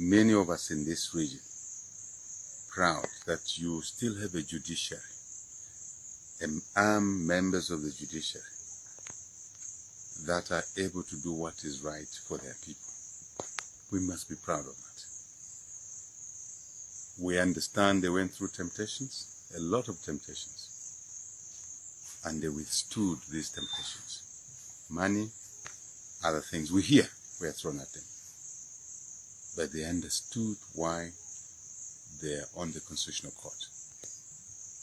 many of us in this region proud that you still have a judiciary and armed members of the judiciary that are able to do what is right for their people. We must be proud of that. We understand they went through temptations, a lot of temptations, and they withstood these temptations. Money, other things we hear were thrown at them. But they understood why they are on the Constitutional Court.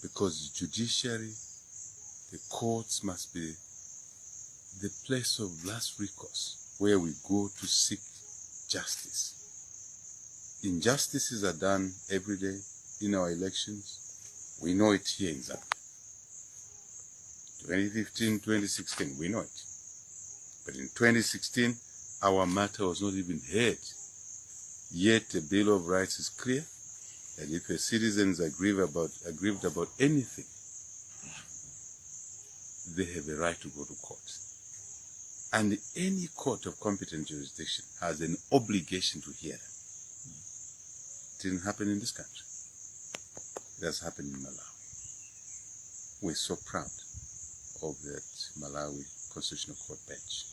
Because judiciary, the courts must be the place of last recourse where we go to seek justice. Injustices are done every day in our elections. We know it here in Zambia. 2015, 2016, we know it. But in 2016, our matter was not even heard. Yet the Bill of Rights is clear that if a citizen is aggrieved about anything, they have a right to go to court. And any court of competent jurisdiction has an obligation to hear them. It didn't happen in this country. It has happened in Malawi. We're so proud of that Malawi Constitutional Court bench.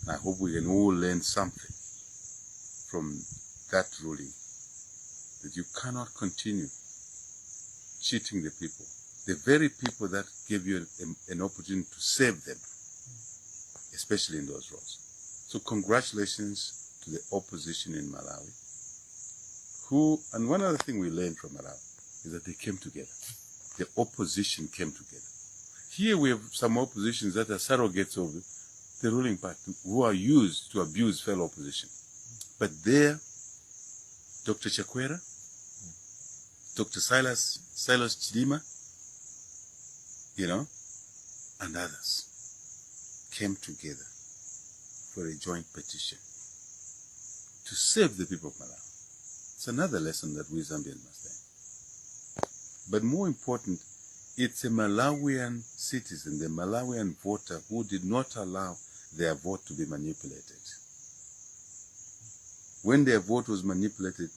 I hope we can all learn something from that ruling, that you cannot continue cheating the people, the very people that gave you an opportunity to save them, especially in those roles. So congratulations to the opposition in Malawi, and one other thing we learned from Malawi is that they came together. The opposition came together. Here we have some oppositions that are surrogates of the ruling party who are used to abuse fellow opposition. But there, Dr. Chakwera, Dr. Silas Chidima, and others came together for a joint petition to save the people of Malawi. It's another lesson that we Zambians must learn. But more important, it's a Malawian citizen, the Malawian voter, who did not allow their vote to be manipulated. When their vote was manipulated,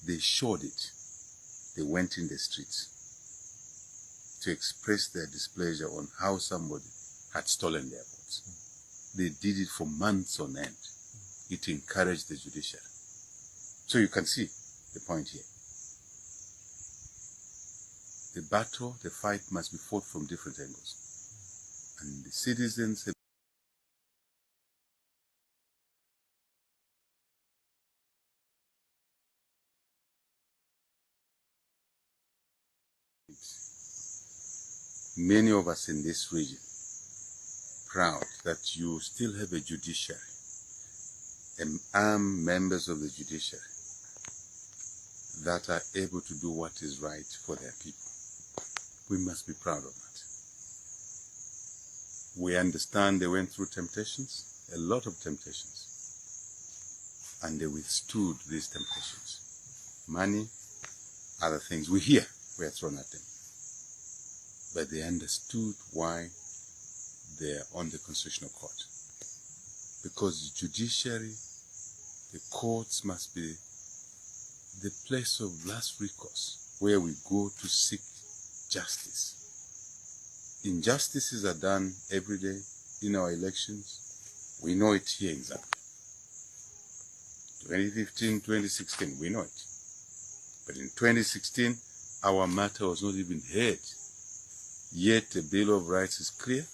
they showed it. They went in the streets to express their displeasure on how somebody had stolen their votes. They did it for months on end. It encouraged the judiciary. So you can see the point here. The battle, the fight must be fought from different angles. And the citizens have many of us in this region proud that you still have a judiciary and armed members of the judiciary that are able to do what is right for their people. We must be proud of that. We understand they went through temptations, a lot of temptations, and they withstood these temptations. Money, other things we hear were thrown at them. But they understood why they are on the Constitutional Court. Because judiciary, the courts must be the place of last recourse where we go to seek justice. Injustices are done every day in our elections. We know it here in Zambia. 2015, 2016, we know it. But in 2016, our matter was not even heard. Yet the Bill of Rights is clear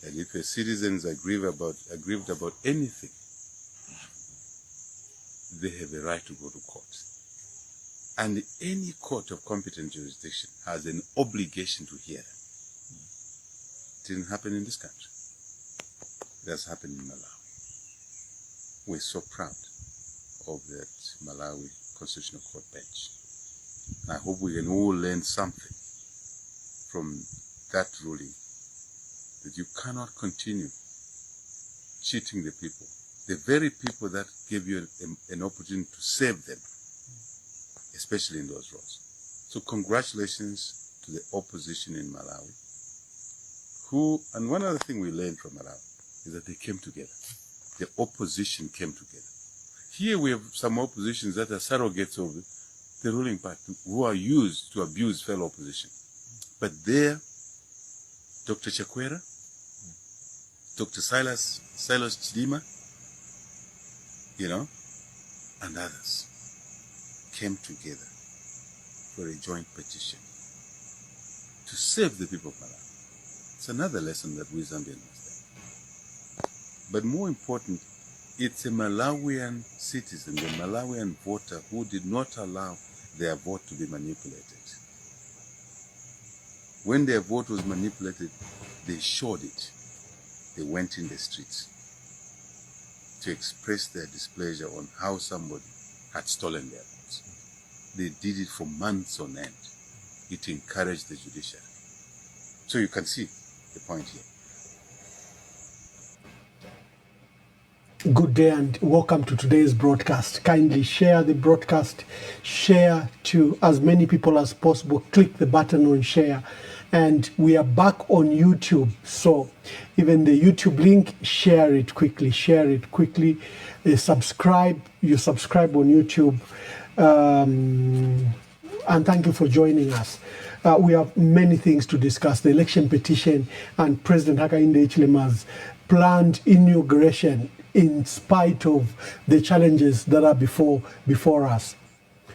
that if a citizen is aggrieved about anything, they have a right to go to court. And any court of competent jurisdiction has an obligation to hear them. It didn't happen in this country. It has happened in Malawi. We're so proud of that Malawi Constitutional Court bench. I hope we can all learn something from that ruling, that you cannot continue cheating the people, the very people that gave you an opportunity to save them, especially in those roles. So congratulations to the opposition in Malawi, and one other thing we learned from Malawi is that they came together. The opposition came together. Here we have some oppositions that are surrogates of the ruling party who are used to abuse fellow opposition. But there, Dr. Chakwera, Dr. Silas Chidima, and others came together for a joint petition to save the people of Malawi. It's another lesson that we Zambians must learn. But more important, it's a Malawian citizen, the Malawian voter, who did not allow their vote to be manipulated. When their vote was manipulated, they showed it. They went in the streets to express their displeasure on how somebody had stolen their votes. They did it for months on end. It encouraged the judiciary. So you can see the point here. Good day and welcome to today's broadcast. Kindly share the broadcast, share to as many people as possible, click the button on share. And we are back on YouTube, so even the YouTube link, share it quickly, subscribe, you subscribe on YouTube, and thank you for joining us. We have many things to discuss: the election petition and President Hakainde Hichilema's planned inauguration in spite of the challenges that are before us.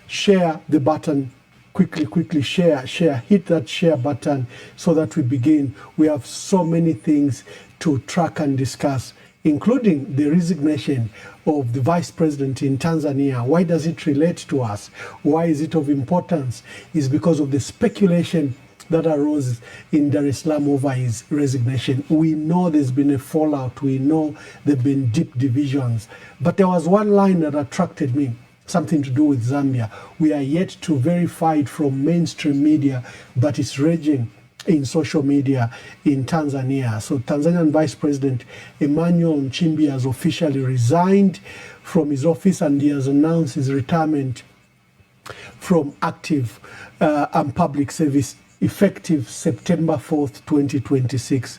Share the button. Quickly share, hit that share button so that we begin. We have so many things to track and discuss, including the resignation of the vice president in Tanzania. Why does it relate to us? Why is it of importance? It's because of the speculation that arose in Dar es Salaam over his resignation. We know there's been a fallout. We know there have been deep divisions. But there was one line that attracted me, something to do with Zambia. We are yet to verify it from mainstream media, but it's raging in social media in Tanzania. So Tanzanian Vice President Emmanuel Nchimbi has officially resigned from his office, and he has announced his retirement from active and public service effective September 4th, 2026.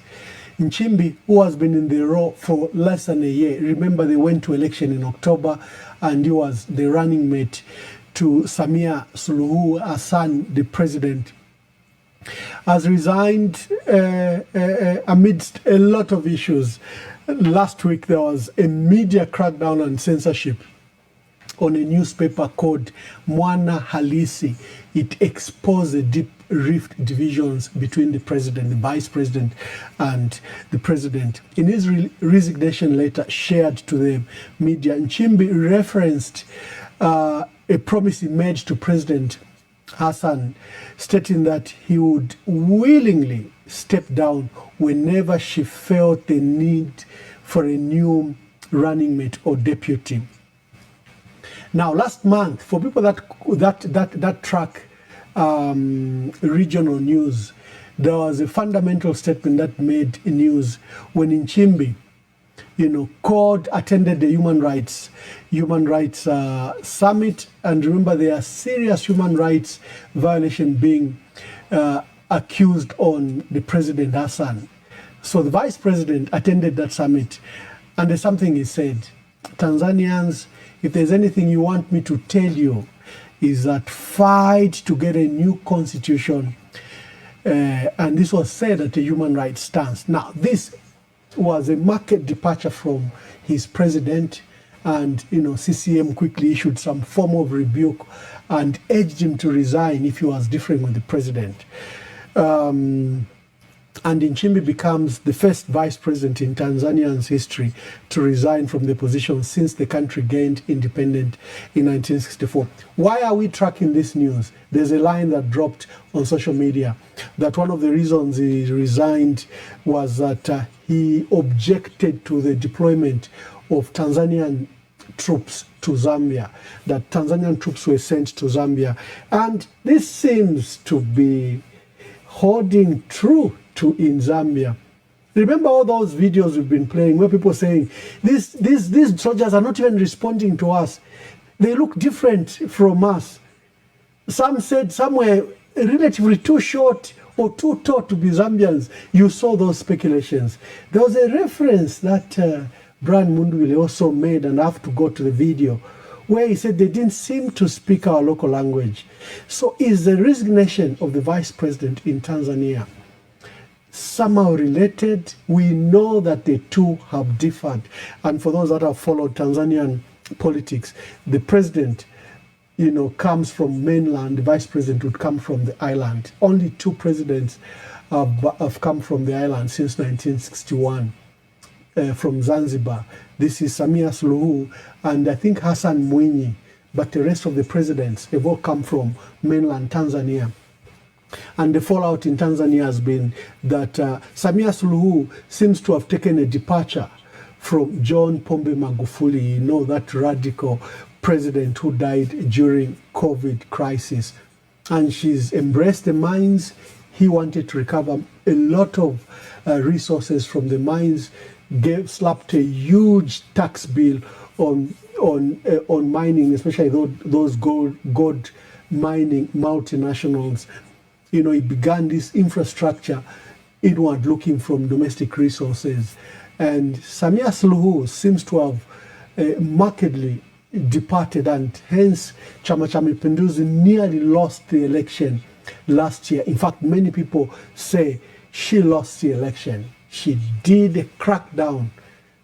Nchimbi, who has been in the role for less than a year, remember they went to election in October, and he was the running mate to Samia Suluhu Hassan, the president, has resigned amidst a lot of issues. Last week there was a media crackdown on censorship on a newspaper called Mwana Halisi. It exposed the deep rift divisions between the president, the vice president, and the president. In his resignation letter shared to the media, Nchimbi referenced a promise he made to President Hassan, stating that he would willingly step down whenever she felt the need for a new running mate or deputy. Now, last month, for people that track regional news, there was a fundamental statement that made news when Nchimbi, attended the human rights summit, and remember there are serious human rights violation being accused on the President Hassan. So the vice president attended that summit, and there's something he said: Tanzanians, if there's anything you want me to tell you, is that fight to get a new constitution. And this was said at a human rights stance. Now, this was a marked departure from his president, and CCM quickly issued some form of rebuke and urged him to resign if he was differing with the president. And Nchimbi becomes the first vice president in Tanzania's history to resign from the position since the country gained independence in 1964. Why are we tracking this news? There's a line that dropped on social media that one of the reasons he resigned was that he objected to the deployment of Tanzanian troops to Zambia, that Tanzanian troops were sent to Zambia. And this seems to be holding true in Zambia. Remember all those videos we've been playing where people saying these soldiers are not even responding to us. They look different from us. Some said some were relatively too short or too tall to be Zambians. You saw those speculations. There was a reference that Brian Mundwile also made, and I have to go to the video, where he said they didn't seem to speak our local language. So is the resignation of the vice president in Tanzania somehow related? We know that the two have differed. And for those that have followed Tanzanian politics, the president, comes from mainland, the vice president would come from the island. Only two presidents have come from the island since 1961, from Zanzibar. This is Samia Suluhu and I think Hassan Mwinyi, but the rest of the presidents have all come from mainland Tanzania. And the fallout in Tanzania has been that Samia Suluhu seems to have taken a departure from John Pombe Magufuli, that radical president who died during COVID crisis. And she's embraced the mines. He wanted to recover a lot of resources from the mines, slapped a huge tax bill on mining, especially those gold mining multinationals. He began this infrastructure inward looking from domestic resources. And Samia Suluhu seems to have markedly departed, and hence Chama cha Mapinduzi nearly lost the election last year. In fact, many people say she lost the election. She did a crackdown,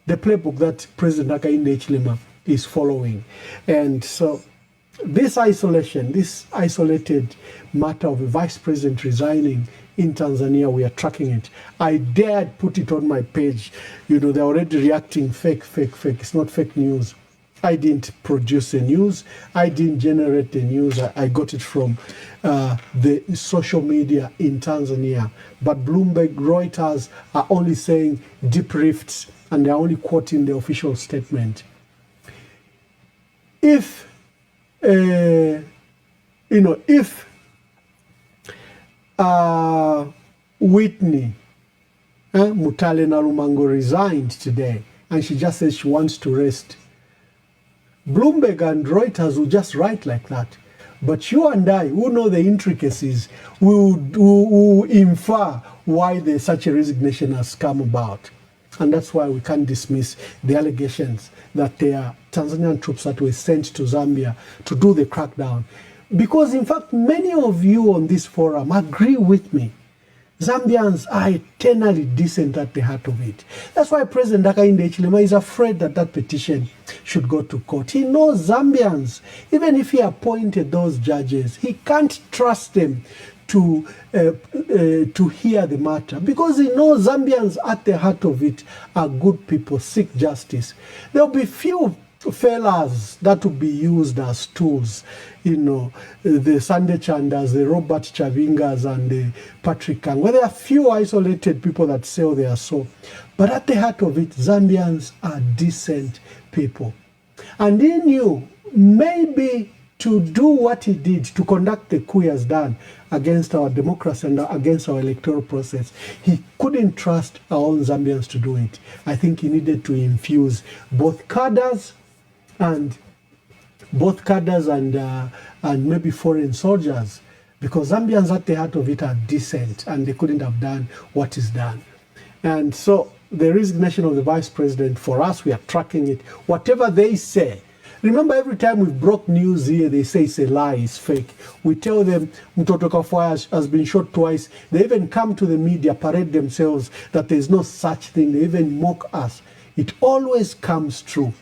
the playbook that President Hakainde Hichilema is following. And so this isolated matter of a vice president resigning in Tanzania, we are tracking it. I dared put it on my page. They're already reacting fake. It's not fake news. I didn't produce the news. I didn't generate the news. I got it from the social media in Tanzania. But Bloomberg, Reuters are only saying deep rifts, and they're only quoting the official statement. If Whitney Mutale Nalumango resigned today, and she just says she wants to rest, Bloomberg and Reuters will just write like that. But you and I, who know the intricacies, will infer why such a resignation has come about. And that's why we can't dismiss the allegations that there are Tanzanian troops that were sent to Zambia to do the crackdown. Because, in fact, many of you on this forum agree with me. Zambians are eternally decent at the heart of it. That's why President Hakainde Hichilema is afraid that petition should go to court. He knows Zambians, even if he appointed those judges, he can't trust them to hear the matter, because he knows Zambians at the heart of it are good people, seek justice. There'll be few fellas that will be used as tools, the Sunday Chandas, the Robert Chavingas, and the Patrick Kang. Well, there are few isolated people that say they are so. But at the heart of it, Zambians are decent people. And he knew maybe to do what he did, to conduct the coup he has done against our democracy and against our electoral process, he couldn't trust our own Zambians to do it. I think he needed to infuse both cadres and maybe foreign soldiers, because Zambians at the heart of it are decent, and they couldn't have done what is done. And so the resignation of the vice president, for us, we are tracking it. Whatever they say, remember, every time we broke news here, they say it's a lie, it's fake. We tell them Mtoto Kafwaya has been shot twice. They even come to the media, parade themselves that there's no such thing. They even mock us. It always comes true.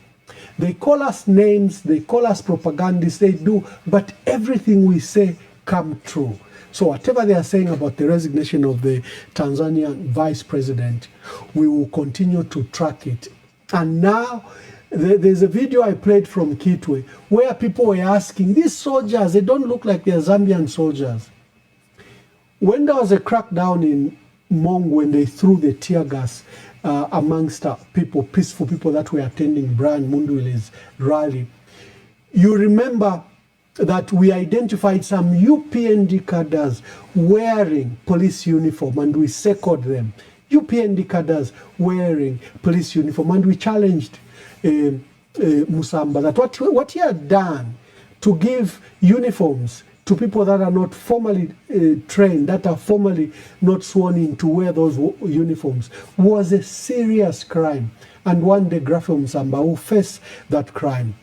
They call us names, they call us propagandists, they do, but everything we say come true. So whatever they are saying about the resignation of the Tanzanian vice president, we will continue to track it. And now, there's a video I played from Kitwe where people were asking, these soldiers, they don't look like they're Zambian soldiers. When there was a crackdown in Mong, when they threw the tear gas amongst people, peaceful people that were attending Brian Mundwile's rally, you remember that we identified some UPND cadres wearing police uniform, and we circled them. UPND cadres wearing police uniform, and we challenged Musamba that what he had done to give uniforms to people that are not formally trained, that are formally not sworn in to wear those uniforms, was a serious crime. And one day Graphic Msamba will face that crime.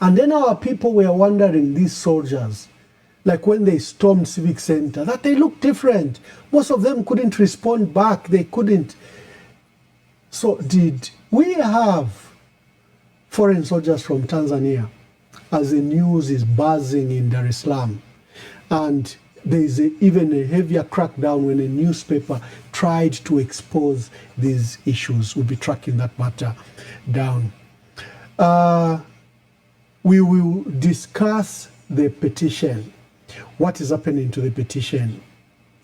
And then our people were wondering, these soldiers, like when they stormed Civic Center, that they looked different. Most of them couldn't respond back. They couldn't. So did we have foreign soldiers from Tanzania as the news is buzzing in Dar es Salaam? And there is even a heavier crackdown when a newspaper tried to expose these issues. We'll be tracking that matter down. We will discuss the petition. What is happening to the petition?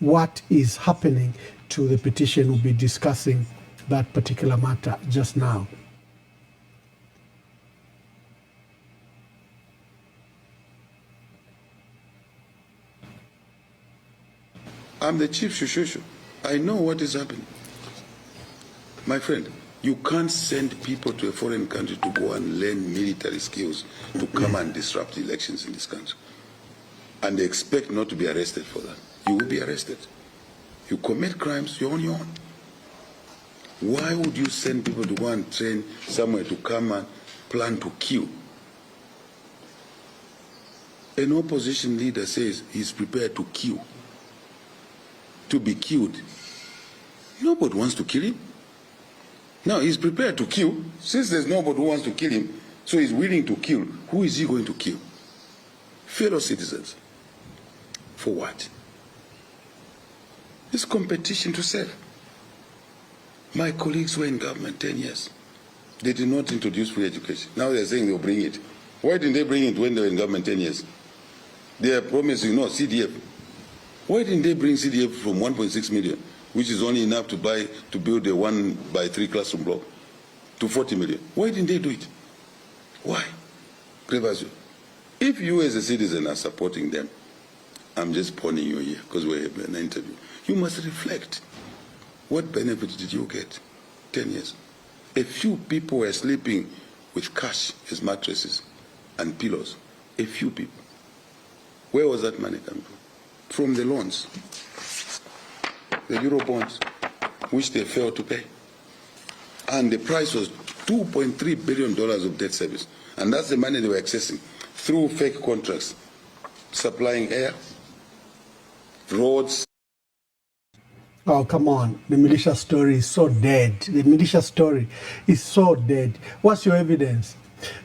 What is happening to the petition? We'll be discussing that particular matter just now. I'm the chief Shushushu. I know what is happening. My friend, you can't send people to a foreign country to go and learn military skills to come and disrupt elections in this country. And they expect not to be arrested for that. You will be arrested. You commit crimes, you're on your own. Why would you send people to go and train somewhere to come and plan to kill? An opposition leader says he's prepared to kill, to be killed. Nobody wants to kill him. Now he's prepared to kill. Since there's nobody who wants to kill him, so he's willing to kill. Who is he going to kill? Fellow citizens. For what? It's competition to serve. My colleagues were in government 10 years. They did not introduce free education. Now they're saying they'll bring it. Why didn't they bring it when they were in government 10 years? They are promising, no, CDF. Why didn't they bring CDF from 1.6 million, which is only enough to build a 1x3 classroom block, to 40 million? Why didn't they do it? Why? If you as a citizen are supporting them, I'm just pointing you here because we're in an interview. You must reflect. What benefit did you get 10 years? A few people were sleeping with cash as mattresses and pillows. A few people. Where was that money coming from? From the loans, the Euro bonds, which they failed to pay. And the price was $2.3 billion of debt service. And that's the money they were accessing through fake contracts, supplying air, roads. Oh, come on. The militia story is so dead. The militia story is so dead. What's your evidence?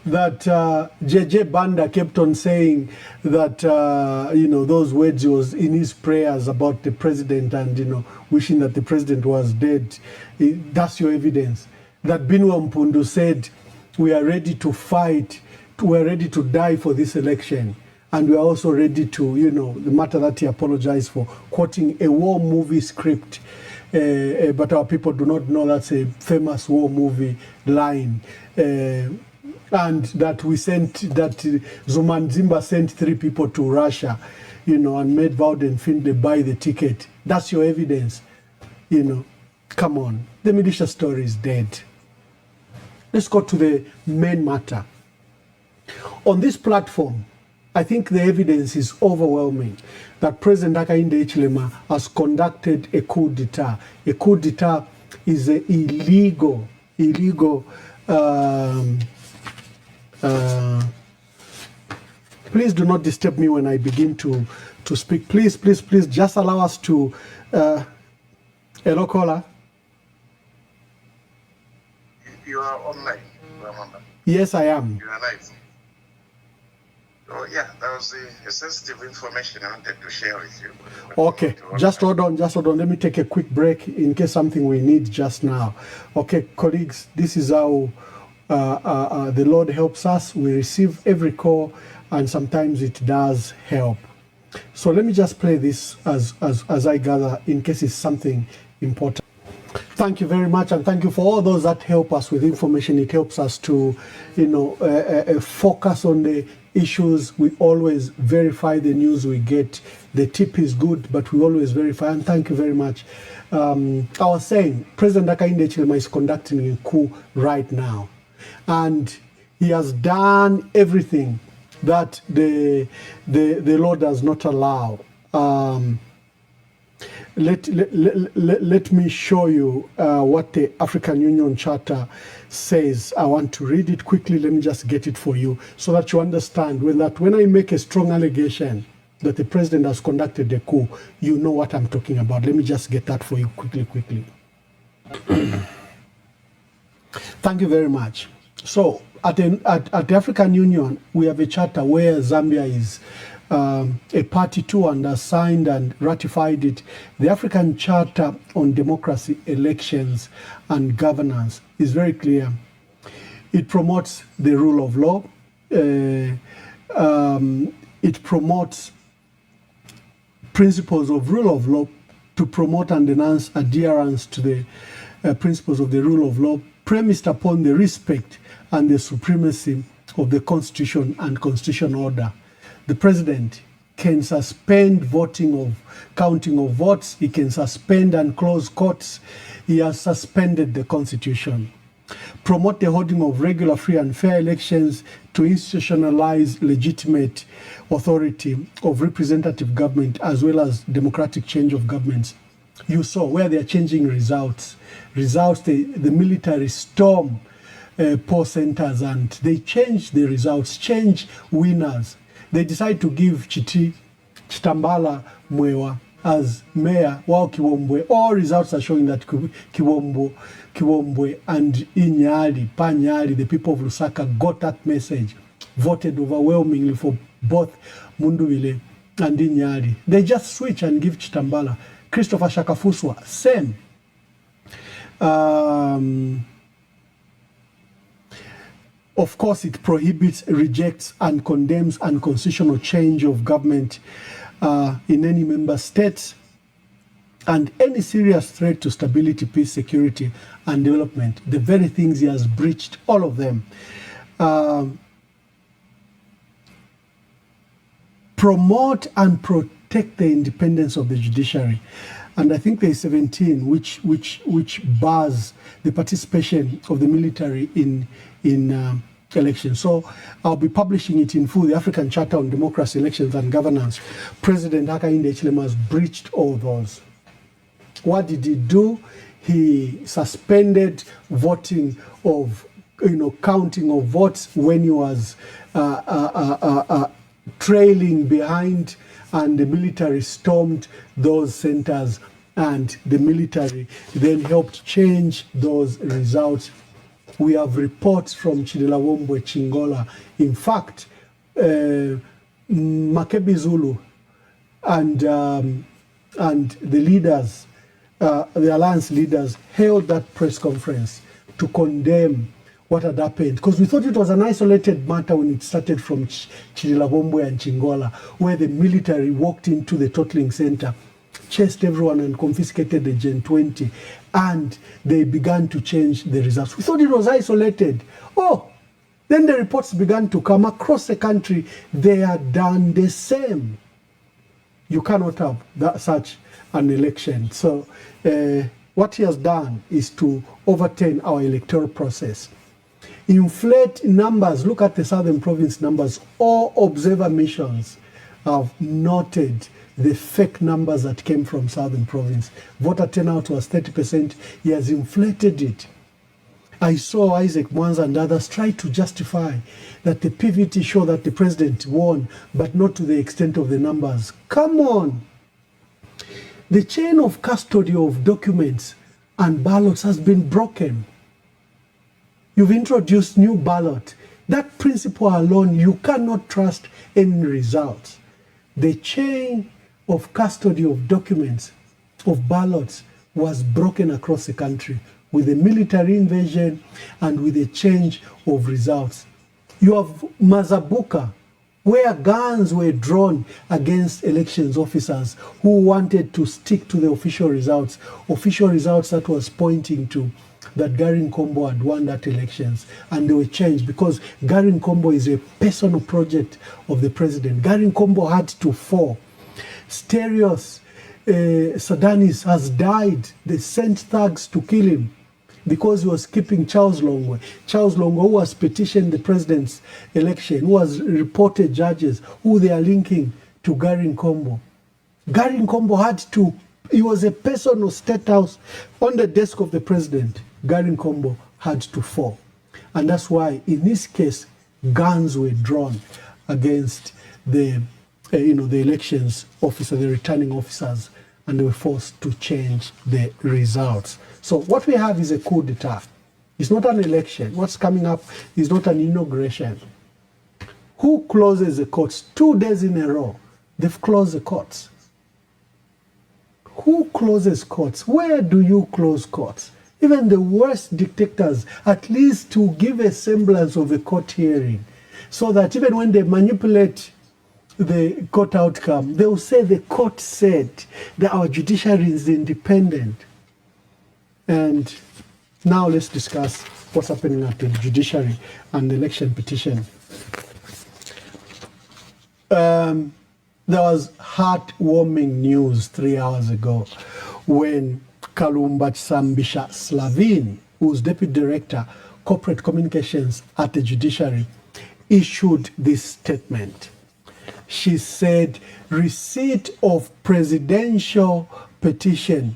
That JJ Banda kept on saying that, those words was in his prayers about the president and, wishing that the president was dead. That's your evidence. That Binwa Mpundu said, we are ready to fight, we are ready to die for this election. And we are also ready to, the matter that he apologized for, quoting a war movie script. But our people do not know that's a famous war movie line. And that Zumanzimba sent 3 people to Russia, and made Bowden Findlay buy the ticket. That's your evidence. Come on. The militia story is dead. Let's go to the main matter. On this platform, I think the evidence is overwhelming that President Hakainde Hichilema has conducted a coup d'etat. A coup d'etat is an illegal. Please do not disturb me when I begin to speak. Please, just allow us to. Hello, caller. You are online, Ramanda. Yes, I am. You are live. So yeah, that was the sensitive information I wanted to share with you. Okay, just hold on. Let me take a quick break in case something we need just now. Okay, colleagues, this is how the Lord helps us. We receive every call, and sometimes it does help. So let me just play this as I gather in case it's something important. Thank you very much, and thank you for all those that help us with information. It helps us to, focus on the issues. We always verify the news we get. The tip is good, but we always verify, and thank you very much. I was saying, President Hakainde Hichilema is conducting a coup right now, and he has done everything that the law does not allow. Let me show you what the African Union Charter says. I want to read it quickly. Let me just get it for you so that you understand when I make a strong allegation that the president has conducted a coup, you know what I'm talking about. Let me just get that for you quickly. Thank you very much. So at the African Union, we have a charter where Zambia is a party to and has signed and ratified it. The African Charter on Democracy, Elections and Governance is very clear. It promotes the rule of law. It promotes principles of rule of law to promote and enhance adherence to the principles of the rule of law, premised upon the respect and the supremacy of the Constitution and constitutional order. The president can suspend counting of votes. He can suspend and close courts. He has suspended the Constitution. Promote the holding of regular, free and fair elections to institutionalize legitimate authority of representative government as well as democratic change of governments. You saw where they are changing results. The military storm poll centers and they change the results, change winners. They decide to give Chitambala Mwewa as mayor while Kiwombwe. All results are showing that Kiwombwe and Panyali, the people of Lusaka got that message, voted overwhelmingly for both Munduwile and Inyali. They just switch and give Chitambala. Christopher Shakafuswa, same. Of course, it prohibits, rejects, and condemns unconstitutional change of government in any member states and any serious threat to stability, peace, security, and development. The very things he has breached, all of them. Promote and protect the independence of the judiciary. And I think there is 17 which bars the participation of the military in elections. So I'll be publishing it in full, the African Charter on Democracy, Elections and Governance. President Hakainde Hichilema has breached all those. What did he do? He suspended voting of, counting of votes when he was trailing behind, and the military stormed those centers, and the military then helped change those results. We have reports from Chidelawombwe Chingola. In fact, Makebi Zulu and the leaders, the alliance leaders, held that press conference to condemn what had happened, because we thought it was an isolated matter when it started from Chidelawombwe and Chingola, where the military walked into the totaling center, chased everyone and confiscated the Gen 20, and they began to change the results. We thought it was isolated. Then the reports began to come across the country. They are done the same. You cannot have such an election. So what he has done is to overturn our electoral process. Inflate numbers. Look at the Southern Province numbers. All observer missions have noted the fake numbers that came from Southern Province. Voter turnout was 30%. He has inflated it. I saw Isaac Mwanza and others try to justify that the PVT show that the president won, but not to the extent of the numbers. Come on. The chain of custody of documents and ballots has been broken. You've introduced new ballot. That principle alone, you cannot trust any results. The chain of custody of documents, of ballots, was broken across the country with a military invasion and with a change of results. You have Mazabuka, where guns were drawn against elections officers who wanted to stick to the official results that was pointing to that Gary Nkombo had won that elections, and they were changed because Gary Nkombo is a personal project of the president. Gary Nkombo had to fall. Stereos Sadanis has died. They sent thugs to kill him. because he was keeping Charles Longwe. Charles Longwe, who was petitioned the president's election, who was reported judges, who they are linking to Gary Nkombo. Gary Nkombo had to, he was a person of State House on the desk of the president. Gary Nkombo had to fall. And that's why, in this case, guns were drawn against the, the elections officer, the returning officers, and they were forced to change the results. So what we have is a coup d'etat. It's not an election. What's coming up is not an inauguration. Who closes the courts? 2 days in a row, they've closed the courts. Who closes courts? Where do you close courts? Even the worst dictators, at least to give a semblance of a court hearing, so that even when they manipulate the court outcome, they will say the court said that our judiciary is independent. And now let's discuss what's happening at the judiciary and the election petition. There was heartwarming news 3 hours ago when Kalumba Sambisha Slavin, who's Deputy Director, Corporate Communications at the Judiciary, issued this statement. She said, receipt of presidential petition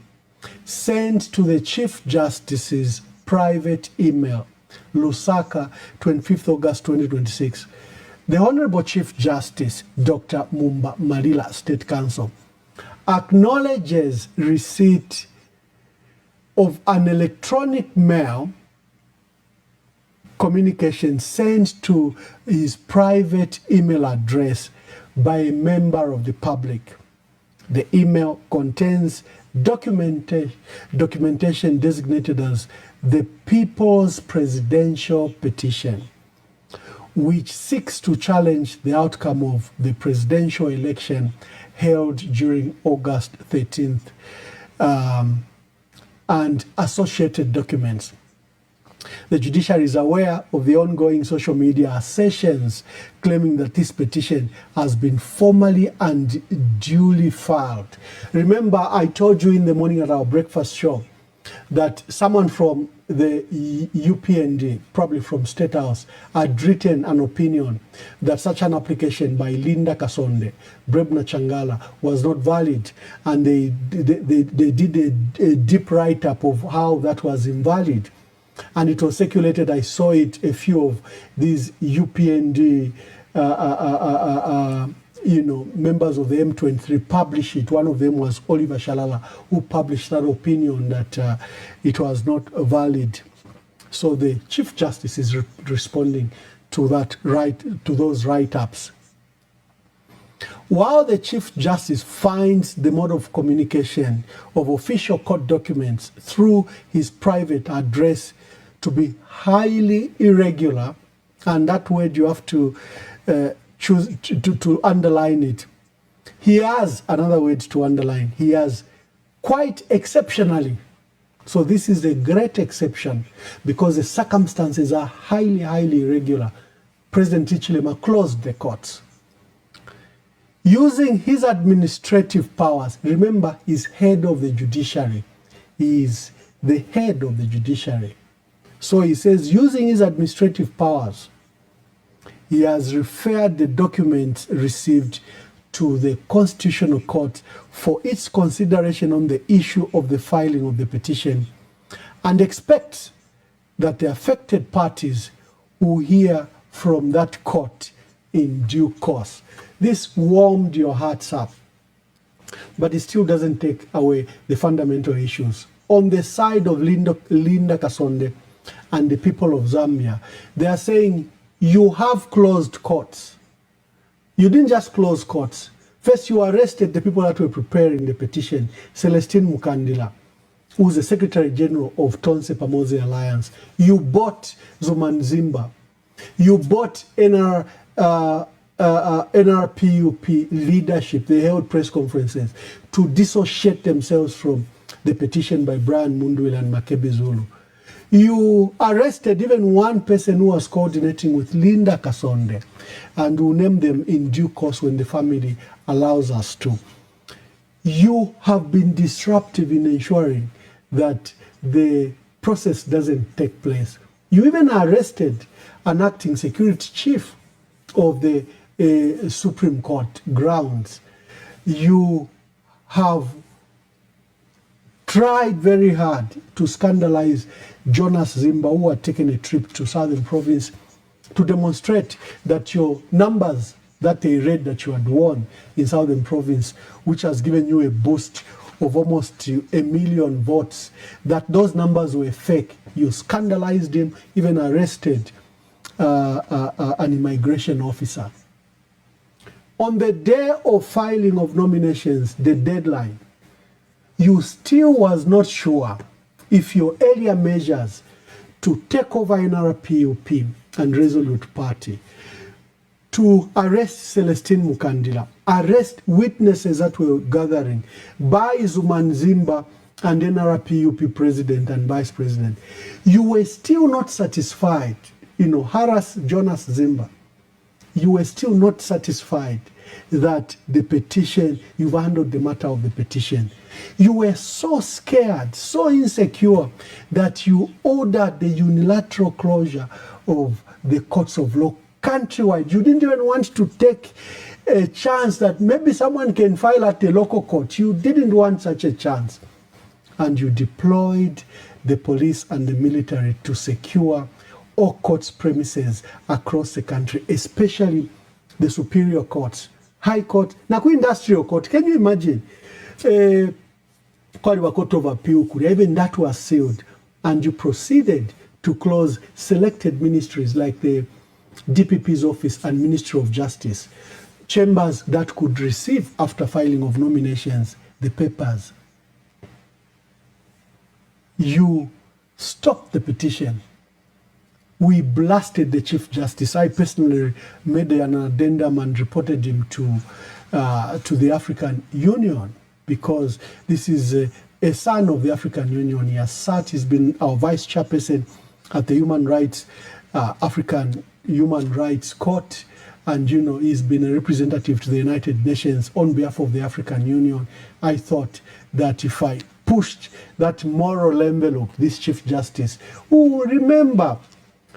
sent to the Chief Justice's private email, Lusaka, 25th August 2026. The Honorable Chief Justice, Dr. Mumba Malila State Council, acknowledges receipt of an electronic mail communication sent to his private email address by a member of the public. The email contains documentation designated as the People's Presidential Petition, which seeks to challenge the outcome of the presidential election held during August 13th, and associated documents. The judiciary is aware of the ongoing social media assertions claiming that this petition has been formally and duly filed. Remember, I told you in the morning at our breakfast show that someone from the UPND, probably from State House, had written an opinion that such an application by Linda Kasonde, Brebna Changala, was not valid, and they did a deep write-up of how that was invalid. And it was circulated. I saw it, a few of these UPND members of the M23 publish it. One of them was Oliver Shalala, who published that opinion that it was not valid. So the Chief Justice is responding to that to those write-ups. While the Chief Justice finds the mode of communication of official court documents through his private address to be highly irregular, and that word you have to choose to underline it. He has another word to underline. He has quite exceptionally. So this is a great exception because the circumstances are highly, highly irregular. President Hichilema closed the courts. Using his administrative powers, remember, he's head of the judiciary. He is the head of the judiciary. So he says, using his administrative powers, he has referred the documents received to the Constitutional Court for its consideration on the issue of the filing of the petition, and expects that the affected parties will hear from that court in due course. This warmed your hearts up, but it still doesn't take away the fundamental issues. On the side of Linda Kasonde and the people of Zambia, they are saying, you have closed courts. You didn't just close courts. First, you arrested the people that were preparing the petition, Celestine Mukandila, who's the Secretary General of Tonse Pamoze Alliance. You bought Zumanzimba. You bought NRPUP leadership. They held press conferences to dissociate themselves from the petition by Brian Mundwil and Makebe Zulu. You arrested even one person who was coordinating with Linda Kasonde, and we'll name them in due course when the family allows us to. You have been disruptive in ensuring that the process doesn't take place. You even arrested an acting security chief of the Supreme Court grounds. You have tried very hard to scandalize Jonas Zimba, who had taken a trip to Southern Province to demonstrate that your numbers that they read that you had won in Southern Province, which has given you a boost of almost 1 million votes, that those numbers were fake. You scandalized him, even arrested an immigration officer. On the day of filing of nominations, the deadline, you still was not sure if your earlier measures to take over NRPUP and Resolute Party, to arrest Celestine Mukandila, arrest witnesses that were gathering, by Zuman Zimba and NRPUP president and vice president, you were still not satisfied, harass Jonas Zimba. You were still not satisfied that the petition, you've handled the matter of the petition. You were so scared, so insecure, that you ordered the unilateral closure of the courts of law countrywide. You didn't even want to take a chance that maybe someone can file at the local court. You didn't want such a chance. And you deployed the police and the military to secure all courts premises across the country, especially the superior courts, high court, na industrial court. Can you imagine? Court of appeal, even that was sealed, and you proceeded to close selected ministries like the DPP's office and Ministry of Justice, chambers that could receive, after filing of nominations, the papers. You stopped the petition. We blasted the Chief Justice. I personally made an addendum and reported him to the African Union, because this is a son of the African Union. He has sat, he's been our vice chairperson at the African Human Rights Court, and he's been a representative to the United Nations on behalf of the African Union. I thought that if I pushed that moral envelope, this Chief Justice, who will remember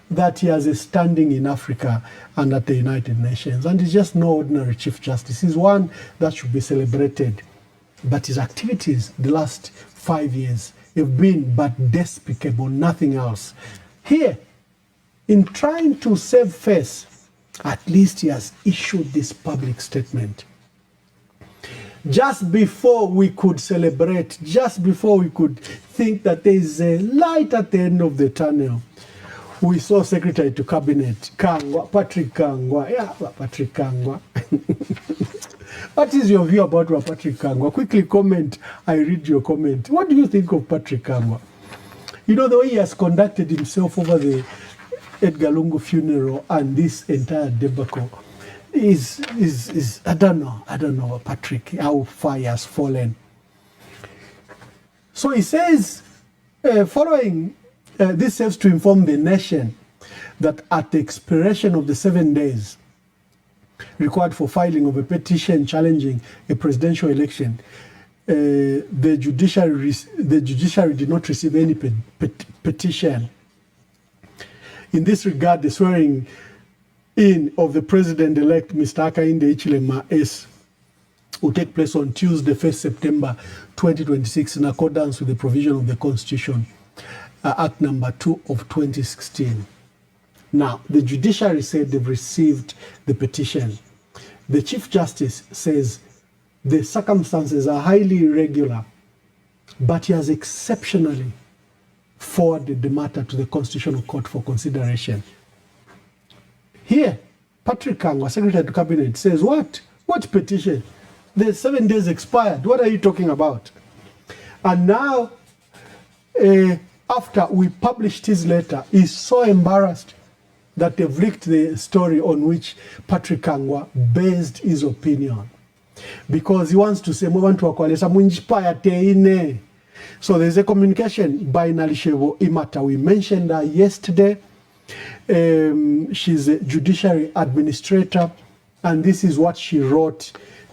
that he has a standing in Africa and at the United Nations, and he's just no ordinary Chief Justice. He's one that should be celebrated. But his activities the last 5 years have been but despicable, nothing else. Here, in trying to save face, at least he has issued this public statement. Just before we could celebrate, just before we could think that there is a light at the end of the tunnel, we saw Secretary to Cabinet, Patrick Kangwa. Yeah, Patrick Kangwa. What is your view about Patrick Kangwa? Quickly comment. I read your comment. What do you think of Patrick Kangwa? The way he has conducted himself over the Edgar Lungu funeral and this entire debacle is I don't know, Patrick, how far he has fallen. So he says, following, this serves to inform the nation that at the expiration of the 7 days required for filing of a petition challenging a presidential election, the judiciary did not receive any petition. In this regard, the swearing in of the president-elect, Mr. Hakainde Hichilema S, will take place on Tuesday, 1st September 2026, in accordance with the provision of the Constitution, Act number 2 of 2016. Now, the judiciary said they've received the petition. The Chief Justice says the circumstances are highly irregular, but he has exceptionally forwarded the matter to the Constitutional Court for consideration. Here, Patrick Kangwa, Secretary to Cabinet, says, what? What petition? The 7 days expired. What are you talking about? And now, after we published his letter, he's so embarrassed that they've leaked the story on which Patrick Kangwa based his opinion. Because he wants to say, so there's a communication by Nalishevo Imata. We mentioned her yesterday. She's a judiciary administrator, and this is what she wrote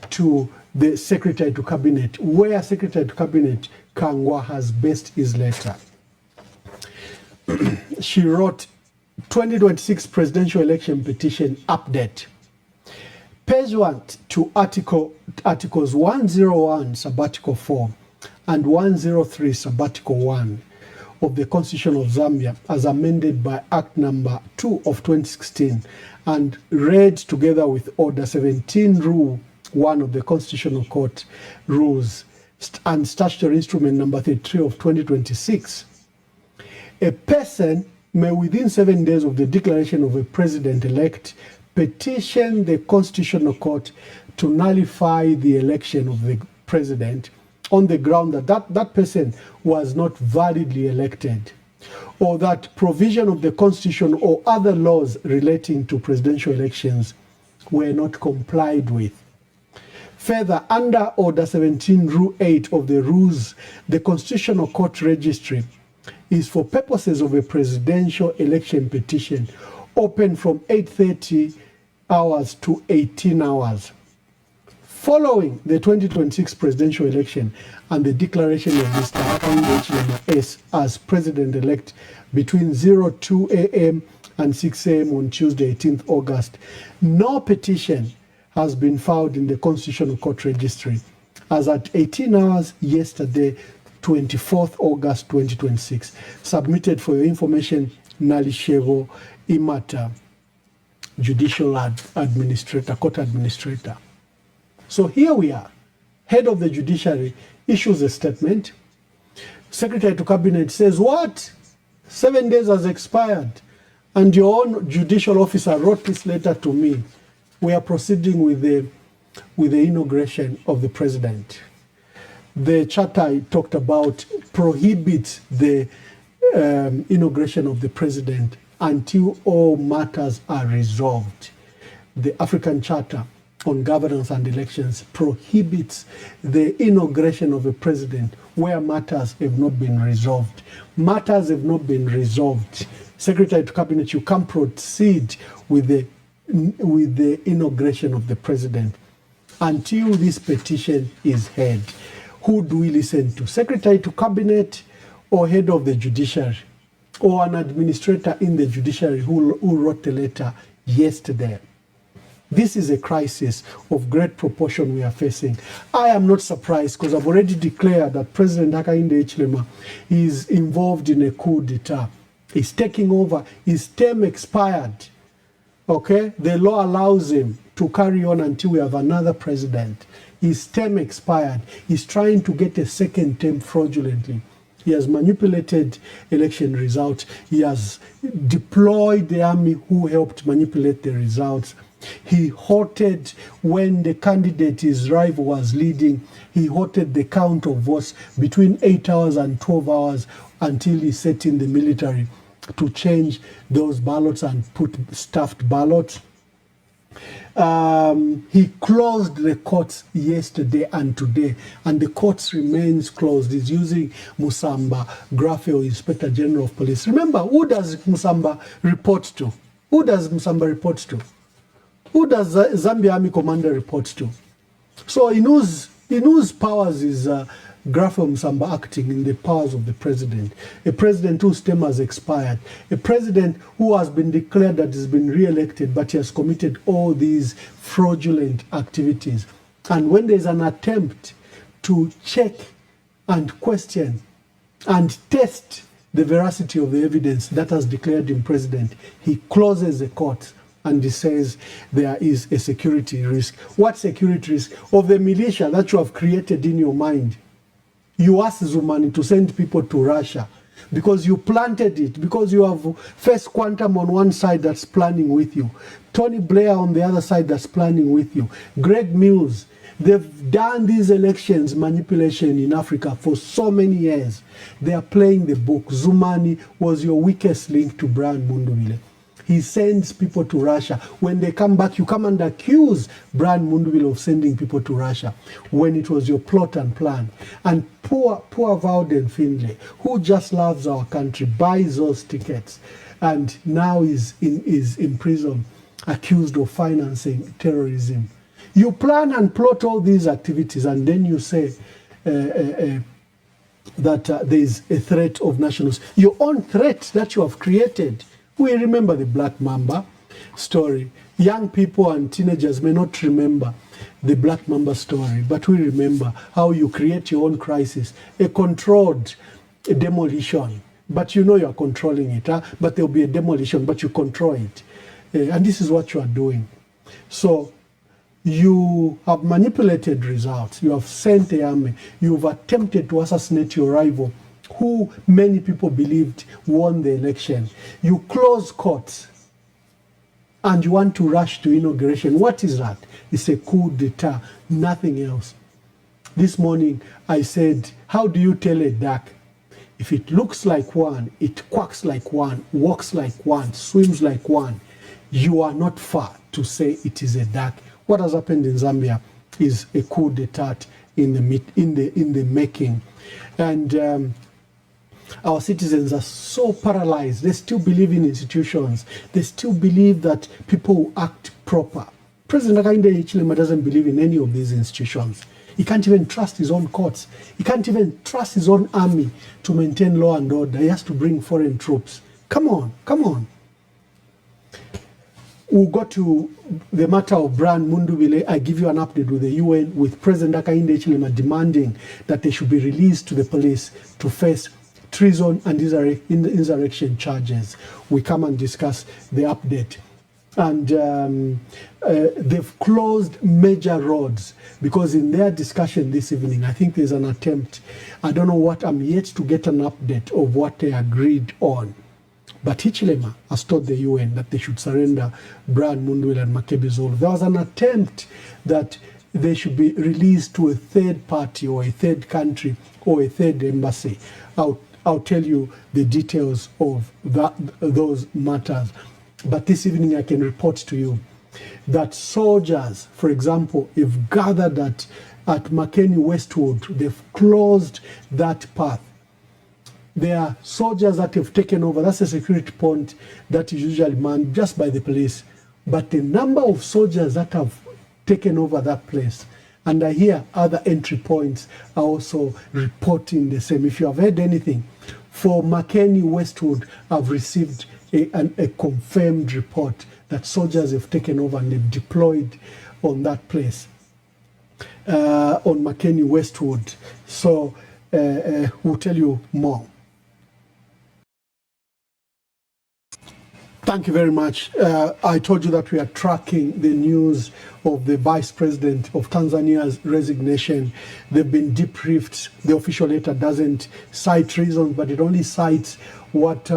to the Secretary to Cabinet, where Secretary to Cabinet Kangwa has based his letter. she wrote 2026 presidential election petition update. Pursuant to Articles 101 Sabbatical 4 and 103 Sabbatical 1 of the Constitution of Zambia as amended by Act Number 2 of 2016 and read together with Order 17 Rule 1 of the Constitutional Court Rules and Statutory Instrument Number 33 of 2026, a person may within 7 days of the declaration of a president-elect petition the Constitutional Court to nullify the election of the president on the ground that that person was not validly elected, or that provision of the Constitution or other laws relating to presidential elections were not complied with. Further, under Order 17, Rule 8 of the Rules, the Constitutional Court Registry is for purposes of a presidential election petition open from 8:30 hours to 18 hours. Following the 2026 presidential election and the declaration of Mr. Hakainde S. as president-elect between 02 a.m. and 6 a.m. on Tuesday, 18th August, no petition has been filed in the Constitutional Court Registry as at 18 hours yesterday, 24th August 2026. Submitted for your information, Nalishego Imata, Judicial Administrator, Court Administrator. So here we are. Head of the Judiciary issues a statement. Secretary to Cabinet says, what? 7 days has expired. And your own judicial officer wrote this letter to me. We are proceeding with the inauguration of the president. The charter I talked about prohibits the inauguration of the president until all matters are resolved. The African Charter on Governance and Elections prohibits the inauguration of a president where matters have not been resolved. Matters have not been resolved. Secretary to Cabinet, you can proceed with the inauguration of the president until this petition is heard. Who do we listen to? Secretary to Cabinet or head of the judiciary? Or an administrator in the judiciary who wrote the letter yesterday? This is a crisis of great proportion we are facing. I am not surprised because I've already declared that President Hakainde Hichilema is involved in a coup d'etat. He's taking over. His term expired. Okay? The law allows him to carry on until we have another president. His term expired. He's trying to get a second term fraudulently. He has manipulated election results. He has deployed the army who helped manipulate the results. He halted when the candidate, his rival, was leading. He halted the count of votes between 8 hours and 12 hours until he set in the military to change those ballots and put stuffed ballots. He closed the courts yesterday and today, and the courts remains closed. He's using Musamba Grafio, Inspector General of Police. Remember, who does Musamba report to? Who does Musamba report to? Who does Zambia Army Commander report to? So in whose powers is Grafio Musamba acting in the powers of the president? A president whose term has expired. A president who has been declared that has been re-elected, but he has committed all these fraudulent activities. And when there's an attempt to check and question and test the veracity of the evidence that has declared him president, he closes the court and he says there is a security risk. What security risk? Of the militia that you have created in your mind. You asked Zumani to send people to Russia because you planted it, because you have First Quantum on one side that's planning with you, Tony Blair on the other side that's planning with you, Greg Mills. They've done these elections manipulation in Africa for so many years. They are playing the book. Zumani was your weakest link to Brian Mundubile. He sends people to Russia. When they come back, you come and accuse Brian Mundubile of sending people to Russia when it was your plot and plan. And poor Vauden Finlay, who just loves our country, buys those tickets and now is in prison, accused of financing terrorism. You plan and plot all these activities and then you say that there is a threat of nationals. Your own threat that you have created. We remember the Black Mamba story. Young people and teenagers may not remember the Black Mamba story, but we remember how you create your own crisis, a controlled demolition. But you know you are controlling it, but there will be a demolition, but you control it. And this is what you are doing. So you have manipulated results. You have sent the army. You've attempted to assassinate your rival, who many people believed won the election. You close courts and you want to rush to inauguration. What is that? It's a coup d'etat, nothing else. This morning I said, how do you tell a duck? If it looks like one, it quacks like one, walks like one, swims like one, you are not far to say it is a duck. What has happened in Zambia is a coup d'etat in the making. And our citizens are so paralyzed. They still believe in institutions. They still believe that people will act proper. President Hakainde Hichilema doesn't believe in any of these institutions. He can't even trust his own courts. He can't even trust his own army to maintain law and order. He has to bring foreign troops. Come on, come on. We'll go to the matter of Brian Mundubile. I give you an update with the UN, with President Hakainde Hichilema demanding that they should be released to the police to face treason and insurrection charges. We come and discuss the update. And they've closed major roads because in their discussion this evening, I think there's an attempt. I don't know what, I'm yet to get an update of what they agreed on. But Hichilema has told the UN that they should surrender Brian Mundubile and Makebi Zulu. There was an attempt that they should be released to a third party or a third country or a third embassy. I'll tell you the details of those matters. But this evening I can report to you that soldiers, for example, have gathered at Makeni Westwood. They've closed that path. There are soldiers that have taken over. That's a security point that is usually manned just by the police. But the number of soldiers that have taken over that place, and I hear other entry points are also reporting the same. If you have heard anything, for Makeni Westwood, I've received a confirmed report that soldiers have taken over and they've deployed on that place, on Makeni Westwood. So we'll tell you more. Thank you very much. I told you that we are tracking the news of the Vice President of Tanzania's resignation. They've been debriefed. The official letter doesn't cite reasons, but it only cites what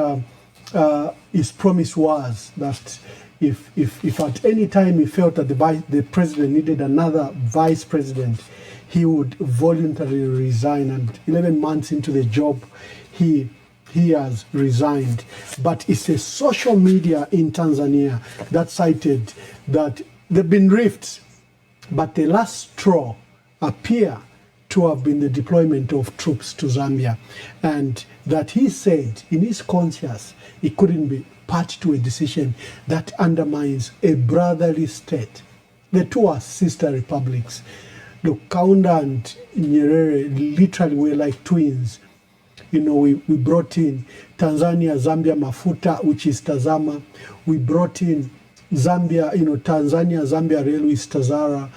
his promise was, that if at any time he felt that the president needed another vice president, he would voluntarily resign. And 11 months into the job, he has resigned. But it's a social media in Tanzania that cited that there have been rifts, but the last straw appear to have been the deployment of troops to Zambia, and that he said in his conscience he couldn't be part to a decision that undermines a brotherly state. The two are sister republics. Look, Kaunda and Nyerere literally were like twins. You know, we brought in Tanzania, Zambia Mafuta, which is Tazama. We brought in Zambia, Tanzania, Zambia Railway is Tazara.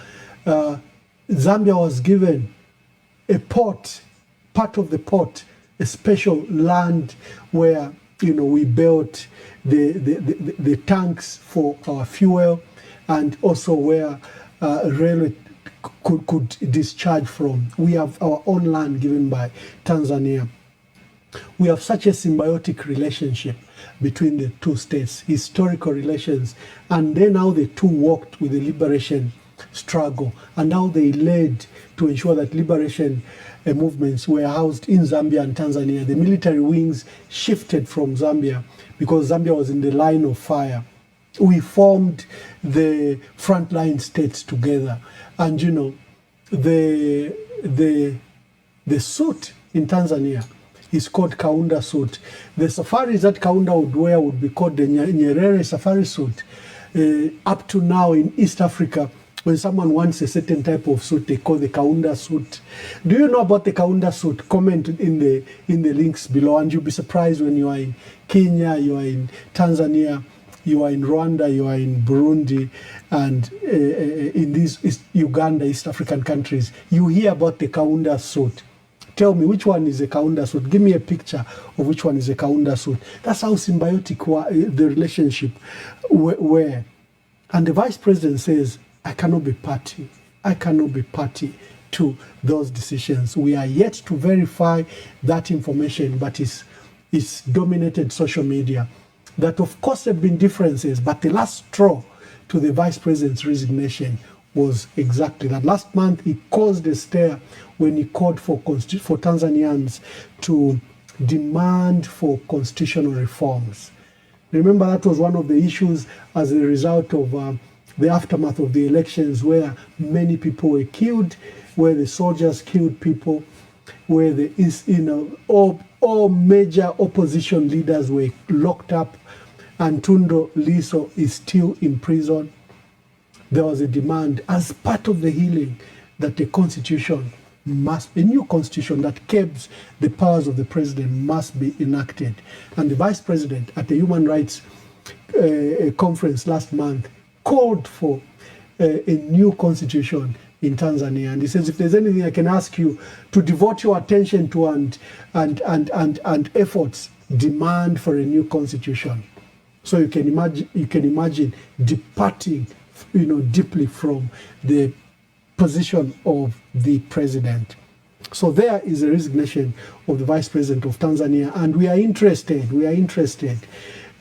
Zambia was given a port, part of the port, a special land where, we built the tanks for our fuel, and also where railway could discharge from. We have our own land given by Tanzania. We have such a symbiotic relationship between the two states, historical relations, and then how the two worked with the liberation struggle, and how they led to ensure that liberation movements were housed in Zambia and Tanzania. The military wings shifted from Zambia because Zambia was in the line of fire. We formed the frontline states together, and the suit in Tanzania is called Kaunda suit. The safaris that Kaunda would wear would be called the Nyerere safari suit. Up to now in East Africa, when someone wants a certain type of suit, they call the Kaunda suit. Do you know about the Kaunda suit? Comment in the links below, and you'll be surprised when you are in Kenya, you are in Tanzania, you are in Rwanda, you are in Burundi, and in these Uganda, East African countries, you hear about the Kaunda suit. Tell me, which one is a Kaunda suit? Give me a picture of which one is a Kaunda suit. That's how symbiotic the relationship were. And the vice president says, I cannot be party. I cannot be party to those decisions. We are yet to verify that information, but it's dominated social media. That of course there have been differences, but the last straw to the vice president's resignation was exactly that. Last month he caused a stir when he called for Tanzanians to demand for constitutional reforms. Remember, that was one of the issues as a result of the aftermath of the elections, where many people were killed, where the soldiers killed people, where all major opposition leaders were locked up, and Tundu Lissu is still in prison. There was a demand as part of the healing that the constitution a new constitution that curbs the powers of the president must be enacted. And the vice president at the Human Rights conference last month called for a new constitution in Tanzania. And he says, if there's anything I can ask you to devote your attention to and efforts, demand for a new constitution. So you can imagine departing, deeply from the position of the president. So there is a resignation of the vice president of Tanzania, and we are interested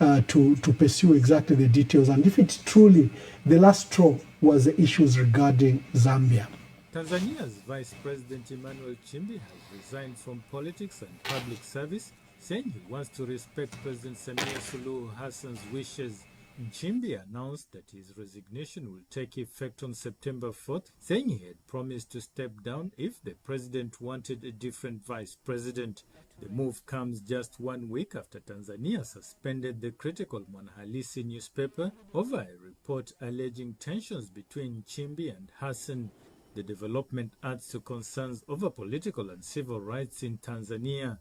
to pursue exactly the details, and if it's truly the last straw was the issues regarding Zambia. Tanzania's Vice President Emmanuel Nchimbi has resigned from politics and public service, saying he wants to respect President Samia Suluhu Hassan's wishes. Nchimbi announced that his resignation will take effect on September 4th, saying he had promised to step down if the president wanted a different vice president. The move comes just 1 week after Tanzania suspended the critical Mwanahalisi newspaper over a report alleging tensions between Nchimbi and Hassan. The development adds to concerns over political and civil rights in Tanzania.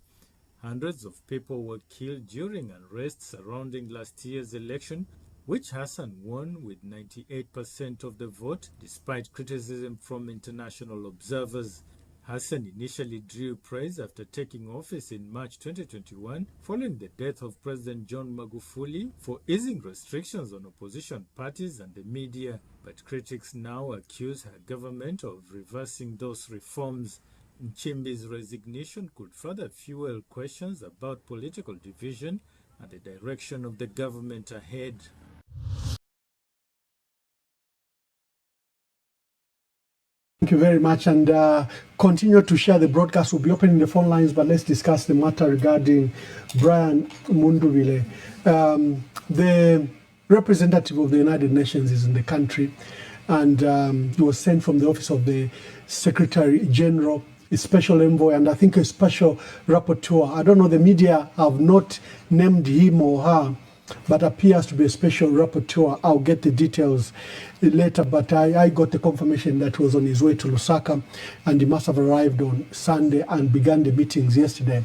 Hundreds of people were killed during unrest surrounding last year's election, which Hassan won with 98% of the vote, despite criticism from international observers. Hassan initially drew praise after taking office in March 2021, following the death of President John Magufuli, for easing restrictions on opposition parties and the media. But critics now accuse her government of reversing those reforms. Nchimbi's resignation could further fuel questions about political division and the direction of the government ahead. Thank you very much, and continue to share the broadcast. We'll be opening the phone lines, but let's discuss the matter regarding Brian Mundubile. The representative of the United Nations is in the country, and he was sent from the office of the Secretary General, a special envoy, and I think a special rapporteur. I don't know, the media have not named him or her, but appears to be a special rapporteur. I'll get the details later, but I got the confirmation that he was on his way to Lusaka, and he must have arrived on Sunday and began the meetings yesterday.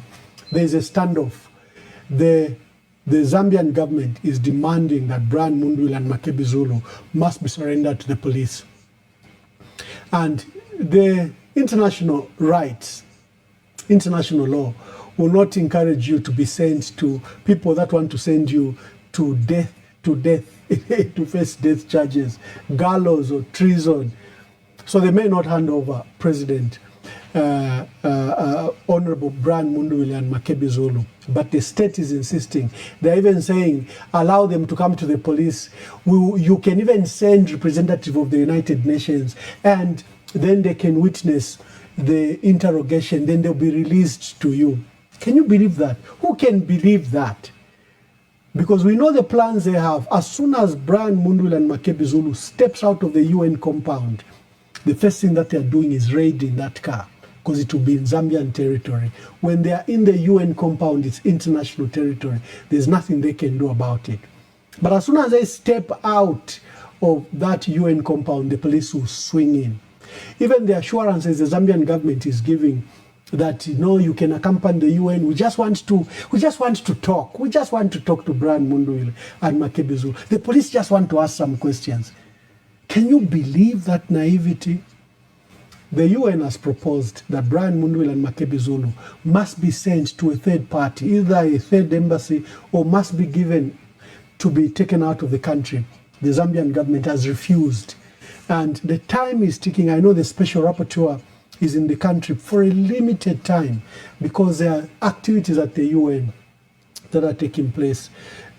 There's a standoff. The Zambian government is demanding that Brian Mundubile and Makebi Zulu must be surrendered to the police. And the international rights, international law, will not encourage you to be sent to people that want to send you to death, to face death charges, gallows or treason. So they may not hand over President Honorable Brian Mundubile and Makebi Zulu, but the state is insisting. They're even saying, allow them to come to the police. You can even send representative of the United Nations, and then they can witness the interrogation, then they'll be released to you. Can you believe that? Who can believe that? Because we know the plans they have. As soon as Brian Mundubile and Makebi Zulu steps out of the UN compound, the first thing that they're doing is raiding that car, because it will be in Zambian territory. When they are in the UN compound, it's international territory. There's nothing they can do about it. But as soon as they step out of that UN compound, the police will swing in. Even the assurances the Zambian government is giving that, you know, you can accompany the UN. We just want to talk. We just want to talk to Brian Mundwile and Makebi Zulu. The police just want to ask some questions. Can you believe that naivety? The UN has proposed that Brian Mundwile and Makebi Zulu must be sent to a third party, either a third embassy, or must be given to be taken out of the country. The Zambian government has refused. And the time is ticking. I know the special rapporteur is in the country for a limited time because there are activities at the UN that are taking place.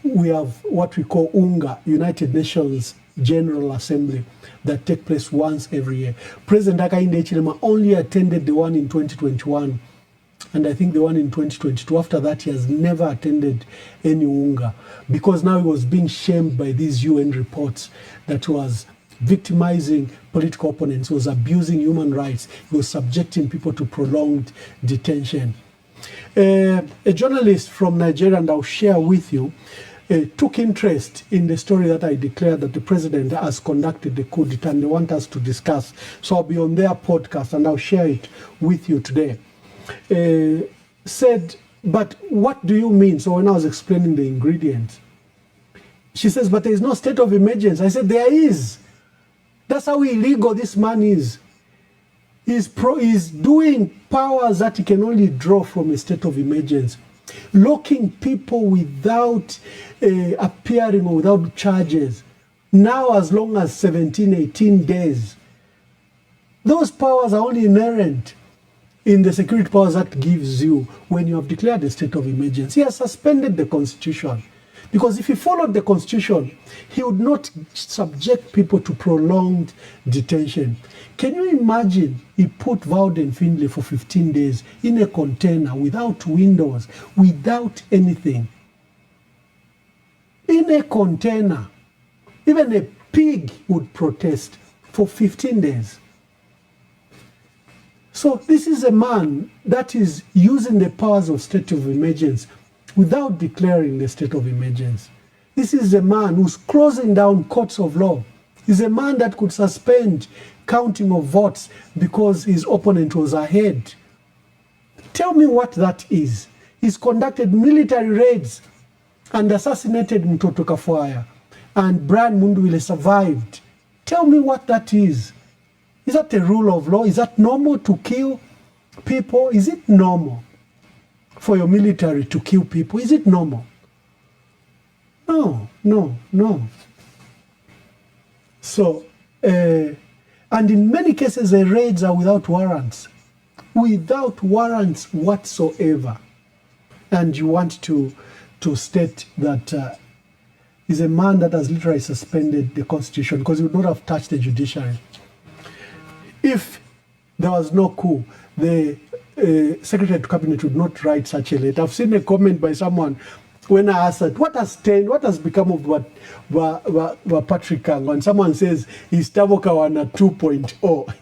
We have what we call UNGA, United Nations General Assembly, that take place once every year. President Hakainde Hichilema only attended the one in 2021, and I think the one in 2022. After that, he has never attended any UNGA because now he was being shamed by these UN reports that was victimizing political opponents, was abusing human rights, he was subjecting people to prolonged detention. A journalist from Nigeria, and I'll share with you, took interest in the story that I declared that the president has conducted the coup d'etat, and they want us to discuss. So I'll be on their podcast and I'll share it with you today. Said, but what do you mean? So when I was explaining the ingredients, she says, but there is no state of emergency. I said, there is. That's how illegal this man is. He's doing powers that he can only draw from a state of emergency. Locking people without appearing or without charges. Now as long as 17, 18 days. Those powers are only inherent in the Security Powers Act gives you when you have declared a state of emergency. He has suspended the Constitution. Because if he followed the Constitution, he would not subject people to prolonged detention. Can you imagine he put Vauden Findlay for 15 days in a container without windows, without anything? In a container. Even a pig would protest for 15 days. So this is a man that is using the powers of state of emergency without declaring the state of emergency. This is a man who's closing down courts of law. He's a man that could suspend counting of votes because his opponent was ahead. Tell me what that is. He's conducted military raids and assassinated Mtoto Kafwaya, and Brian Mundwile survived. Tell me what that is. Is that a rule of law? Is that normal to kill people? Is it normal for your military to kill people? Is it normal? No, no, no. So, and in many cases, the raids are without warrants. Without warrants whatsoever. And you want to state that he's a man that has literally suspended the Constitution because he would not have touched the judiciary. If there was no coup, the Secretary to Cabinet would not write such a letter. I've seen a comment by someone when I asked that, what has become of what Patrick Kango? And someone says, he's Tabokawana 2.0.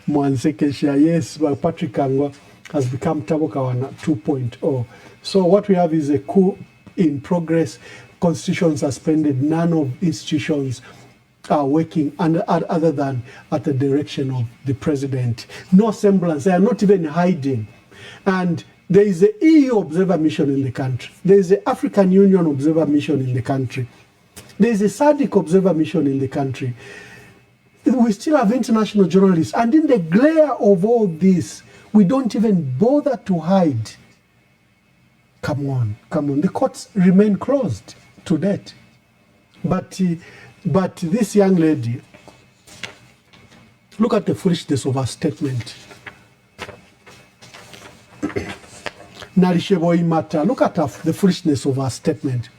Mwansekesha, yes, but Patrick Kango has become Tabokawana 2.0. So what we have is a coup in progress, constitution suspended, none of institutions are working other than at the direction of the president. No semblance, they are not even hiding. And there is the EU observer mission in the country. There is the African Union observer mission in the country. There is a SADC observer mission in the country. We still have international journalists. And in the glare of all this, we don't even bother to hide. Come on, come on. The courts remain closed to date. But this young lady, look at the foolishness of her statement. Narisheboi Mata, look at the foolishness of her statement.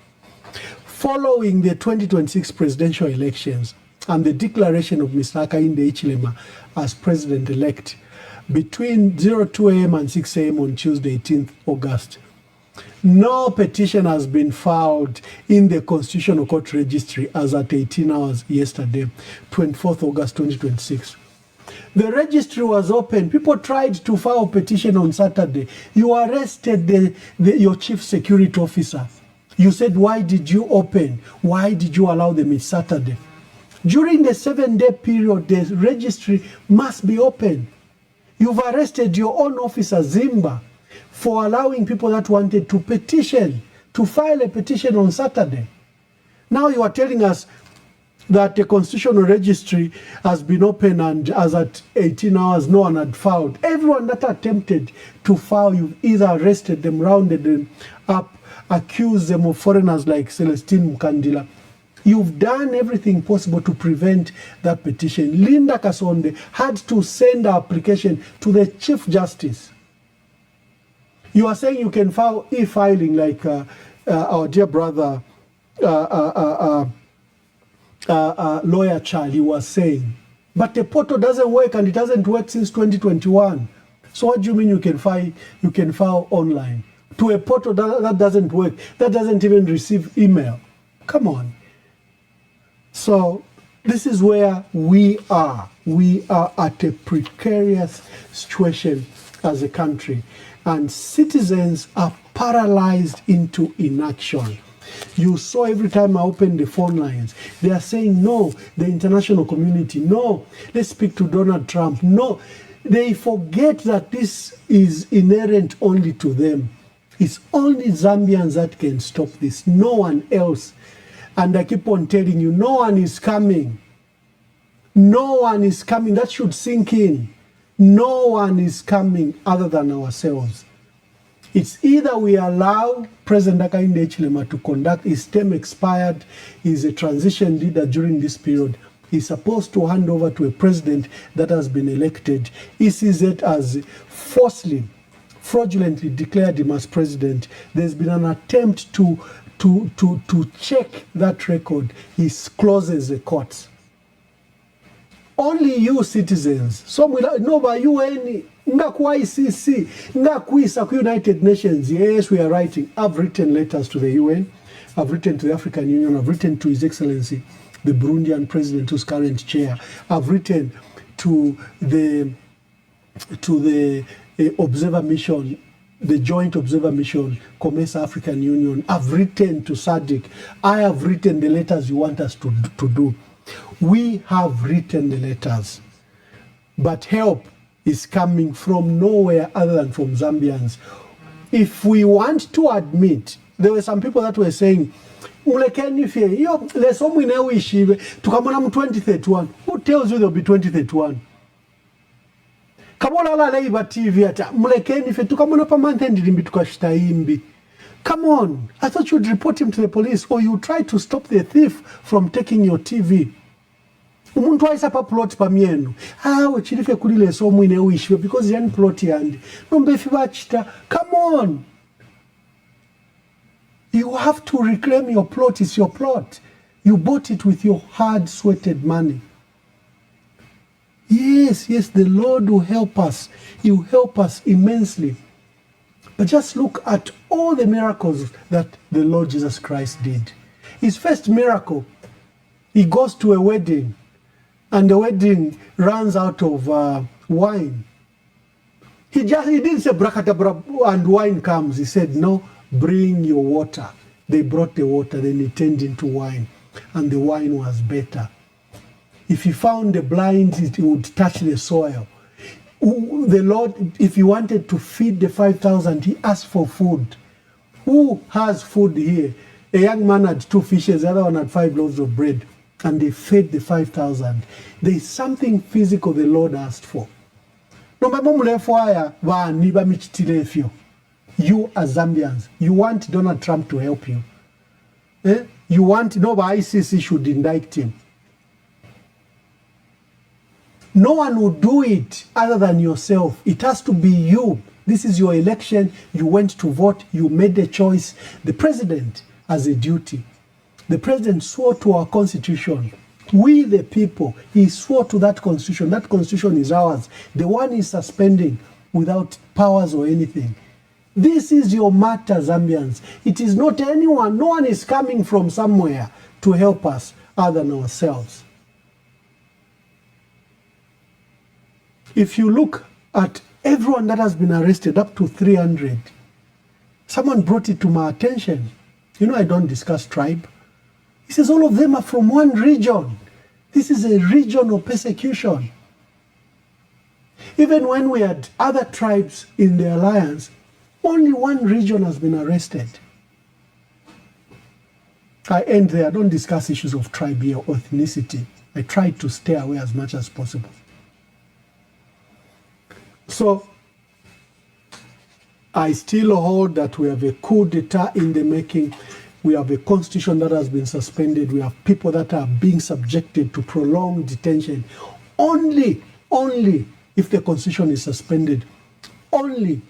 Following the 2026 presidential elections and the declaration of Mr. Hakainde Hichilema as president-elect between 02 a.m. and 6 a.m. on Tuesday, 18th August, no petition has been filed in the Constitutional Court Registry as at 18 hours yesterday, 24th August 2026. The registry was open. People tried to file a petition on Saturday. You arrested your chief security officer. You said, why did you open? Why did you allow them on Saturday? During the 7-day period, the registry must be open. You've arrested your own officer, Zimba, for allowing people that wanted to petition, to file a petition on Saturday. Now you are telling us that the constitutional registry has been open, and as at 18 hours, no one had filed. Everyone that attempted to file, you've either arrested them, rounded them up, accused them of foreigners like Celestine Mukandila. You've done everything possible to prevent that petition. Linda Kasonde had to send her application to the Chief Justice. You are saying you can file e-filing like our dear brother, lawyer Charlie was saying. But the portal doesn't work, and it hasn't worked since 2021. So what do you mean you can file online? To a portal that doesn't work, that doesn't even receive email. Come on. So this is where we are. We are at a precarious situation as a country, and citizens are paralyzed into inaction. You saw every time I opened the phone lines, they are saying, no, the international community, no, let's speak to Donald Trump, no. They forget that this is inherent only to them. It's only Zambians that can stop this, no one else. And I keep on telling you, no one is coming. No one is coming. That should sink in. No one is coming other than ourselves. It's either we allow President Hakainde Hichilema to conduct, his term expired, he's a transition leader during this period. He's supposed to hand over to a president that has been elected. He sees it as falsely, fraudulently declared him as president. There's been an attempt to check that record. He closes the courts. Only you citizens, some will know by UN, ICC, United Nations. Yes, we are writing. I've written letters to the UN. I've written to the African Union. I've written to His Excellency, the Burundian president, who's current chair. I've written to the observer mission, the joint observer mission, COMESA African Union. I've written to SADC. I have written the letters you want us to do. We have written the letters, but help is coming from nowhere other than from Zambians. If we want to admit, there were some people that were saying, there's someone to come on 2031. Who tells you there'll be 2031? Come on, come on. I thought you'd report him to the police, or you try to stop the thief from taking your TV. Umuntu waisa pa plot pa mienu. Wechilife kulile so mwine uishwe because yani plot yandi. Nombefi bachita. Come on. You have to reclaim your plot. It's your plot. You bought it with your hard sweated money. Yes, the Lord will help us. He will help us immensely. But just look at all the miracles that the Lord Jesus Christ did. His first miracle, he goes to a wedding, and the wedding runs out of wine. He didn't say brakadabra and wine comes. He said, no, bring your water. They brought the water, then it turned into wine, and the wine was better. If he found the blind, it would touch the soil. The Lord, if he wanted to feed the 5,000, he asked for food. Who has food here? A young man had 2 fishes, the other one had 5 loaves of bread, and they fed the 5,000. There is something physical the Lord asked for. You as Zambians, you want Donald Trump to help you. You want, ICC should indict him. No one will do it other than yourself. It has to be you. This is your election. You went to vote. You made a choice. The president has a duty. The president swore to our constitution. We, the people, he swore to that constitution. That constitution is ours. The one is suspending without powers or anything. This is your matter, Zambians. It is not anyone. No one is coming from somewhere to help us other than ourselves. If you look at everyone that has been arrested, up to 300, someone brought it to my attention. I don't discuss tribe. He says all of them are from one region. This is a regional persecution. Even when we had other tribes in the alliance, only one region has been arrested. I end there. I don't discuss issues of tribe or ethnicity. I try to stay away as much as possible. So, I still hold that we have a coup d'etat in the making. We have a constitution that has been suspended. We have people that are being subjected to prolonged detention. Only if the constitution is suspended, only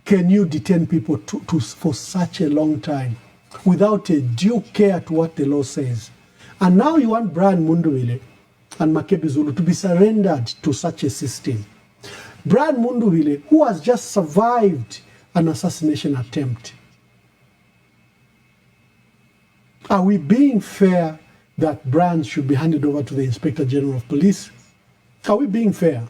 can you detain people for such a long time without a due care to what the law says. And now you want Brian Munduwile and Makebi Zulu to be surrendered to such a system. Brian Munduwile, who has just survived an assassination attempt. Are we being fair that Brian should be handed over to the Inspector General of Police? Are we being fair?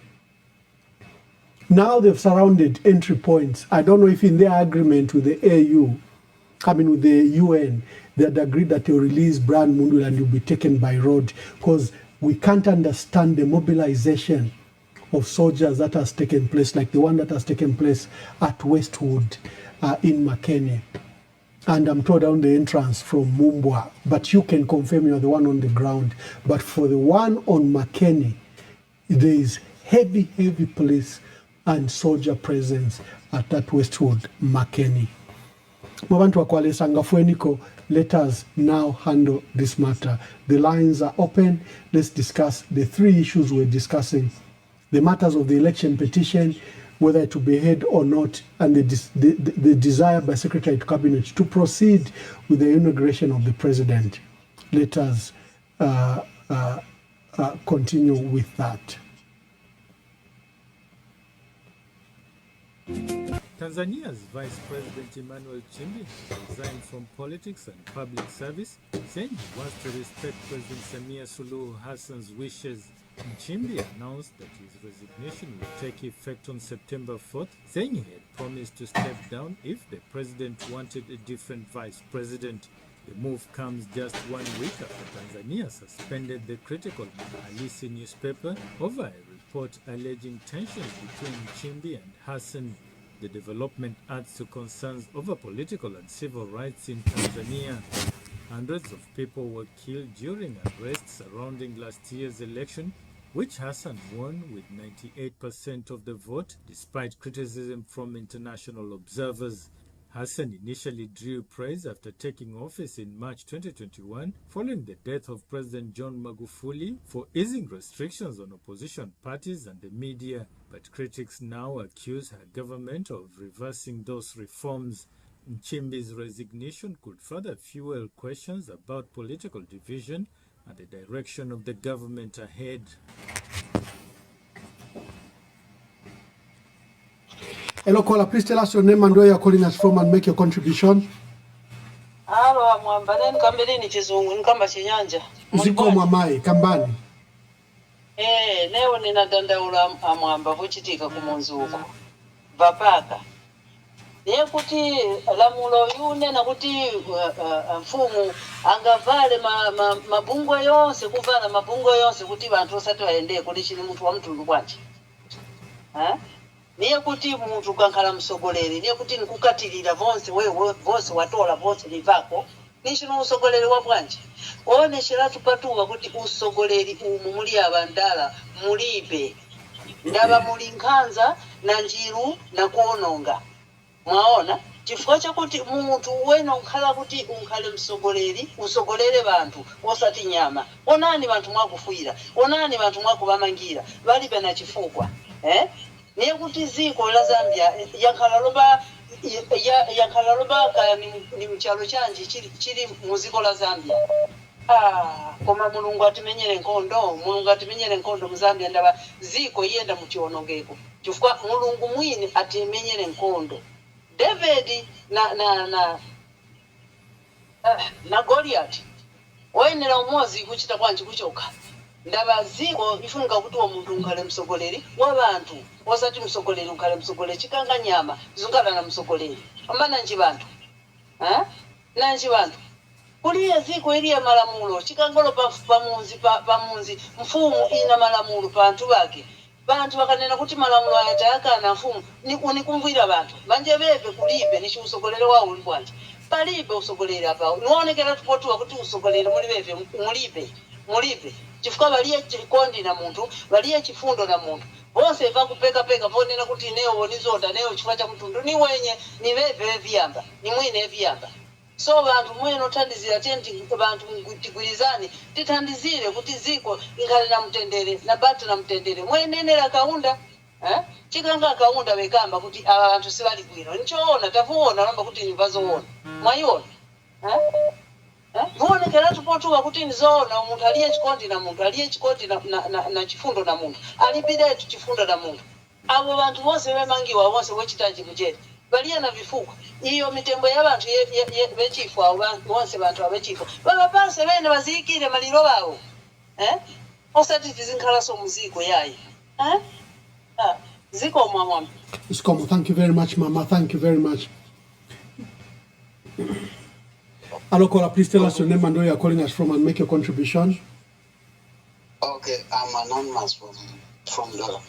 Now they've surrounded entry points. I don't know if in their agreement with the with the UN, they had agreed that they'll release Brian Munduwile and he'll be taken by road, because we can't understand the mobilization of soldiers that has taken place, like the one that has taken place at Westwood in Makeni. And I'm told down the entrance from Mumbwa, but you can confirm you're the one on the ground. But for the one on Makeni, there is heavy police and soldier presence at that Westwood Makeni. Mwabantu wakwale sangafueniko, let us now handle this matter. The lines are open. Let's discuss the three issues we're discussing. The matters of the election petition, whether to be heard or not, and the desire by Secretary to Cabinet to proceed with the inauguration of the President. Let us continue with that. Tanzania's Vice President Emmanuel Nchimbi resigned from politics and public service, saying he wants to respect President Samia Suluhu Hassan's wishes. Nchimbi announced that his resignation will take effect on September 4th, saying he had promised to step down if the president wanted a different vice president. The move comes just 1 week after Tanzania suspended the critical Halisi newspaper over a report alleging tensions between Nchimbi and Hassan. The development adds to concerns over political and civil rights in Tanzania. Hundreds of people were killed during unrest surrounding last year's election, which Hassan won with 98% of the vote, despite criticism from international observers. Hassan initially drew praise after taking office in March 2021, following the death of President John Magufuli, for easing restrictions on opposition parties and the media. But critics now accuse her government of reversing those reforms. Nchimbi's resignation could further fuel questions about political division and the direction of the government ahead. Hello, caller. Please tell us your name and where you're calling us from and make your contribution. Hello, Mwamba. Neni kambili ni chizungu, nkamba chinyanja. Ziko Mwamai, kambani. Leo ninadandaula Mwamba kuchitika kumunzuko. Vapaka. Niye kuti lamulo yune na kuti mfumu angavale mabungwe yonse, kuvala mabungwe yonse kuti bantu osati waende kuti chini mtu wa mtundu bwanji. Niye kuti muntu kankhala msogoleri, niye kuti nkukatilira vonse wewe vonse watola vonse livako, nishino usogoleri wa bwanji. One shiratu patuwa kuti usogoleri umu muli abandala mulibe. Ndaba muli nkhanza na njiru na kuononga. Mwaona? Chifukwa chakuti muntu wena unkhala kuti unkhale msogoleri, usogolere bantu osati nyama. Onani bantu mwakufuira, onani bantu mwakubamangira, balibe na chifukwa. Niye kuti ziko la Zambia yankhalaloba ni mchalo chanji chili muziko la Zambia. Koma mulungu atimenyere nkondo mu Zambia ndaba ziko yenda muchionongeko. Chifukwa mulungu mwini atimenyere nkondo. David na Goliath wayenera umozi kuchita kwanji kuchoka. Ndaba ziko ifunga kuti omuntu unkale msogoleri wabantu osati msogoleri unkale msogoleri chikanga nyama zungala na msogoleri ambana nji bantu nanji bantu kuliye ziko iliya malamulo chikangolo pamunzi mfumu ina malamulo pantu bake bantu bakanena kuti malamulo ayatayakana mfumu nikumvira bantu manje bebe kulibe nishi usogolere wawo uli bwanje palibe usogolere apa nuonekera tupotuwa kuti usogolere muli bebe mulibe chifuka baliye chikondi na muntu baliye chifundo na muntu bose vakupeka vonena kuti neo nizonda neo chifukwa cha mtundu ni wenye ni bebe vyamba ni mwine vyamba so bantu mweno tandizira tenti bantu tigwirizane titandizire kuti ziko ikhale na mtendere na batu na mtendere mwenenera kaunda chikanga kaunda bekamba kuti abantu sibali bwino nchoona tavuona namba kuti nivazoona mwayiona muonekera tupotuwa kuti nizoona umuntu aliye chikondi na muntu aliye chikondi na chifundo na muntu alibide chifundo na muntu abo bantu bose bemangiwa bose wechitaji mujeri baliye na vifuko iyo mitembo y'abantu bechifu abo bose bantu abechifu babapanse bene bazikire maliro bawo osati tizinkhala so muziko yayi ziko mama Iskomo, thank you very much, Mama. Thank you very much. Alokola, please tell us your name and where you're calling us from and make your contribution. Okay, I'm anonymous from Dola.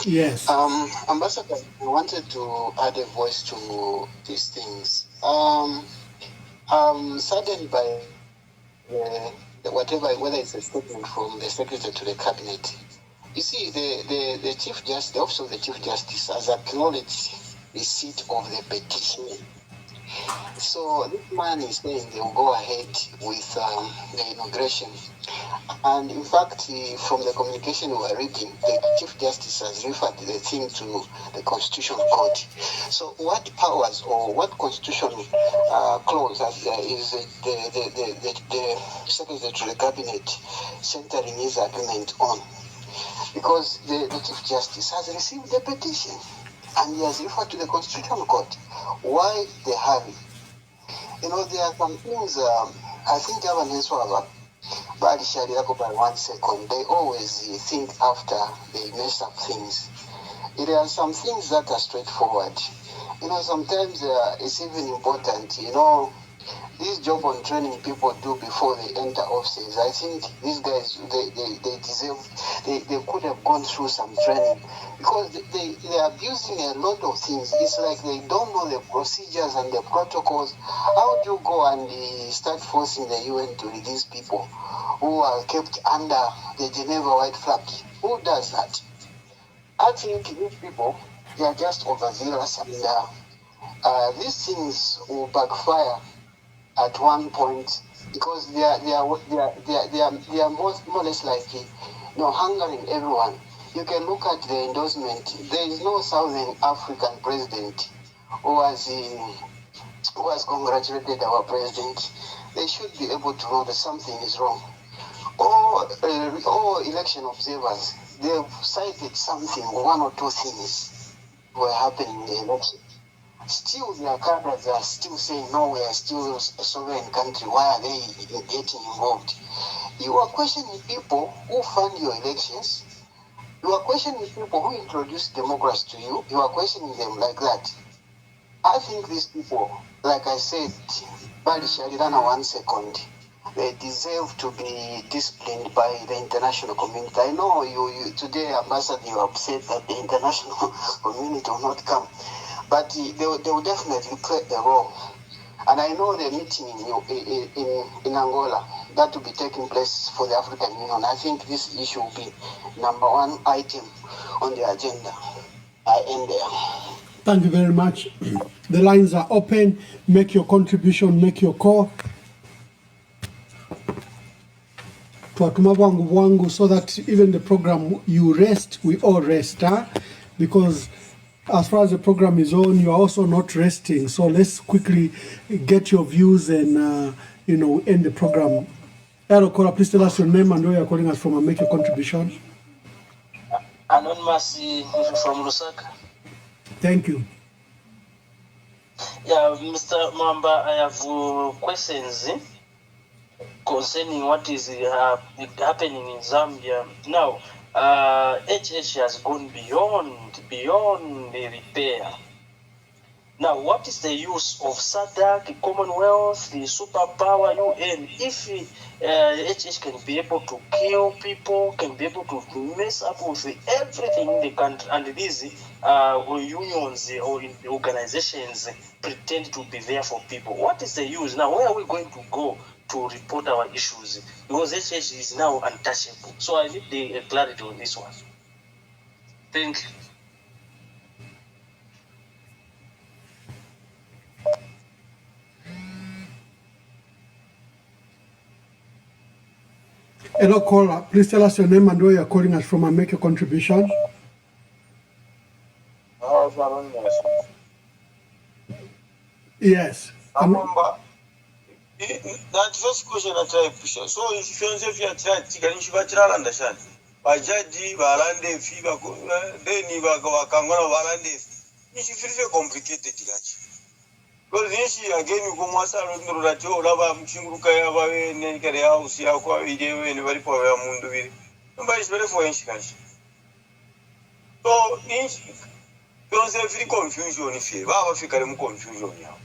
Yes. Ambassador, I wanted to add a voice to these things. I'm saddened by whether it's a statement from the Secretary to the Cabinet. You see, the Chief Justice, the Office of the Chief Justice has acknowledged receipt of the petition. So this man is saying they will go ahead with the inauguration. And in fact, from the communication we were reading, the Chief Justice has referred the thing to the Constitutional Court. So what powers or what constitutional clause is the Secretary to the Cabinet centering his argument on? Because the Chief Justice has received the petition and he has referred to the Constitutional Court. Why the hurry? You know, there are some things, I think governments were by 1 second. They always think after they mess up things. There are some things that are straightforward. You know, sometimes it's even important, you know, this job on training people do before they enter offices. I think these guys, they deserve, they could have gone through some training because they are abusing a lot of things. It's like they don't know the procedures and the protocols. How do you go and start forcing the UN to release people who are kept under the Geneva White Flag? Who does that? I think these people, they are just overzealous and these things will backfire at one point because they are more or less like, you know, hungering everyone. You can look at the endorsement. There is no Southern African president who has congratulated our president. They should be able to know that something is wrong. Or election observers, they've cited something, one or two things were happening in the election. Still, their cadres are still saying, no, we are still a sovereign country. Why are they getting involved? You are questioning people who fund your elections. You are questioning people who introduced democracy to you. You are questioning them like that. I think these people, like I said, Bali Sharirana 1 second, they deserve to be disciplined by the international community. I know you today, Ambassador, you are upset that the international community will not come. But they will definitely play a role. And I know the meeting in Angola, that will be taking place for the African Union. I think this issue will be number one item on the agenda. I end there. Thank you very much. The lines are open. Make your contribution, make your call. Tuatuma wangu so that even the program you rest, we all rest, because as far as the program is on, you are also not resting. So let's quickly get your views and, you know, end the program. Hello, Cora, please tell us your name and where you're calling us from and make your contribution. Anonymous from Lusaka. Thank you. Yeah, Mr. Mamba, I have questions concerning what is happening in Zambia. Now, HH has gone beyond the repair. Now, what is the use of SADC, Commonwealth, the superpower UN, if HH can be able to kill people, can be able to mess up with everything in the country, and these unions or organizations pretend to be there for people? What is the use? Now, where are we going to go to report our issues? Because HH is now untouchable. So I need the clarity on this one. Thank you. Hello, caller. Please tell us your name and where you're calling us from and make your contribution. Yes. That first question I try to push. So if you try to get into the understand. Bajaji, Valande, Fiba, then Wakangona, Valande. It's very complicated. Because this again, you go once around the Rajo, Lava, Chingukaya, Nenkare House, Yakwa, and very poor Mundu. Nobody's very for instance. So, don't say free confusion if you have a confusion now.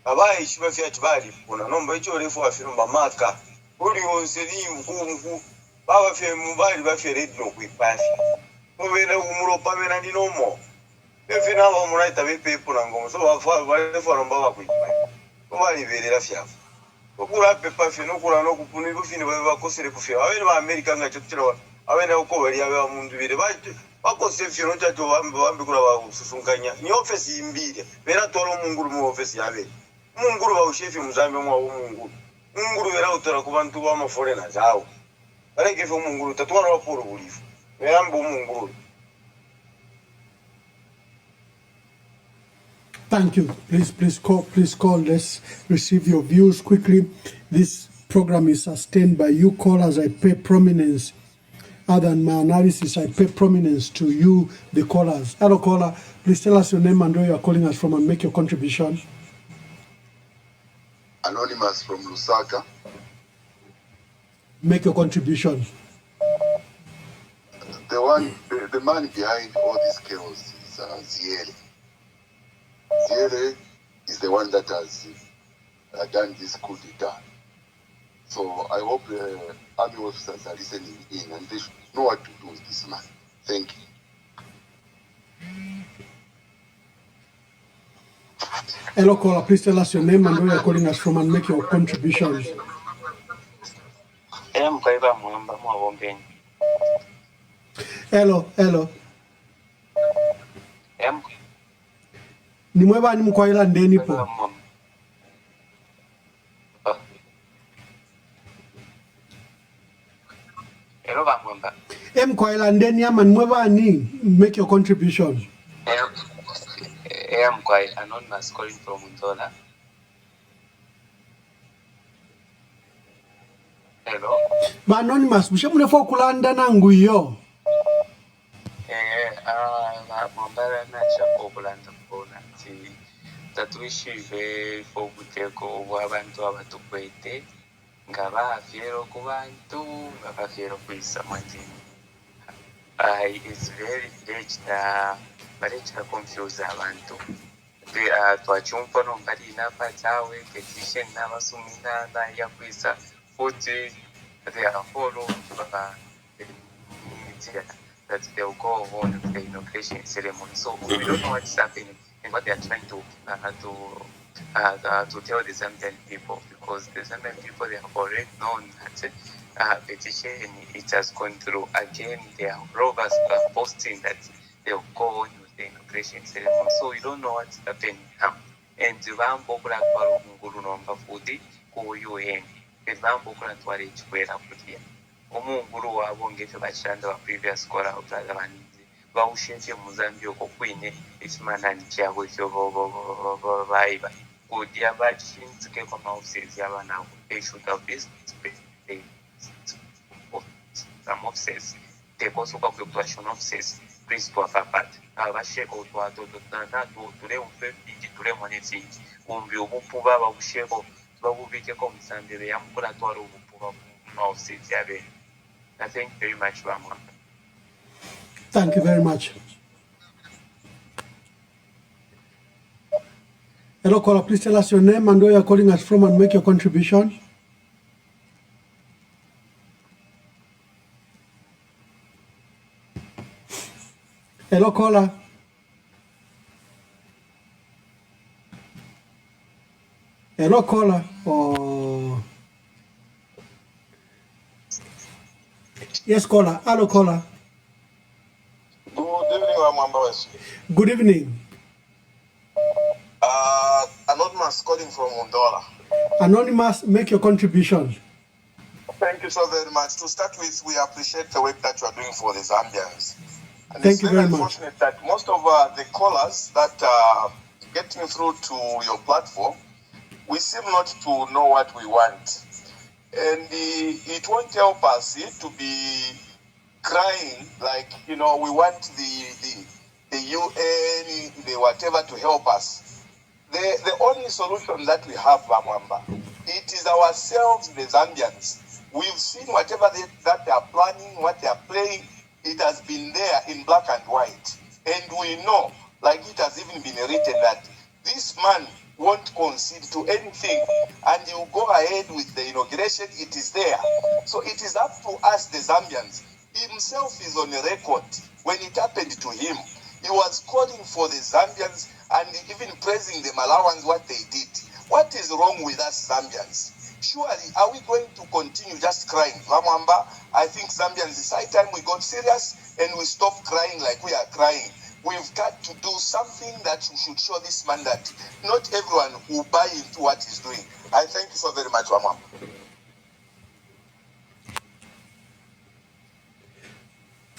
Abai shibafia chibali kuna nomba icho refu wa firma maka uli onseli mkungu baba fe mubali ba fe redno kuipafi mubena umuro pamena ndi nomo efe na ba muraita be pepo na ngomo so bafa ba fo nomba ba kuipafi mubali berera fya okura pepa fe no kura no kupuni bo fini ba kosere kufya abene ba America nga chotira abene uko bali aba mundu bire ba bakose fyo no chato bambe kura ba susunkanya ni office imbire bera tolo munguru mu office yabe munguru wa ushefi muzambe mwa munguru vera utara kubantu ba maforena zao bareke fo munguru tatwana wa poro bulifu yambo munguru. Thank you. Please call. Let's receive your views quickly. This program is sustained by you callers. I pay prominence. Other than my analysis, I pay prominence to you, the callers. Hello, caller. Please tell us your name and where you are calling us from and make your contribution. Anonymous from Lusaka. Make your contribution. The man behind all this chaos is Ziele. Ziele is the one that has done this coup d'etat. So I hope army officers are listening in and they should know what to do with this man. Thank you. Hello, caller. Please tell us your name and where you're calling us from and make your contributions. Hello. Ni mweba ni mkwaila ndeni po. Hello, Bamwamba. Mkwaila ndeni ama mweba ni make your contribution. I'm quite anonymous calling from Undola. Hello. Ba anonymous, mshamune fo kulanda nangu yo. Mambara na chapo kulanda mbona ti tatuishive fo kuteko wabantu abatukwete ngaba fiero kubantu ngaba fiero kuisa mwandini. It's very confuse abantu. Twachumpa no mbali napa tawe petition na masumina na ya kuisa 40 they are follow that they will go on with the inauguration ceremony. So we don't know what's happening and what they are trying to tell the Zambian people, because the Zambian people, they have already known that petition it has gone through. Again, they are robbers posting that they will go on with the inauguration ceremony. So we don't know what's happening now. And the Vambokula Munguru number 40 ku UN. The Vambokula Twari Chuera Putia. Omunguru wa bongefe bachanda wa previous caller brother baninzi bawushinje Mozambique kokwine ikimanani kyabo cyo baiba kudia bachinzike kwa offices y'abana they should have been some offices they also got population offices please to apart abasheko twato na tule umfe ingi tule moneti umbi obupuba babusheko babubike ko Msambire yamukora twaro obupuba mu offices yabe. Thank you very much, Bama. Thank you very much. Hello, caller. Please tell us your name and where you're calling us from and make your contribution. Hello, caller. Hello, caller. Oh. Yes, caller. Hello, caller. Good evening, Amamba West. Good evening. Anonymous calling from Mondola. Anonymous, make your contribution. Thank you so very much. To start with, we appreciate the work that you are doing for the Zambians. And Thank it's you very very much. unfortunate that most of the callers that are getting through to your platform, we seem not to know what we want. And it won't help us to be crying like, we want the UN, the whatever to help us. The only solution that we have, Bamwamba, it is ourselves, the Zambians. We've seen whatever that they are planning, what they are playing, it has been there in black and white. And we know, like it has even been written, that this man won't concede to anything and you go ahead with the inauguration, it is there. So it is up to us, the Zambians. Himself is on a record. When it happened to him, he was calling for the Zambians and even praising the Malawans, what they did. What is wrong with us Zambians? Surely, are we going to continue just crying? Ramwamba, I think Zambians, it's high time we got serious and we stop crying like we are crying. We've got to do something that we should show this man that not everyone will buy into what he's doing. I thank you so very much, Ramwamba.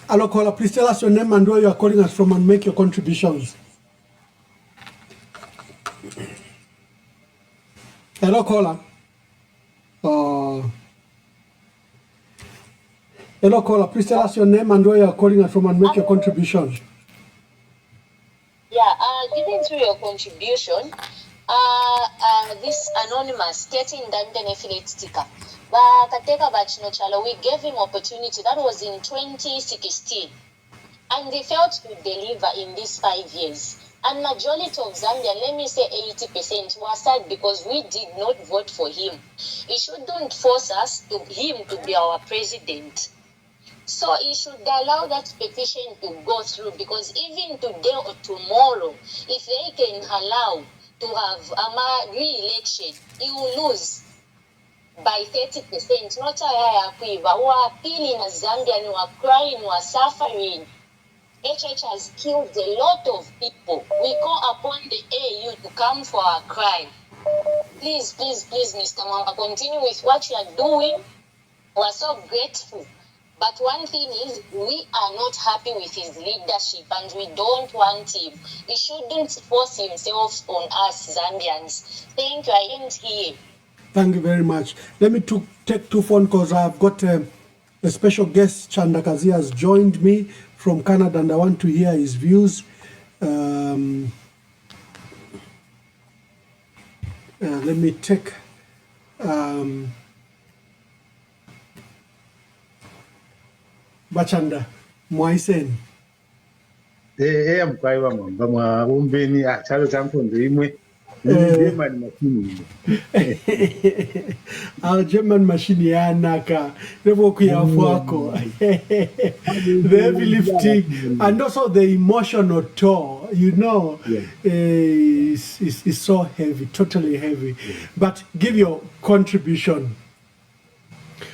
Hello, caller. Please tell us your name and where you are calling us from and make your contributions. Hello, caller. Hello, caller. Please tell us your name and where you are calling us from and make your contribution. Yeah, giving through your contribution, this anonymous getting Dante affiliate sticker. Kateka Bachino Chalo, we gave him opportunity. That was in 2016. And they failed to deliver in these 5 years. And majority of Zambia, let me say 80%, were sad because we did not vote for him. He shouldn't force him to be our president. So he should allow that petition to go through, because even today or tomorrow, if they can allow to have a re-election, he will lose by 30%. Not we are appealing as Zambian, we are crying, we are suffering. HH has killed a lot of people. We call upon the AU to come for our cry. Please, please, please, Mr. Mamba, continue with what you are doing. We are so grateful. But one thing is, we are not happy with his leadership and we don't want him. He shouldn't force himself on us Zambians. Thank you. I end here. Thank you very much. Let me take 2 phone calls. I've got a special guest, Chandakazi, has joined me from Canada and I want to hear his views. Let me take... Bachanda, Mwaisen. Mkwaiwa mwamba mwa umbeni chalo champondo imwe German machine. Our German machine yanaka never kuyafuako. The heavy lifting and also the emotional toll, is so heavy, totally heavy. But give your contribution.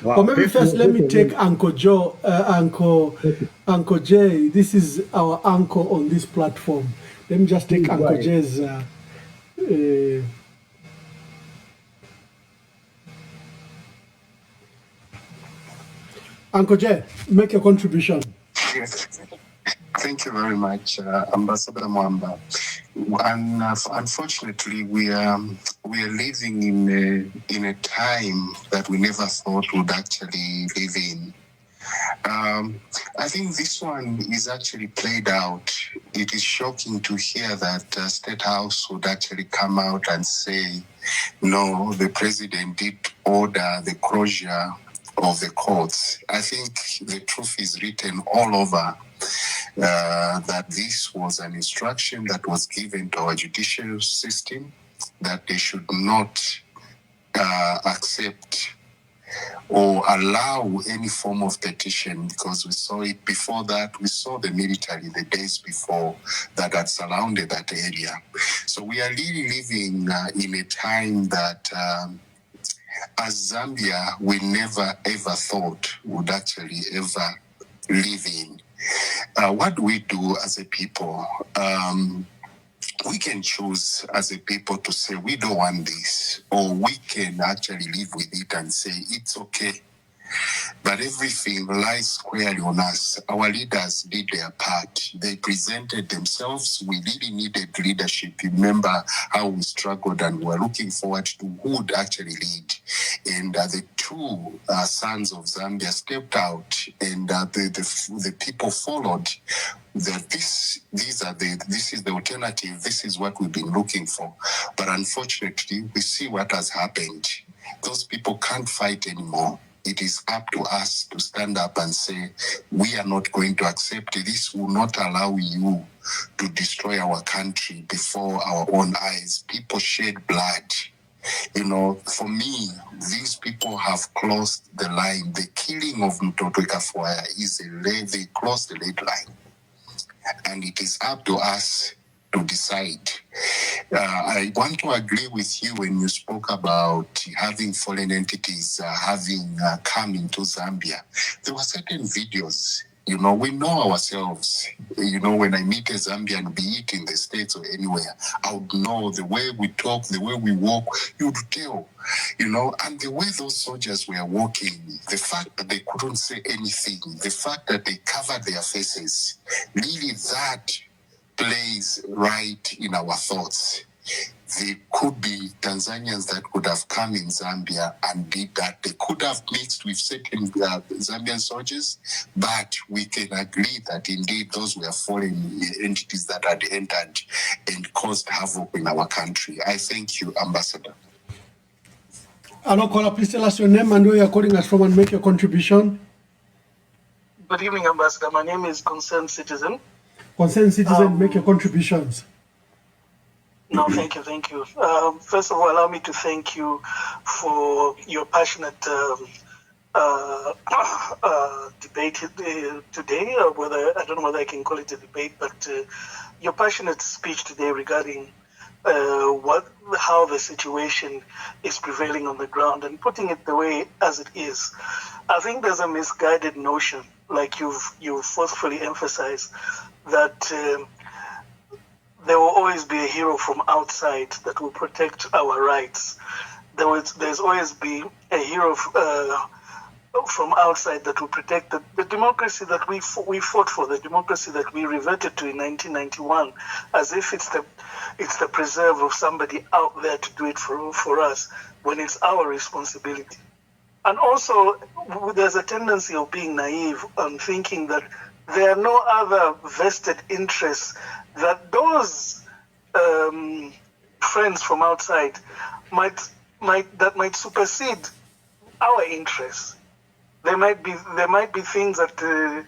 Wow. Or maybe first, let me take Uncle Joe, Uncle Jay. This is our uncle on this platform. Let me just take Uncle Jay's. Uncle Jay, make your contribution. Yes. Thank you very much, Ambassador Mwamba. And unfortunately, we are living in a time that we never thought would actually live in. I think this one is actually played out. It is shocking to hear that State House would actually come out and say, no, the president did order the closure of the courts. I think the truth is written all over. That this was an instruction that was given to our judicial system, that they should not accept or allow any form of petition, because we saw it before that. We saw the military the days before that had surrounded that area. So we are really living in a time that as Zambia, we never ever thought would actually ever live in. What do we do as a people? We can choose as a people to say we don't want this, or we can actually live with it and say it's okay. But everything lies squarely on us. Our leaders did their part. They presented themselves. We really needed leadership. Remember how we struggled and were looking forward to who would actually lead. And the two sons of Zambia stepped out, and the people followed. This is the alternative. This is what we've been looking for. But unfortunately, we see what has happened. Those people can't fight anymore. It is up to us to stand up and say, we are not going to accept it. This will not allow you to destroy our country before our own eyes. People shed blood. You know, for me, these people have crossed the line. The killing of Mtoto Ikafuaya they crossed the red line. And it is up to us to decide. I want to agree with you when you spoke about having foreign entities having come into Zambia. There were certain videos. You know, we know ourselves. You know, when I meet a Zambian, be it in the States or anywhere, I would know the way we talk, the way we walk, you would tell, you know, and the way those soldiers were walking, the fact that they couldn't say anything, the fact that they covered their faces, really that plays right in our thoughts. There could be Tanzanians that could have come in Zambia and did that. They could have mixed with certain Zambian soldiers, but we can agree that indeed those were foreign entities that had entered and caused havoc in our country. I thank you, Ambassador. Hello, caller, please tell us your name and where you're calling us from and make your contribution. Good evening, Ambassador. My name is Concerned Citizen. Concerned Citizen, make your contributions. No, thank you. First of all, allow me to thank you for your passionate debate today. I don't know whether I can call it a debate, but your passionate speech today regarding how the situation is prevailing on the ground and putting it the way as it is. I think there's a misguided notion, like you've forcefully emphasized, that there will always be a hero from outside that will protect our rights. There's always be a hero from outside that will protect the democracy that we fought for, the democracy that we reverted to in 1991, as if it's the preserve of somebody out there to do it for us, when it's our responsibility. And also, there's a tendency of being naive and thinking that there are no other vested interests that those friends from outside might supersede our interests. There might be things that they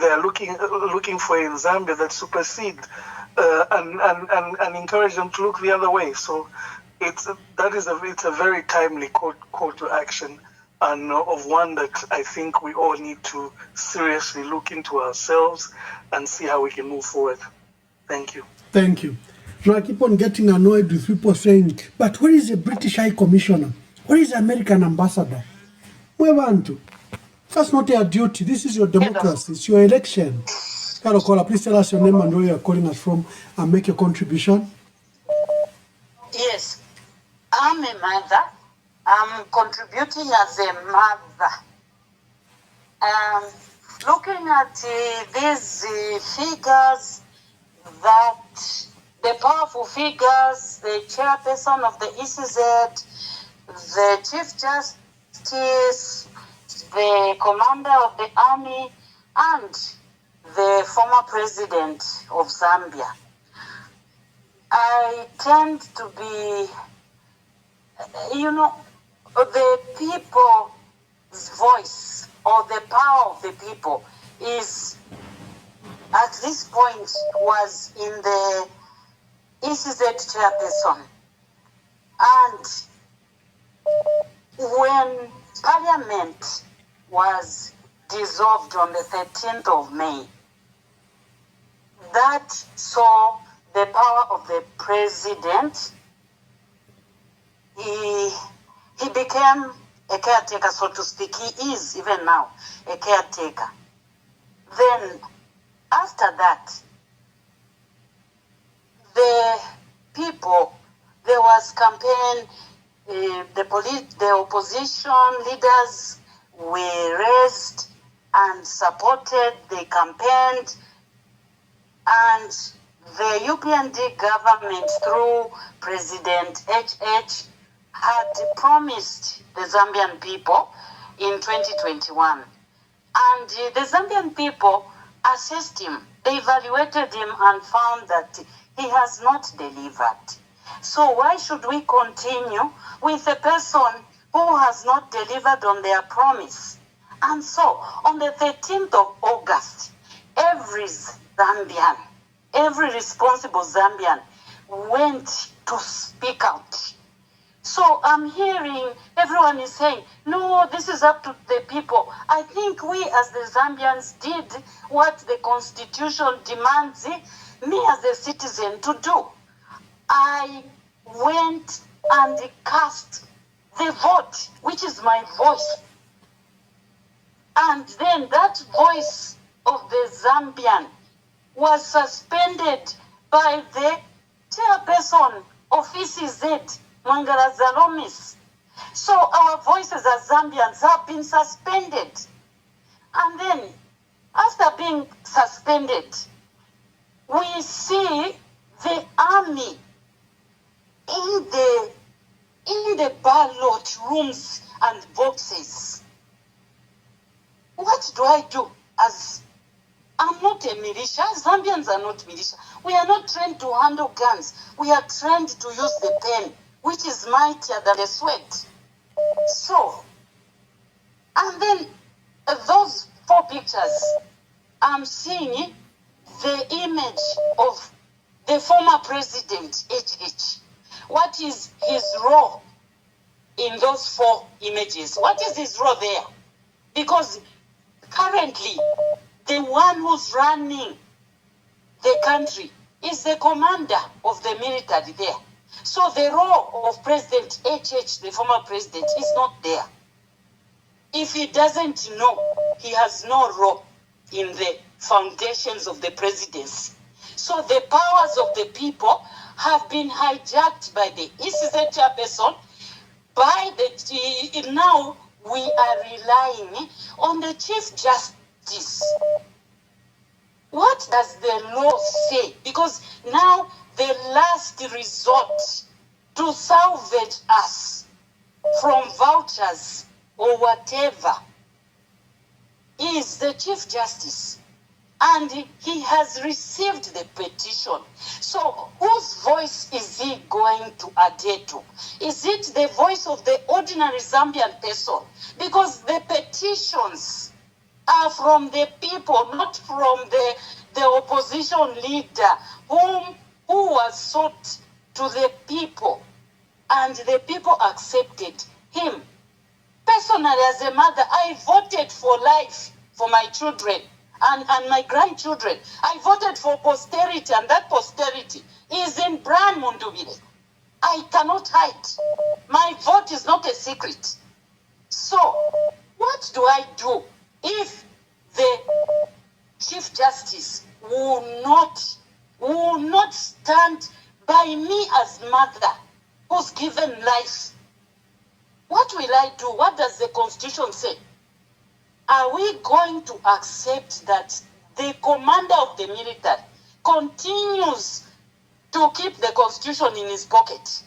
are looking for in Zambia that supersede and encourage them to look the other way. So it's a very timely call to action, and of one that I think we all need to seriously look into ourselves and see how we can move forward. Thank you. Thank you. Now I keep on getting annoyed with people saying, but where is the British High Commissioner? Where is the American Ambassador? Where want to? That's not your duty. This is your democracy. It's your election. Hello, caller, please tell us your name and where you are calling us from and make your contribution. Yes, I'm a mother. I'm contributing as a mother. Looking at these figures, that the powerful figures, the chairperson of the ECZ, the Chief Justice, the commander of the army, and the former president of Zambia, I tend to be, the people's voice or the power of the people is, at this point, was in the ECZ chairperson. And when Parliament was dissolved on the 13th of May, that saw the power of the president. He became a caretaker, so to speak. He is, even now, a caretaker. Then, after that, the people, there was campaign, the opposition leaders were raised and supported, they campaigned, and the UPND government, through President HH, had promised the Zambian people in 2021. And the Zambian people assessed him. They evaluated him and found that he has not delivered. So why should we continue with a person who has not delivered on their promise? And so, on the 13th of August, every Zambian, every responsible Zambian went to speak out. So I'm hearing everyone is saying, no, this is up to the people. I think we as the Zambians did what the Constitution demands me as a citizen to do. I went and cast the vote, which is my voice. And then that voice of the Zambian was suspended by the chairperson of ECZ, Mangala Zalomis. So our voices as Zambians have been suspended. And then, after being suspended, we see the army in the ballot rooms and boxes. What do I do? As I'm not a militia. Zambians are not militia. We are not trained to handle guns. We are trained to use the pen, which is mightier than the sword. So, and then those 4 pictures, I'm seeing the image of the former president, HH. What is his role in those 4 images? What is his role there? Because currently, the one who's running the country is the commander of the military there. So the role of President HH, the former president, is not there. If he doesn't know, he has no role in the foundations of the presidency. So the powers of the people have been hijacked by the ECZ chairperson. Now we are relying on the Chief Justice. What does the law say? Because now the last resort to salvage us from vouchers or whatever is the Chief Justice. And he has received the petition. So whose voice is he going to adhere to? Is it the voice of the ordinary Zambian person? Because the petitions are from the people, not from the opposition leader who was sought to the people, and the people accepted him. Personally, as a mother, I voted for life for my children and my grandchildren. I voted for posterity, and that posterity is in Brian Mundubile. I cannot hide. My vote is not a secret. So, what do I do if the Chief Justice will not stand by me as mother who's given life? What will I do? What does the Constitution say? Are we going to accept that the commander of the military continues to keep the Constitution in his pocket?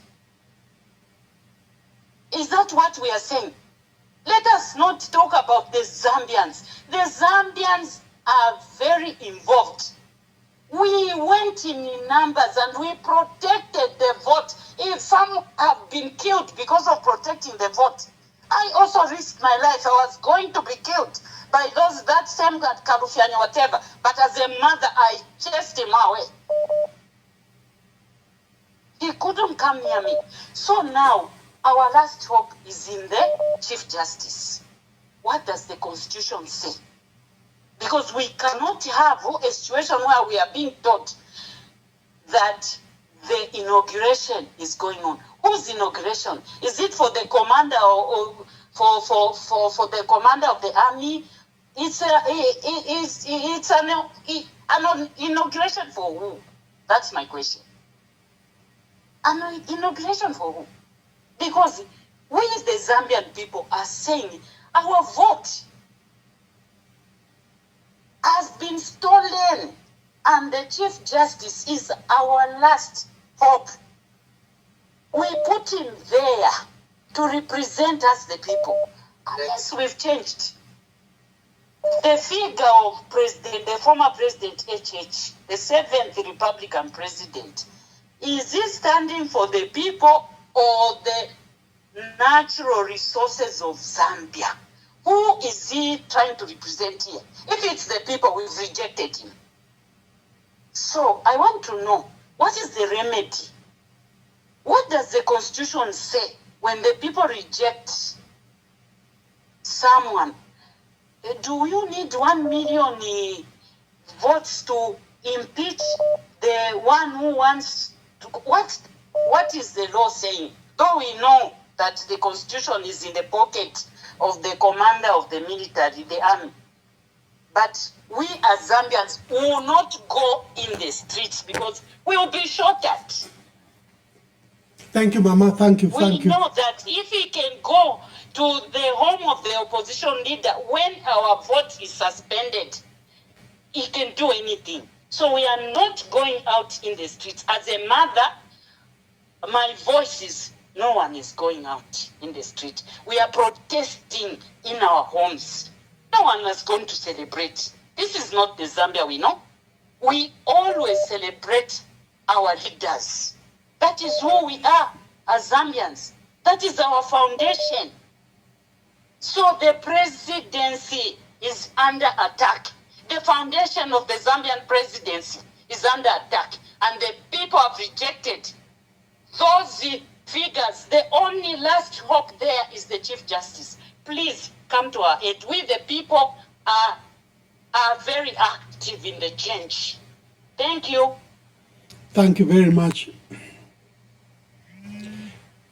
Is that what we are saying? Let us not talk about the Zambians. The Zambians are very involved. We went in numbers and we protected the vote. If some have been killed because of protecting the vote, I also risked my life. I was going to be killed by that same guard, Karufiani, whatever. But as a mother, I chased him away. He couldn't come near me. So now, our last hope is in the Chief Justice. What does the Constitution say? Because we cannot have a situation where we are being told that the inauguration is going on. Whose inauguration? Is it for the commander or for the commander of the army? It's an inauguration for who? That's my question. An inauguration for who? Because we, the Zambian people, are saying our vote has been stolen, and the Chief Justice is our last hope. We put him there to represent us, the people. Unless we've changed. The figure of the former President HH, the 7th Republican president, is he standing for the people or the natural resources of Zambia? Who is he trying to represent here? If it's the people, we've rejected him. So I want to know, what is the remedy? What does the Constitution say when the people reject someone? Do you need 1 million votes to impeach the one who wants to? What is the law saying? Though we know that the Constitution is in the pocket of the commander of the military, the army. But we as Zambians will not go in the streets because we will be shot at. Thank you, Mama. Thank you. We know that if he can go to the home of the opposition leader when our vote is suspended, he can do anything. So we are not going out in the streets. As a mother, my voice is, no one is going out in the street. We are protesting in our homes. No one is going to celebrate. This is not the Zambia we know. We always celebrate our leaders. That is who we are as Zambians. That is our foundation. So the presidency is under attack. The foundation of the Zambian presidency is under attack. And the people have rejected those figures. The only last hope there is the Chief Justice. Please come to our aid. We, the people, are very active in the change. Thank you. Thank you very much.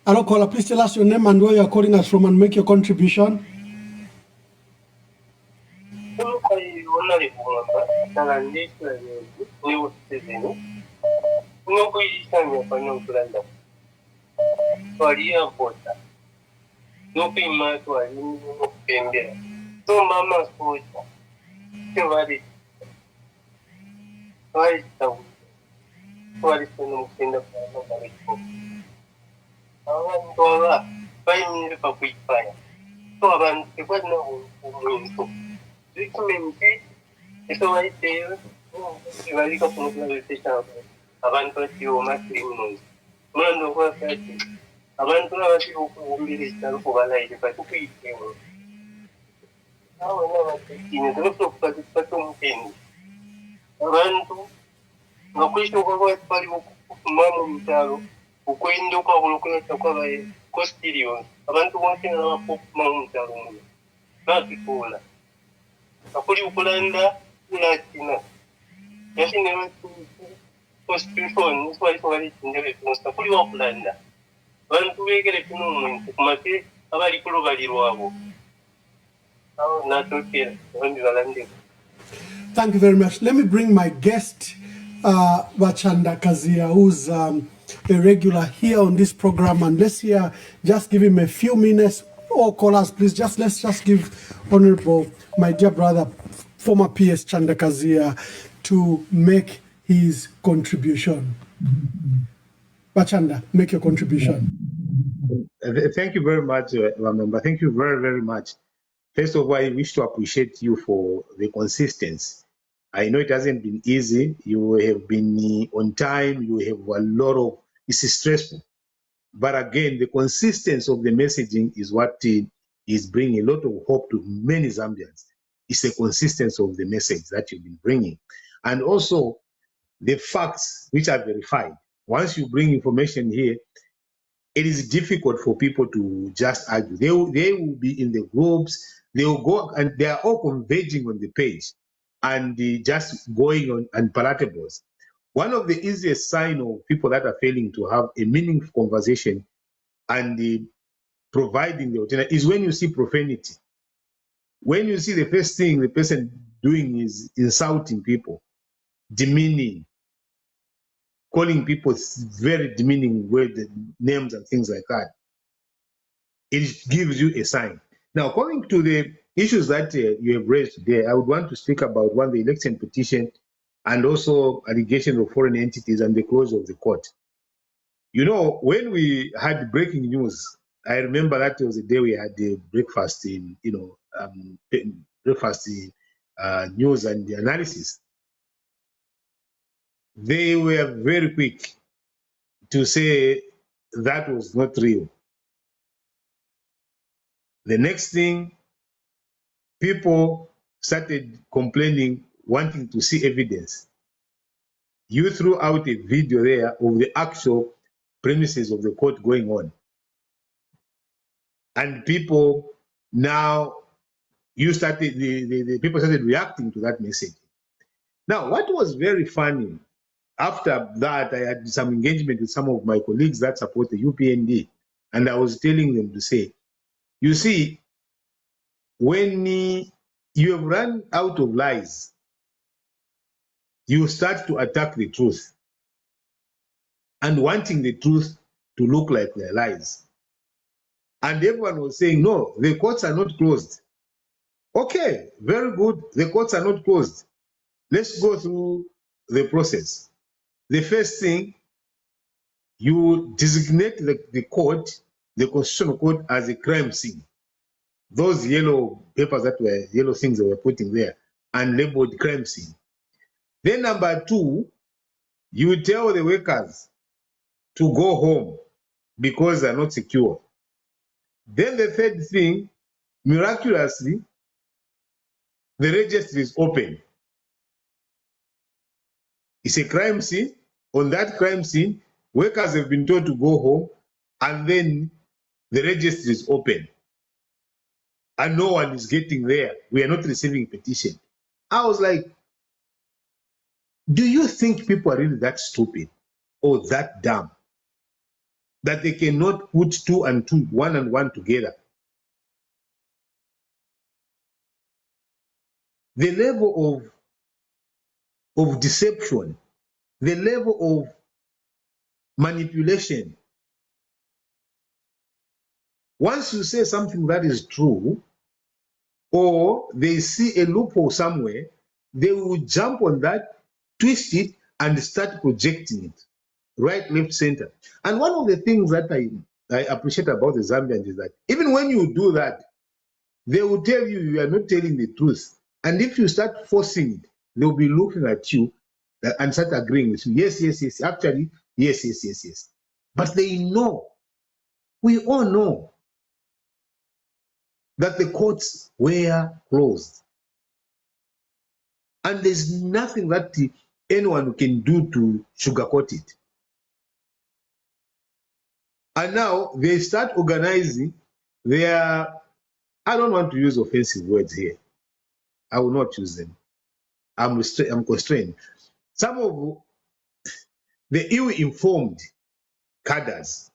Hello, caller. Please tell us your name and where you are calling us from and make your contribution. Thank you very much. Let me bring my guest, Bachanda Kazia, who's a regular here on this program, and let's hear, just give him a few minutes. All callers, please, let's just give Honorable, my dear brother, former PS Chanda Kazia, to make his contribution. Bachanda, make your contribution. Thank you very much, Ramamba. Thank you very, very much. First of all, I wish to appreciate you for the consistency. I know it hasn't been easy. You have been on time. You have a lot of, it's stressful. But again, the consistency of the messaging is what is bringing a lot of hope to many Zambians. It's the consistency of the message that you've been bringing. And also the facts which are verified. once you bring information here, it is difficult for people to just argue. They will be in the groups, they will go, and they are all converging on the page and just going on unpalatables. One of the easiest signs of people that are failing to have a meaningful conversation and providing the alternative is when you see profanity. When you see the first thing the person doing is insulting people, demeaning, calling people very demeaning words, names and things like that, it gives you a sign. Now, coming to the issues that you have raised today, I would want to speak about one, the election petition, and also allegations of foreign entities and the close of the court. You know, when we had breaking news, I remember that was the day we had the breakfast in, breakfast news and the analysis. They were very quick to say that was not real. The next thing, people started complaining, wanting to see evidence. You threw out a video there of the actual premises of the court going on. And people now, the people started reacting to that message. Now, what was very funny, after that, I had some engagement with some of my colleagues that support the UPND, and I was telling them to say, you see, when you have run out of lies, you start to attack the truth and wanting the truth to look like their lies. And everyone was saying, no, the courts are not closed. Okay, very good. The courts are not closed. Let's go through the process. The first thing, you designate the court, the constitutional court, as a crime scene. Those yellow papers that were, yellow things that were putting there, and labeled crime scene. Then number two, you tell the workers to go home because they're not secure. Then the third thing, miraculously, the register is open. It's a crime scene. On that crime scene, workers have been told to go home, and then the register is open. And no one is getting there. We are not receiving petition. I was like, do you think people are really that stupid or that dumb that they cannot put two and two, one and one together? The level of deception, the level of manipulation. Once you say something that is true, or they see a loophole somewhere, they will jump on that, twist it, and start projecting it. Right, left, center. And one of the things that I appreciate about the Zambians is that even when you do that, they will tell you you are not telling the truth. And if you start forcing it, they'll be looking at you and start agreeing with you. Yes, yes, yes. Actually, yes, yes, yes, yes. But they know, we all know, that the courts were closed. And there's nothing that anyone can do to sugarcoat it. And now they start organizing their, I don't want to use offensive words here. I will not use them. I'm constrained. Some of the ill-informed cadres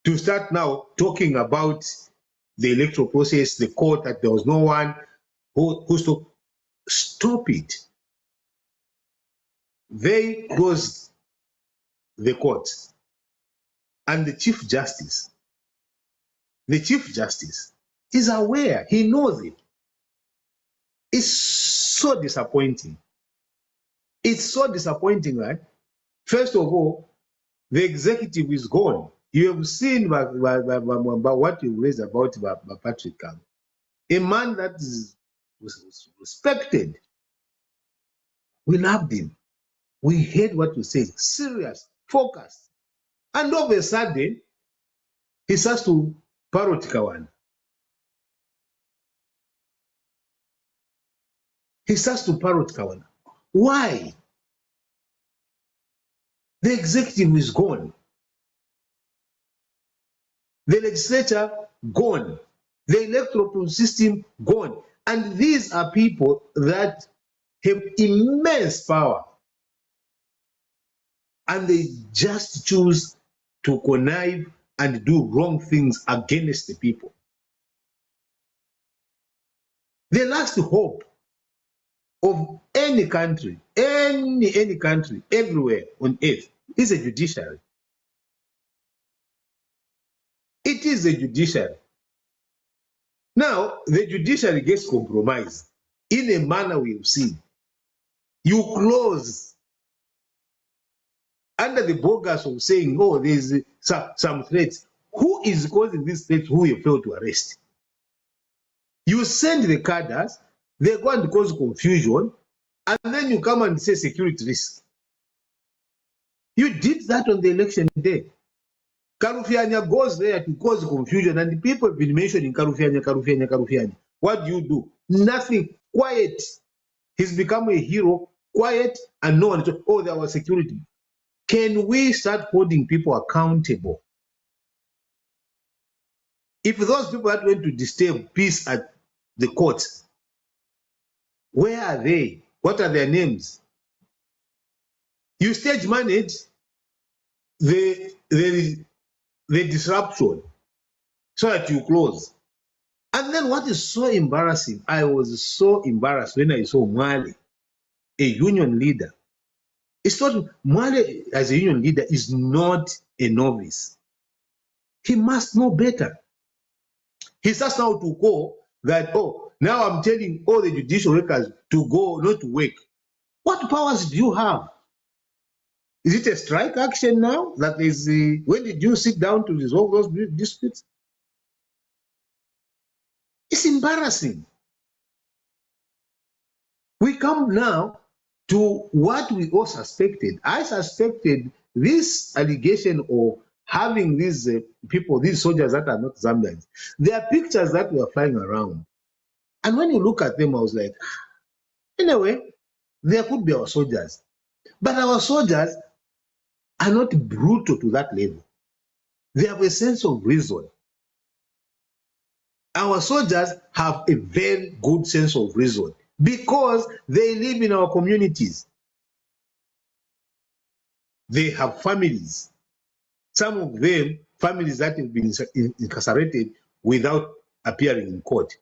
to start now talking about the electoral process, the court, that there was no one who stop it. They closed the court. And the Chief Justice is aware, he knows it. It's so disappointing. It's so disappointing that, first of all, the executive is gone. You have seen by what you raised about Patrick Kam, a man that was respected. We loved him. We heard what you said, serious, focused. And all of a sudden, he starts to parrot Kawana. He starts to parrot Kawana. Why? The executive is gone. The legislature, gone. The electoral system, gone. And these are people that have immense power. And they just choose to connive and do wrong things against the people. The last hope of any country, any country, everywhere on earth, is a judiciary. It is a judiciary. Now, the judiciary gets compromised in a manner we have seen. You close under the bogus of saying, oh, there's some threats. Who is causing these threats who you failed to arrest? You send the cadres, they're going to cause confusion, and then you come and say security risk. You did that on the election day. Karufianya goes there to cause confusion, and the people have been mentioning Karufianya. What do? Nothing. Quiet. He's become a hero. Quiet, and no one. Oh, there was security. Can we start holding people accountable? If those people that went to disturb peace at the courts, where are they? What are their names? You stage manage the disruption so that you close. And then what is so embarrassing, I was so embarrassed when I saw Mwale, a union leader. It's not, Mwale as a union leader is not a novice. He must know better. He starts now to go that, oh, now I'm telling all the judicial workers to go, not to work. What powers do you have? Is it a strike action now? That is, when did you sit down to resolve those disputes? It's embarrassing. We come now to what we all suspected. I suspected this allegation of having these people, these soldiers that are not Zambians. There are pictures that were flying around. And when you look at them, I was like, anyway, there could be our soldiers. But our soldiers are not brutal to that level. They have a sense of reason. Our soldiers have a very good sense of reason because they live in our communities. They have families. Some of them, families that have been incarcerated without appearing in court.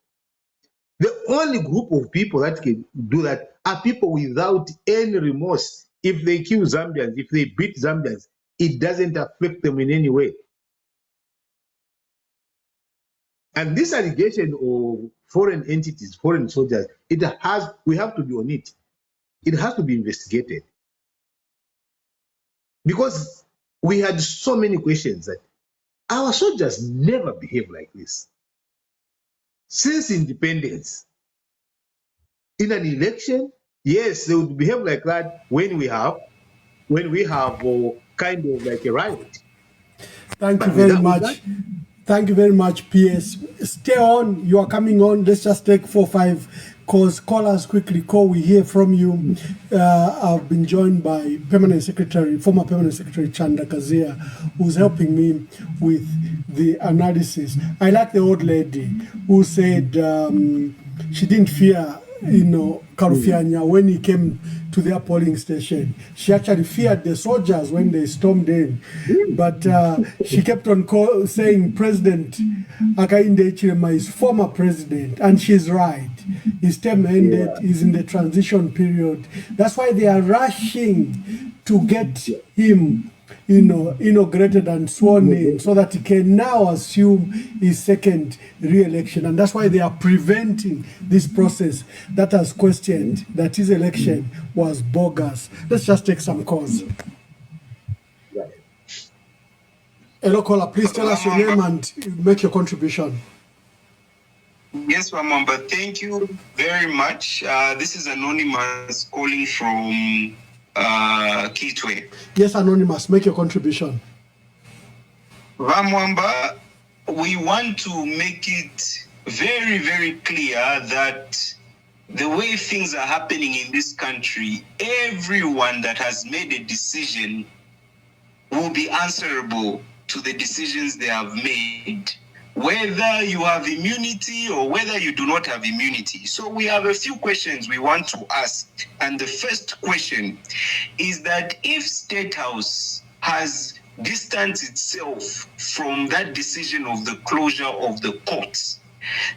The only group of people that can do that are people without any remorse. If they kill Zambians, if they beat Zambians, it doesn't affect them in any way. And this allegation of foreign entities, foreign soldiers, we have to be on it. It has to be investigated. Because we had so many questions that our soldiers never behave like this. Since independence, in an election, yes, they would behave like that when we have kind of like a riot. Thank you very much. Thank you very much, PS. Stay on. You are coming on. Let's just take 4 or 5 calls. Call us quickly. Call. We hear from you. I've been joined by former Permanent Secretary Chanda Kazia, who's helping me with the analysis. I like the old lady who said she didn't fear, Karufianya when he came to their polling station. She actually feared the soldiers when they stormed in. But she kept on saying President Hakainde Hichilema is former president, and she's right. His term ended, he's in the transition period. That's why they are rushing to get him inaugurated and sworn in so that he can now assume his second re-election. And that's why they are preventing this process that has questioned that his election was bogus. Let's just take some calls. Hello, caller, please tell us your name and make your contribution. Yes, Wamamba, thank you very much. This is Anonymous calling from Kitwe. Yes, Anonymous, make your contribution. Ramwamba, we want to make it very, very clear that the way things are happening in this country, everyone that has made a decision will be answerable to the decisions they have made, whether you have immunity or whether you do not have immunity. So we have a few questions we want to ask. And the first question is that if State House has distanced itself from that decision of the closure of the courts,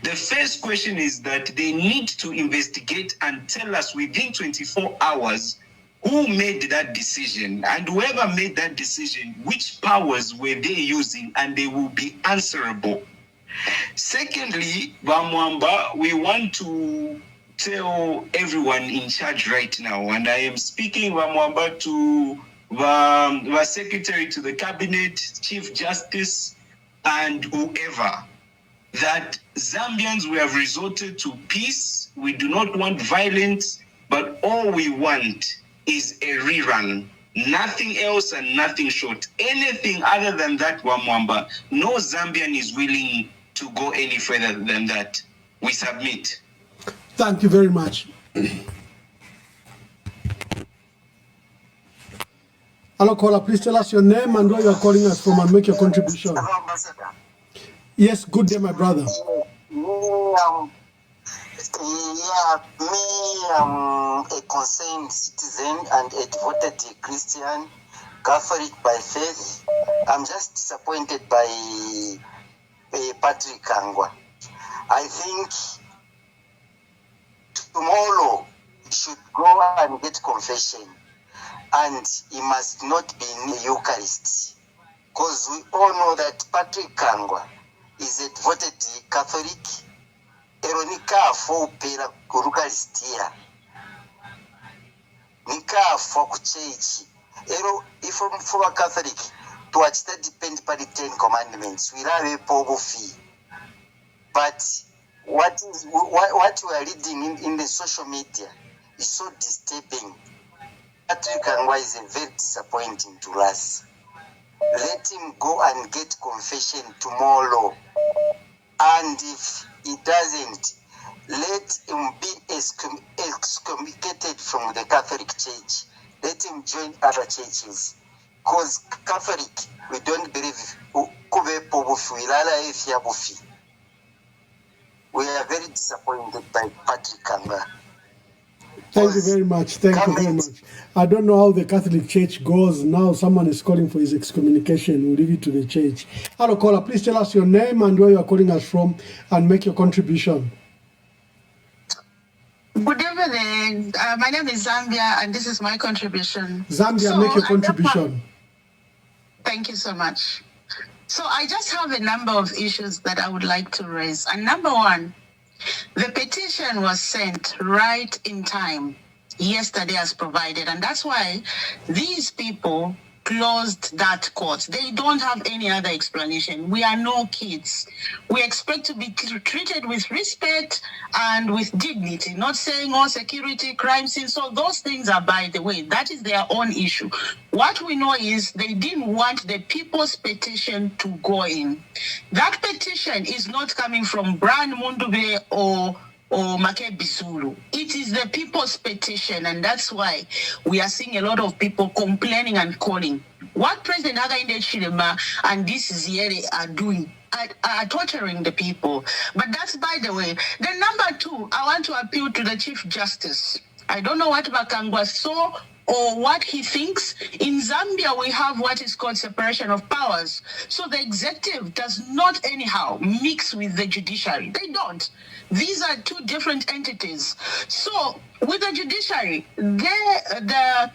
the first question is that they need to investigate and tell us within 24 hours who made that decision, and whoever made that decision, which powers were they using, and they will be answerable. Secondly, Bamwamba, we want to tell everyone in charge right now, and I am speaking, Bamwamba, to the Secretary to the Cabinet, Chief Justice, and whoever, that Zambians, we have resorted to peace. We do not want violence, but all we want is a rerun. Nothing else and nothing short. Anything other than that, Wamwamba, no Zambian is willing to go any further than that. We submit. Thank you very much. Hello, caller. Please tell us your name and where you are calling us from and make your contribution. Yes, good day, my brother. I'm a concerned citizen and a devoted Christian, Catholic by faith. I'm just disappointed by Patrick Kangwa. I think tomorrow he should go and get confession, and he must not be in the Eucharist, because we all know that Patrick Kangwa is a devoted Catholic. Eronika for pera Eucharistia. Nika for church. Ero if for a Catholic to watch that depend by the 10 commandments. We have a pogo fee. But what we are reading in the social media is so disturbing. Patrick Kangwa is very disappointing to us. Let him go and get confession tomorrow. And if he doesn't, let him be excommunicated from the Catholic Church. Let him join other churches. Because Catholic, we don't believe we are very disappointed by Patrick Kangwa. Thank you very much. Thank you very much. I don't know how the Catholic Church goes now. Someone is calling for his excommunication. We'll leave it to the church. Hello, caller. Please tell us your name and where you are calling us from and make your contribution. Good evening. My name is Zambia, and this is my contribution. Zambia, make your contribution. Thank you so much. So I just have a number of issues that I would like to raise. And number one, the petition was sent right in time, yesterday as provided. And that's why these people closed that court. They don't have any other explanation. We are no kids. We expect to be treated with respect and with dignity, not saying, oh, security, crime scene. So those things are by the way. That is their own issue. What we know is they didn't want the people's petition to go in. That petition is not coming from Brian Mundube or Make Bisulu. It is the people's petition, and that's why we are seeing a lot of people complaining and calling. What President Hakainde Hichilema and this Ziere are doing are torturing the people. But that's by the way. Then number two, I want to appeal to the Chief Justice. I don't know what Bakangwa saw or what he thinks. In Zambia, we have what is called separation of powers. So the executive does not anyhow mix with the judiciary. They don't. These are two different entities. So with the judiciary, the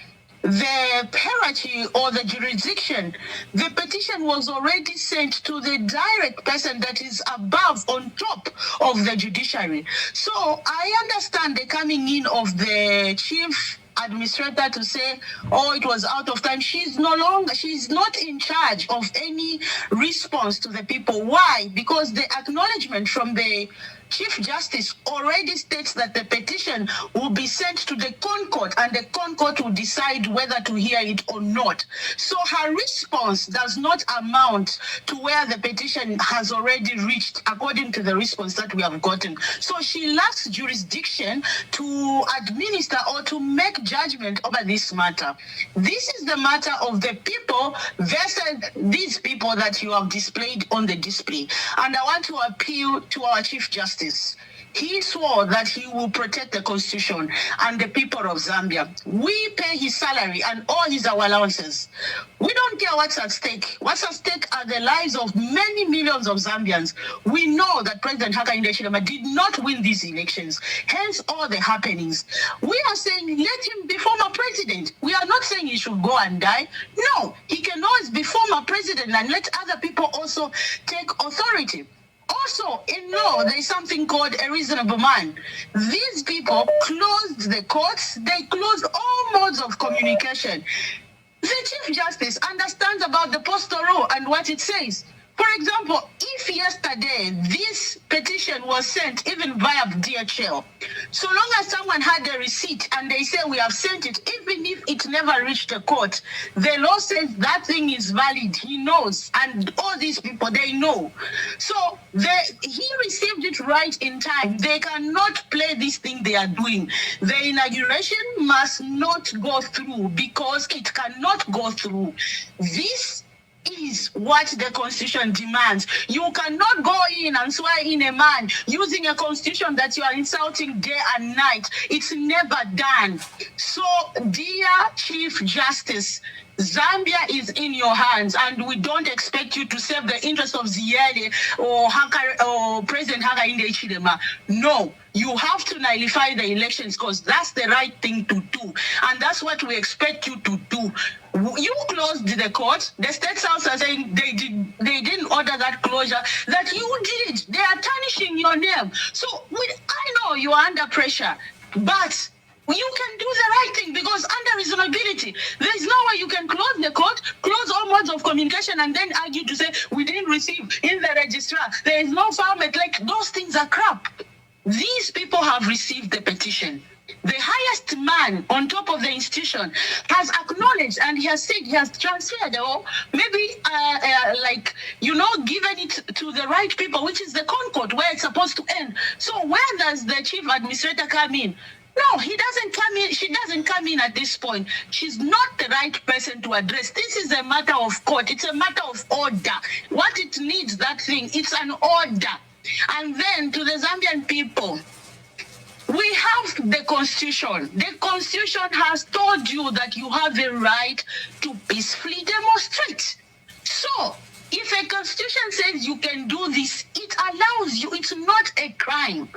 hierarchy or the jurisdiction, the petition was already sent to the direct person that is above, on top of the judiciary. So I understand the coming in of the chief administrator to say, oh, it was out of time. She's not in charge of any response to the people. Why? Because the acknowledgement from the Chief Justice already states that the petition will be sent to the Concourt and the Concourt will decide whether to hear it or not. So her response does not amount to where the petition has already reached according to the response that we have gotten. So she lacks jurisdiction to administer or to make judgment over this matter. This is the matter of the people versus these people that you have displayed on the display. And I want to appeal to our Chief Justice. He swore that he will protect the Constitution and the people of Zambia. We pay his salary and all his allowances. We don't care what's at stake. What's at stake are the lives of many millions of Zambians. We know that President Hakainde Hichilema did not win these elections, hence all the happenings. We are saying let him be former president. We are not saying he should go and die. No, he can always be former president and let other people also take authority. Also, in law, there is something called a reasonable man. These people closed the courts. They closed all modes of communication. The Chief Justice understands about the postal law and what it says. For example, if yesterday this petition was sent even via DHL, so long as someone had a receipt and they say we have sent it, even if it never reached the court, the law says that thing is valid. He knows, and all these people, they know. So he received it right in time. They cannot play this thing they are doing. The inauguration must not go through because it cannot go through. This is what the Constitution demands. You cannot go in and swear in a man using a Constitution that you are insulting day and night. It's never done. So, dear Chief Justice, Zambia is in your hands, and we don't expect you to serve the interests of Ziyele or President Hakainde Hichilema. No, you have to nullify the elections because that's the right thing to do, and that's what we expect you to do. You closed the court. The State House are saying they didn't order that closure. That you did. They are tarnishing your name. So I know you are under pressure, but you can do the right thing because under reasonability, there is no way you can close the court, close all modes of communication, and then argue to say we didn't receive in the registrar. There is no format. Like those things are crap. These people have received the petition. The highest man on top of the institution has acknowledged and he has said he has transferred or maybe given it to the right people, which is the Concourt where it's supposed to end. So where does the chief administrator come in? No, he doesn't come in. She doesn't come in at this point. She's not the right person to address. This is a matter of court. It's a matter of order. What it needs, that thing, it's an order. And then to the Zambian people, we have the Constitution. The Constitution has told you that you have a right to peacefully demonstrate. So, if a Constitution says you can do this, it allows you. It's not a crime.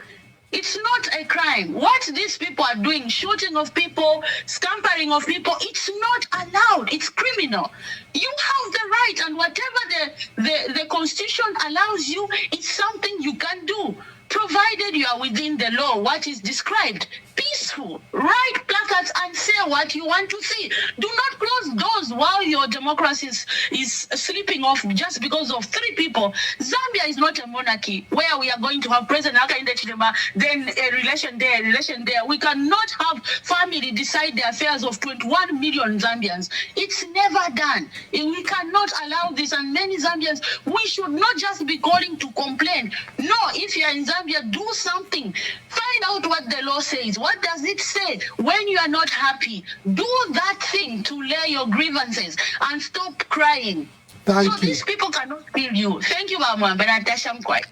It's not a crime. What these people are doing, shooting of people, scampering of people, it's not allowed. It's criminal. You have the right, and whatever the Constitution allows you, it's something you can do, provided you are within the law, what is described. Peaceful. Write placards and say what you want to see. Do not close doors while your democracy is sleeping off just because of 3 people. Zambia is not a monarchy where we are going to have President Hakainde Hichilema, then a relation there. We cannot have family decide the affairs of 21 million Zambians. It's never done. We cannot allow this, and many Zambians, we should not just be calling to complain. No, if you are in Zambia, do something. Find out what the law says. What does it say? When you are not happy, do that thing to lay your grievances and stop crying. Thank you. These people cannot hear you. Thank you, Mama.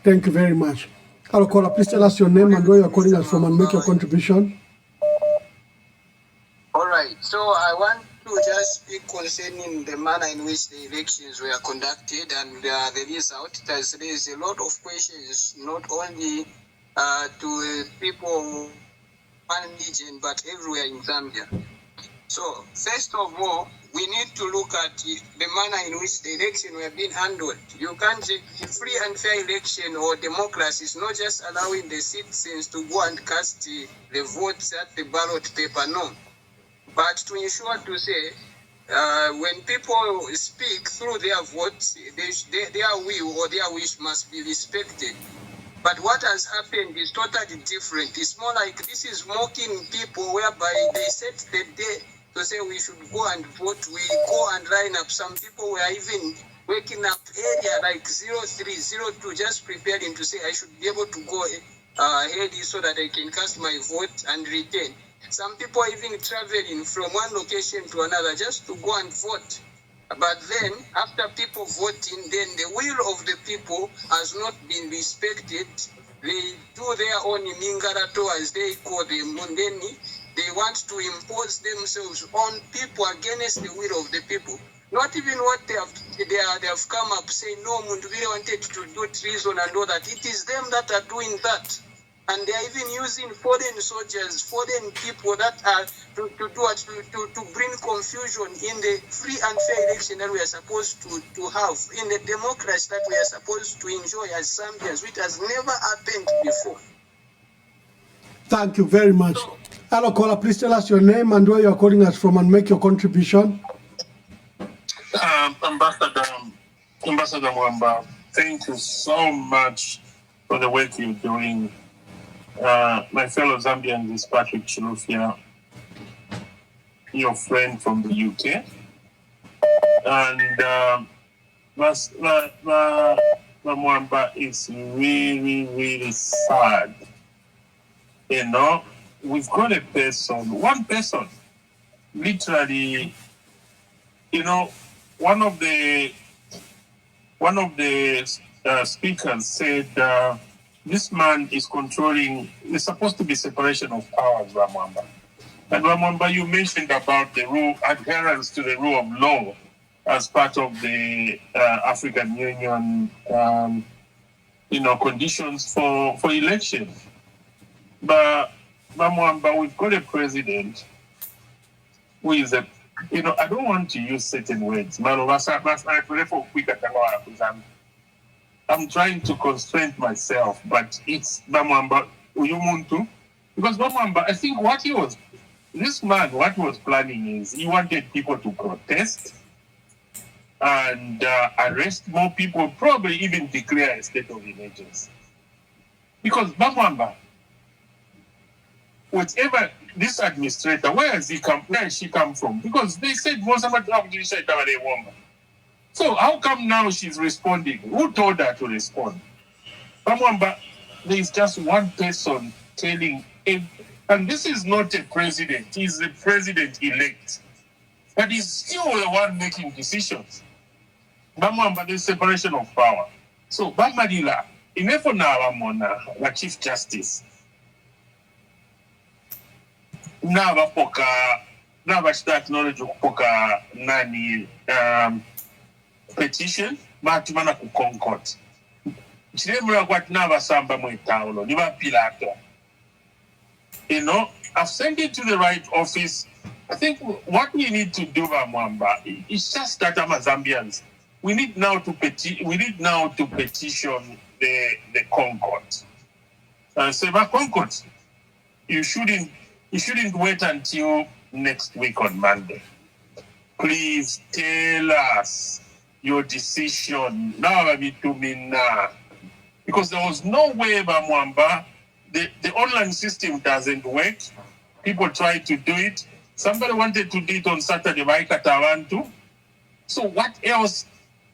Thank you very much. Hello, caller. Please tell us your name and where you're calling us from and make your contribution. All right. So I want to just speak concerning the manner in which the elections were conducted and the result. There's a lot of questions, not only to people one region, but everywhere in Zambia. So, first of all, we need to look at the manner in which the election were being handled. You can't say free and fair election or democracy is not just allowing the citizens to go and cast the votes at the ballot paper, no. But to ensure to say, when people speak through their votes, their will or their wish must be respected. But what has happened is totally different. It's more like this is mocking people whereby they set the day to say we should go and vote. We go and line up. Some people were even waking up earlier, like 03:02, just preparing to say I should be able to go ahead so that I can cast my vote and return. Some people even traveling from one location to another just to go and vote. But then, after people voting, then the will of the people has not been respected. They do their own mingarato, as they call them, and then they want to impose themselves on people against the will of the people. Not even what they have come up saying, no, Mundubire wanted to do treason and all that. It is them that are doing that. And they are even using foreign soldiers, foreign people that are to bring confusion in the free and fair election that we are supposed to have, in the democracy that we are supposed to enjoy as Zambians, which has never happened before. Thank you very much. Hello, caller. Please tell us your name and where you are calling us from and make your contribution. Ambassador Mwamba, thank you so much for the work you're doing. My fellow Zambians is Patrick Chilufya, your friend from the UK. And Mwamba is really, really sad. You know, we've got a person, one person, literally, you know, one of the speakers said, this man is controlling, it's supposed to be separation of powers, Ramwamba. And Ramwamba, you mentioned about the rule, adherence to the rule of law as part of the African Union, conditions for election. But Ramwamba, we've got a president who is a, I don't want to use certain words. I'm trying to constrain myself, but it's Bamwamba Uyumuntu. Because Bamwamba, I think what he was planning is he wanted people to protest and arrest more people, probably even declare a state of emergency. Because Bamwamba, whatever this administrator, where has she come from? Because they said so how come now she's responding? Who told her to respond? Bamwamba, there is just one person telling him, and this is not a president, he's the president-elect. But he's still the one making decisions. Bamwamba, there's separation of power. So Bamadila, inefo na wamona, la Chief Justice. Na start knowledge kupoka nani petition batumana ku Concord. Chiremura kwat naba samba mwetaulo niba Pilato. I've sent it to the right office. I think what we need to do, Mwamba, is just that Zambians. We need now to petition the Concord. Say, Concord, you shouldn't wait until next week on Monday. Please tell us your decision now. Because there was no way, Mwamba, the online system doesn't work. People try to do it. Somebody wanted to do it on Saturday, so what else?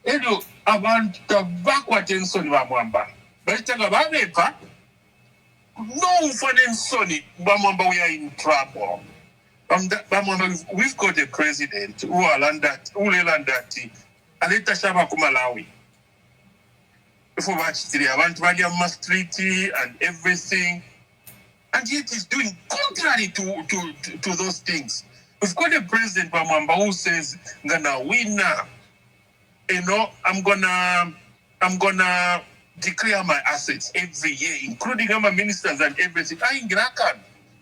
I want to backward in Sonny Mwamba. But no fun in Sonny, Bamwamba, we are in trouble. We've got a president who Ulandati, Aleta Shaba Kumalawi. For Valiama Treaty and everything. And yet he's doing contrary to those things. We've got a president, Bamwamba, who says, gonna win now. I'm gonna declare my assets every year, including my ministers and everything.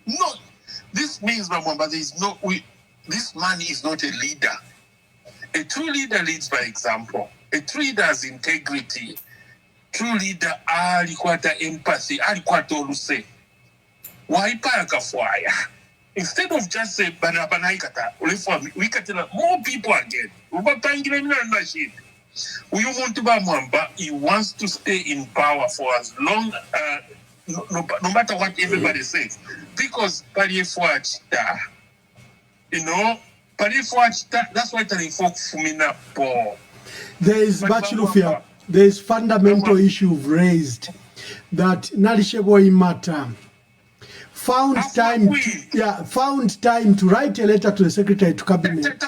No, this means, Bamwamba, this man is not a leader. A true leader leads by example. A true leader has integrity. True leader alikwata empathy, alikwata oluse. Waipa kafwaya. Instead of just say bananaikata, we more people again. Uyu muntu bamwamba, he wants to stay in power for as long, no matter what everybody says. Because Pariefwachta, you know, Pariefwachta, that's why Tarifok Fumina Paul. There is Bachilufia, there is fundamental issue raised that Nalishebo Imata found time to write a letter to the Secretary to Cabinet.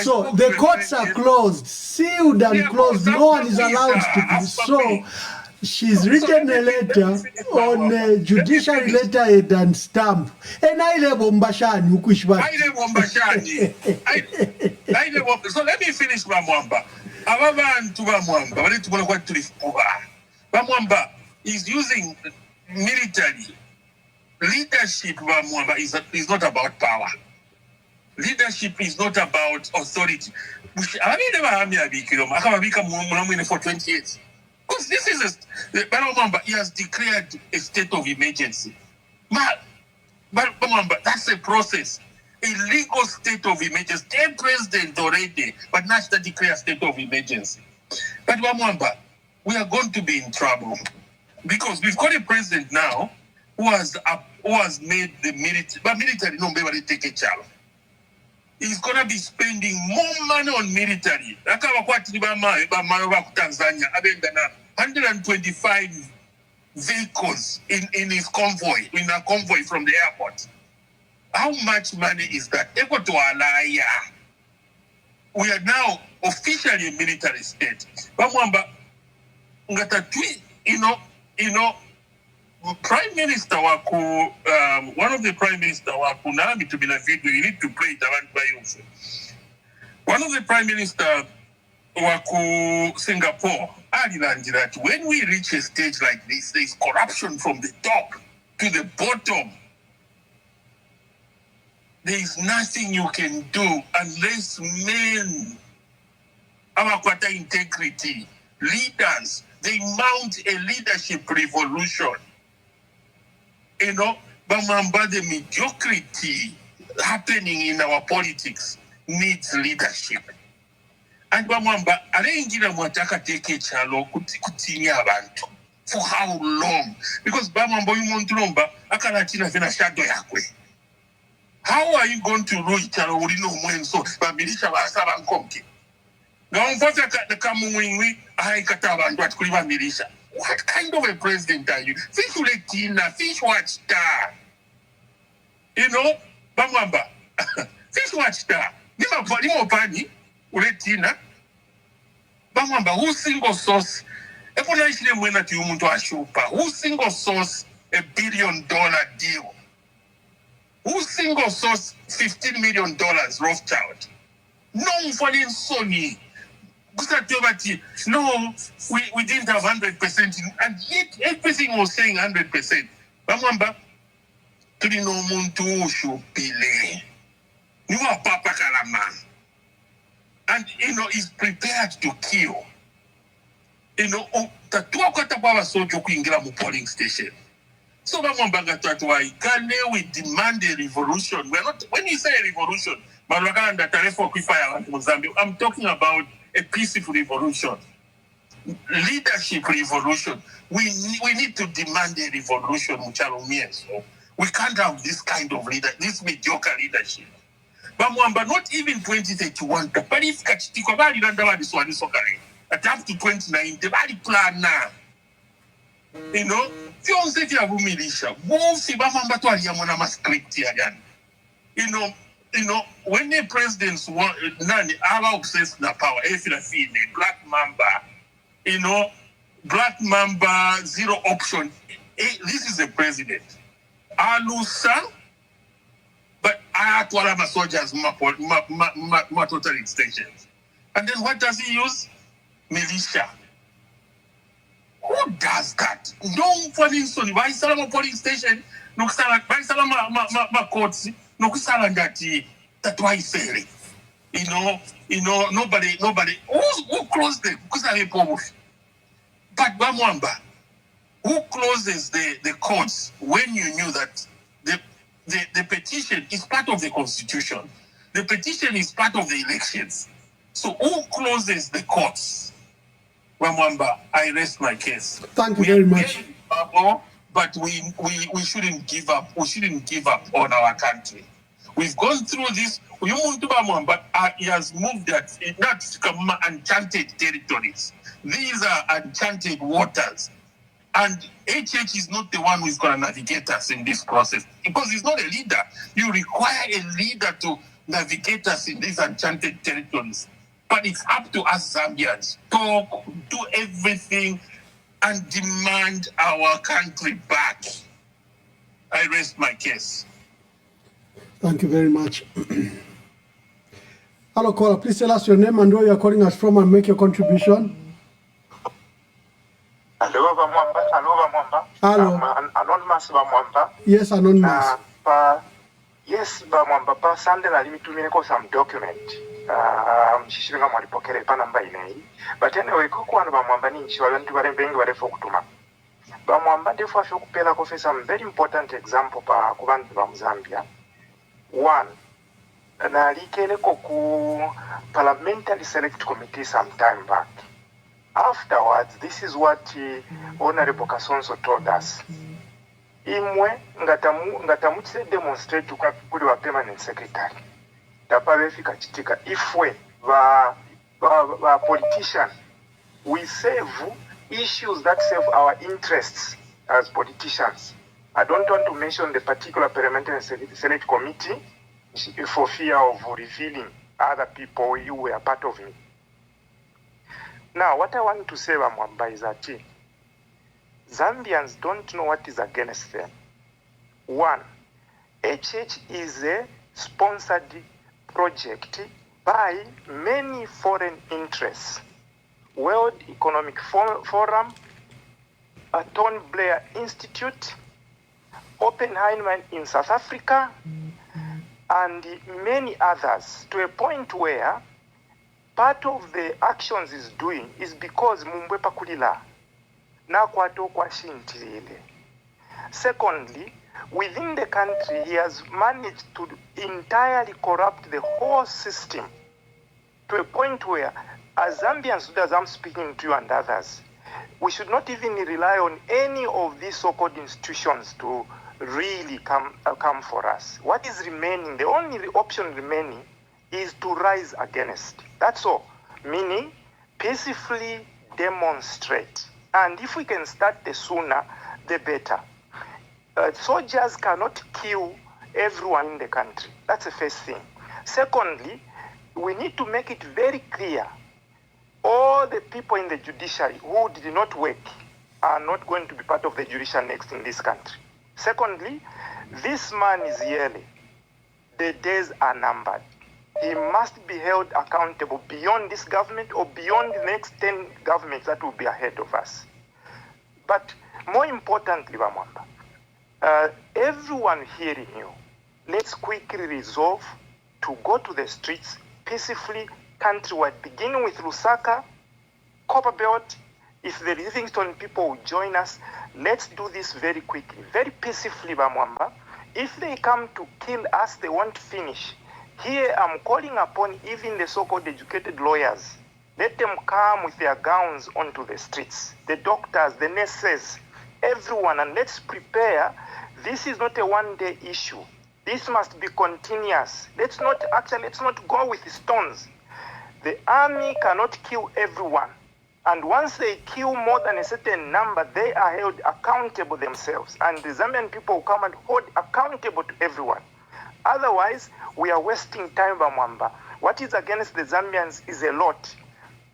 So the courts are closed, sealed and closed. No one is allowed to. So she's written a letter on a judiciary letterhead and stamp. And I live on Bashani. So let me finish Bamwamba. Bamwamba is using military. Leadership Bamwamba is not about power. Leadership is not about authority. I mean, for 20 years. Because this is Bamwamba, he has declared a state of emergency. But Bamwamba, that's a process. A legal state of emergency. They're president already, but not to declare a state of emergency. But Bamwamba, we are going to be in trouble. Because we've got a president now who has made the military, but military no nobody take a child. He's gonna be spending more money on military. Tanzania, 125 vehicles in his convoy, in a convoy from the airport. How much money is that? We are now officially a military state. You know, Prime Minister Waku, one of the Prime Minister Waku, now to be a video, you need to play it around by you. One of the Prime Minister Waku Singapore, that when we reach a stage like this, there is corruption from the top to the bottom. There is nothing you can do unless men, our integrity, leaders, they mount a leadership revolution. You know, Bamwamba, the mediocrity happening in our politics needs leadership. And Bamwamba, arrangira mwataka teke chalo kutinya abantu. For how long? Because Bamwamba yumontulomba akalatina vena shadow yakwe. How are you going to rule chalo ulino mwenso bamilisha basaba nkomke? What kind of a president are you? Fish Uletina, fish watch star. You know, Bamwamba, fish watch star. Nimo pani, Uletina. Bamwamba, who single source? Who single source $1 billion deal? Who single source $15 million Rothschild? No for Sony. No, we didn't have 100%, and yet everything was saying 100%. Bamwamba, tulino muntu shupile. You are Papa Kalaman. And, you know, he's prepared to kill. You know, polling station. So Bamwamba we demand a revolution. We're not, when you say a revolution, I'm talking about a peaceful revolution, leadership revolution. We need to demand a revolution, so we can't have this kind of leader, this mediocre leadership. Bamwamba, not even 2031. But if Kachitiko Bali Randa this one is okay. At up to 29, the Bali plan now. You know, Fions if you have militia, Wolfie Bamwamba to Aliamona script here again. You know, when the presidents want none are obsessed with power, if you feel the Black Mamba, you know, Black Mamba, zero option. This is the president. Alusa, but I had to have soldiers, my total extensions. And then what does he use? Militia. Who does that? No polling station. Why Salama polling station? No Salama courts. No Kusala that's why he's failing. You know, nobody who closed them? But Bamwamba, who closes the courts when you knew that the petition is part of the constitution? The petition is part of the elections. So who closes the courts? Wamwamba, I rest my case. Thank you very much. But we shouldn't give up. We shouldn't give up on our country. We've gone through this. But he has moved that not enchanted territories. These are enchanted waters. And HH is not the one who's going to navigate us in this process because he's not a leader. You require a leader to navigate us in these enchanted territories. But it's up to us Zambians. Talk, do everything, and demand our country back. I rest my case. Thank you very much. Hello, caller. Please tell us your name and where you are calling us from and make your contribution. Hello, Bamwamba. Hello. Anonymous Bamwamba. Yes, anonymous. Yes, Bamwamba. Sunday na limitumine some document. Mshishiringa mwalipokele pa namba inei. But anyway, kukuwanu Bamwamba ni nchi walantu walembengi walefo kutuma. Bamwamba defo afyo kupela kofe some very important example pa kubantu ba Zambia. One, na likele ku parliamentary select committee some time back. Afterwards, this is what Honorable Kasonso told us. Imwe ngatamuchise demonstrate kuli wa permanent secretary. Tapabefika chitika ifwe va politician we save issues that save our interests as politicians. I don't want to mention the particular parliamentary select committee for fear of revealing other people who were part of it. Now, what I want to say, Bamwamba, is that Zambians don't know what is against them. One, HH is a sponsored project by many foreign interests. World Economic Forum, Tony Blair Institute, Oppenheimer in South Africa, and many others, to a point where part of the actions he's doing is because Mumbwepa Kulila na kwato kwa shintilile. Secondly, within the country, he has managed to entirely corrupt the whole system to a point where, as Zambians, as I'm speaking to you and others, we should not even rely on any of these so-called institutions to really come for us. What is remaining, the only option remaining, is to rise against. That's all. Meaning, peacefully demonstrate. And if we can start the sooner, the better. Soldiers cannot kill everyone in the country. That's the first thing. Secondly, we need to make it very clear all the people in the judiciary who did not work are not going to be part of the judiciary next in this country. Secondly, this man is yearly. The days are numbered. He must be held accountable beyond this government or beyond the next 10 governments that will be ahead of us. But more importantly, Bamwamba, everyone hearing you, let's quickly resolve to go to the streets peacefully, countrywide, beginning with Lusaka, Copperbelt. If the Livingston people will join us, let's do this very quickly, very peacefully, Bamwamba. If they come to kill us, they won't finish. Here I'm calling upon even the so-called educated lawyers. Let them come with their gowns onto the streets. The doctors, the nurses, everyone, and let's prepare. This is not a one-day issue. This must be continuous. Let's not go with stones. The army cannot kill everyone. And once they kill more than a certain number, they are held accountable themselves. And the Zambian people will come and hold accountable to everyone. Otherwise, we are wasting time, Bamwamba. What is against the Zambians is a lot.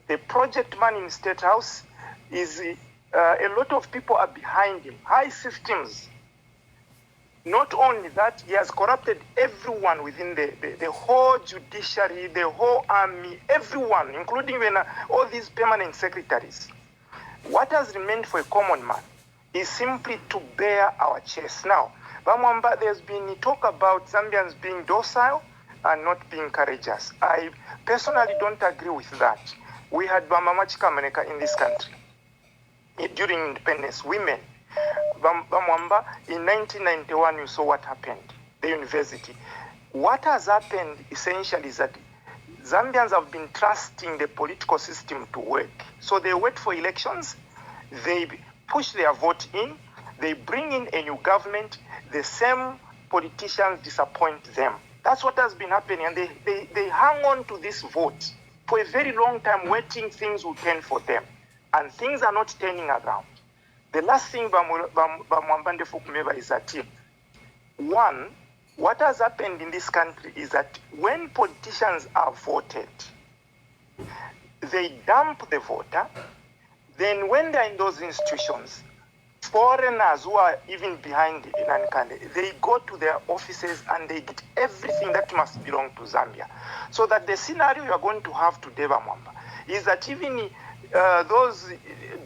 The project man in State House is a lot of people are behind him. High systems. Not only that, he has corrupted everyone within the whole judiciary, the whole army, everyone, including all these permanent secretaries. What has remained for a common man is simply to bear our chest. Now, Bamwamba, there's been talk about Zambians being docile and not being courageous. I personally don't agree with that. We had Bamamachika Maneka in this country during independence, women. Bamwamba, in 1991, you saw what happened, the university. what has happened essentially is that Zambians have been trusting the political system to work. So they wait for elections, they push their vote in, they bring in a new government, the same politicians disappoint them. That's what has been happening, and they hang on to this vote for a very long time, waiting things will turn for them. And things are not turning around. The last thing Bamwambande Fukumeva is that, one, what has happened in this country is that when politicians are voted, they dump the voter. Then when they're in those institutions, foreigners who are even behind Nankande, they go to their offices and they get everything that must belong to Zambia. So that the scenario you are going to have today, Bamwamba, is that even those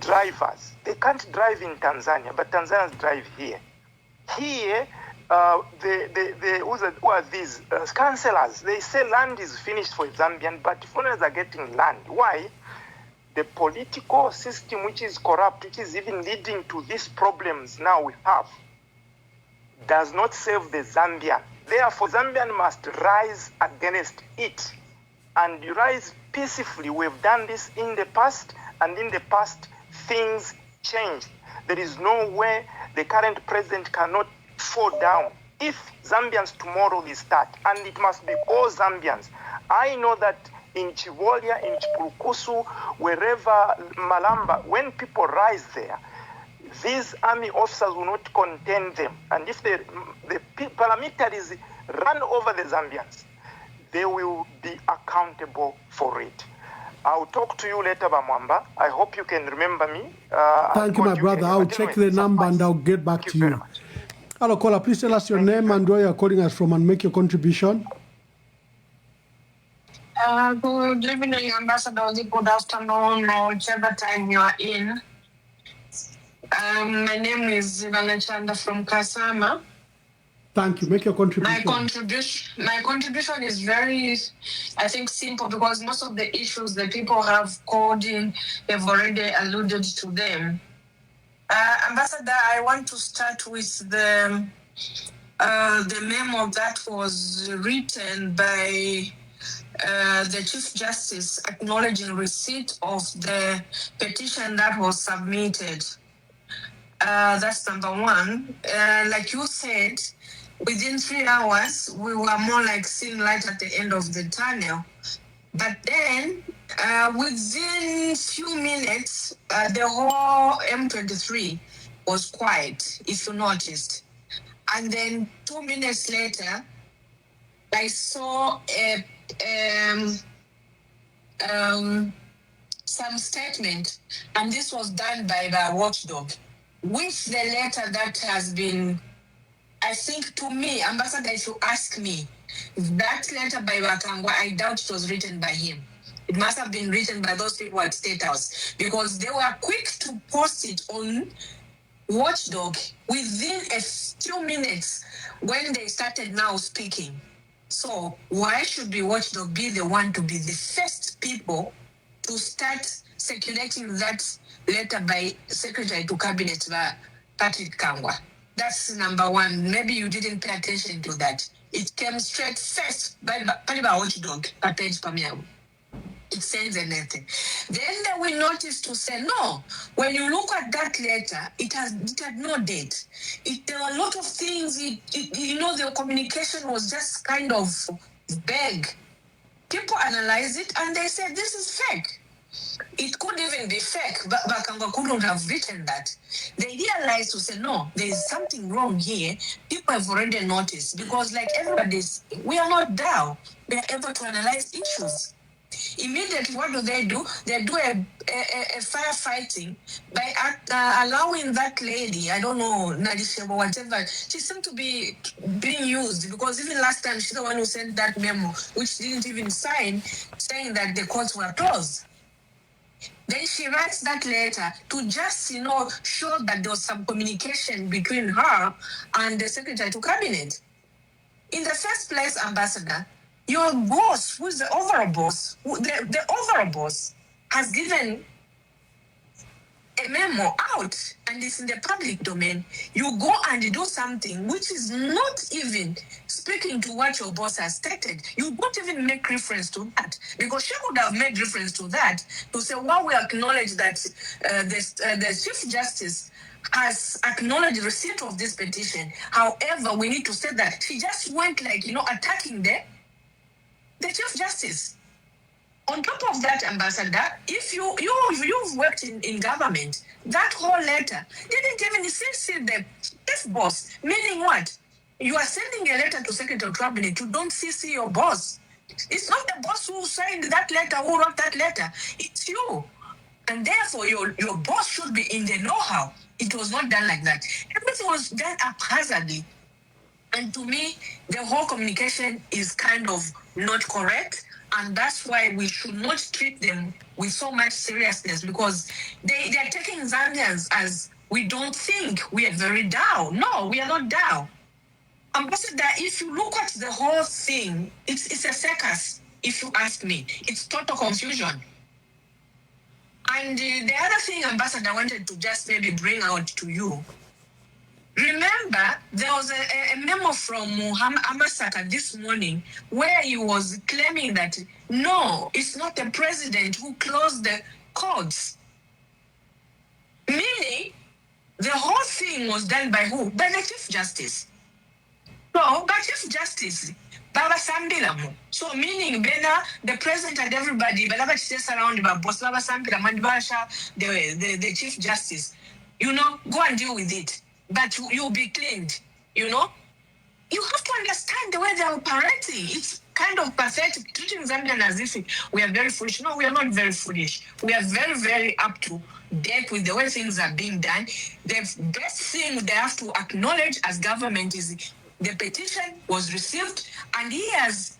drivers, they can't drive in Tanzania, but Tanzanians drive here. Here, who are these councillors? They say land is finished for Zambian, but foreigners are getting land. Why? The political system, which is corrupt, which is even leading to these problems now we have, does not serve the Zambian. Therefore, Zambian must rise against it and rise peacefully. We've done this in the past, and in the past, things changed. There is no way the current president cannot fall down. If Zambians tomorrow will start, and it must be all Zambians. I know that in Chivolia, in Chipurukusu, wherever, Malamba, when people rise there, these army officers will not contain them. And if the paramilitaries run over the Zambians, they will be accountable for it. I'll talk to you later, Bamwamba. I hope you can remember me. Thank you, my brother. I'll check the number and I'll get back to you. Hello, caller. Please tell us your name and where you're calling us from and make your contribution. Good evening, Ambassador. Good afternoon, or whichever time you are in. My name is Ivana Chanda from Kasama. Thank you. Make your contribution. My contribution is very, I think, simple, because most of the issues that people have called in have already alluded to them. Ambassador, I want to start with the memo that was written by the Chief Justice acknowledging receipt of the petition that was submitted. That's number one. Like you said, within 3 hours, we were more like seeing light at the end of the tunnel. But then, within few minutes, the whole M23 was quiet, if you noticed. And then 2 minutes later, I saw some statement, and this was done by the watchdog, with the letter that has been, I think, to me, Ambassador, if you ask me, that letter by Wakangwa, I doubt it was written by him. It must have been written by those people at State House, because they were quick to post it on Watchdog within a few minutes when they started now speaking. So why should the Watchdog be the one to be the first people to start circulating that letter by Secretary to Cabinet Patrick Kangwa? That's number one. Maybe you didn't pay attention to that. It came straight first by Watchdog, Patrick Pamiabu. It says anything. Then we noticed to say, no, when you look at that letter, it had no date. There were a lot of things, the communication was just kind of vague. People analyze it and they say, this is fake. It could even be fake, but Bakanga couldn't have written that. They realized to say, no, there is something wrong here. People have already noticed, because like everybody's, we are not down. We are able to analyze issues. Immediately, what do? They do a firefighting by allowing that lady, I don't know, Nadisheba, whatever, she seemed to be being used, because even last time she's the one who sent that memo, which didn't even sign, saying that the courts were closed. Then she writes that letter to just, show that there was some communication between her and the Secretary to Cabinet. In the first place, Ambassador, your boss, who's the overall boss, the overall boss, has given a memo out and it's in the public domain, you go and do something which is not even speaking to what your boss has stated. You don't even make reference to that, because she would have made reference to that to say, well, we acknowledge that the Chief Justice has acknowledged receipt of this petition. However, we need to say that she just went like, attacking the Chief Justice. On top of that, Ambassador, if you've worked in government, that whole letter didn't even CC the chief boss. Meaning what? You are sending a letter to Secretary of Cabinet. You don't CC your boss. It's not the boss who signed that letter, who wrote that letter. It's you. And therefore, your boss should be in the know-how. It was not done like that. Everything was done haphazardly. And to me, the whole communication is kind of not correct. And that's why we should not treat them with so much seriousness, because they are taking Zambians as we don't think we are very down. No, we are not down. Ambassador, if you look at the whole thing, it's a circus, if you ask me. It's total confusion. And the other thing, Ambassador, I wanted to just maybe bring out to you. Remember, there was a memo from Amasaka this morning where he was claiming that, no, it's not the president who closed the courts. Meaning, the whole thing was done by who? By the Chief Justice. So, by Chief Justice, Baba Sambilamu. So, meaning, the president and everybody, Baba Chief around Boss Baba Sambilamu, the Chief Justice, go and deal with it. But you'll be cleaned, You have to understand the way they're operating. It's kind of pathetic, treating Zambian as if we are very foolish. No, we are not very foolish. We are very, very up to date with the way things are being done. The best thing they have to acknowledge as government is the petition was received and he has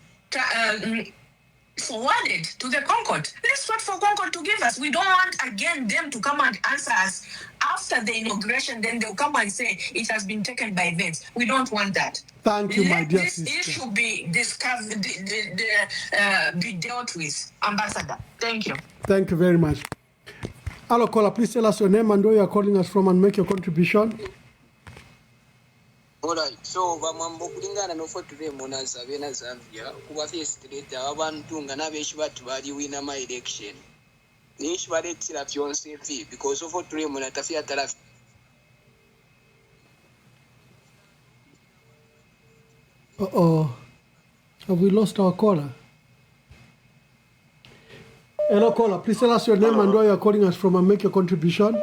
forwarded to the Concord. Let's wait for Concord to give us. We don't want, again, them to come and answer us after the inauguration. Then they'll come and say it has been taken by events. We don't want that. Thank you, my dear sister. Let this issue be discussed, be dealt with, Ambassador. Thank you. Thank you very much. Hello, caller. Please tell us your name and where you are calling us from and make your contribution. Alright, so bamwamba okulingana n'ofotoole munaza bena Zambia kuba festirete abantu nga n'abeeshi batu bali wina my election nishi baletera fyonse fi because ofotoole muna tafia tarafi. Have we lost our caller? Hello, caller. Please tell us your name and where you are calling us from and make your contribution.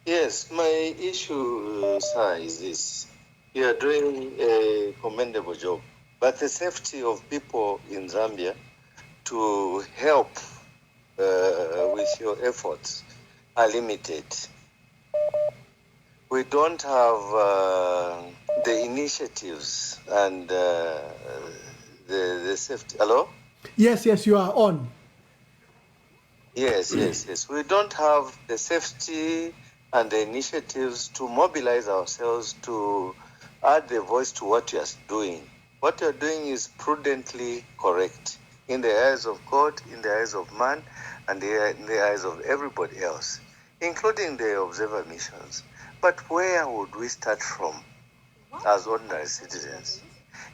Yes, my issue, sir, is this. You are doing a commendable job, but the safety of people in Zambia to help with your efforts are limited. We don't have the initiatives and the safety. Hello? Yes, you are on. Yes. We don't have the safety and the initiatives to mobilize ourselves to add the voice to what you are doing. What you are doing is prudently correct in the eyes of God, in the eyes of man, and in the eyes of everybody else, including the observer missions. But where would we start from as ordinary citizens?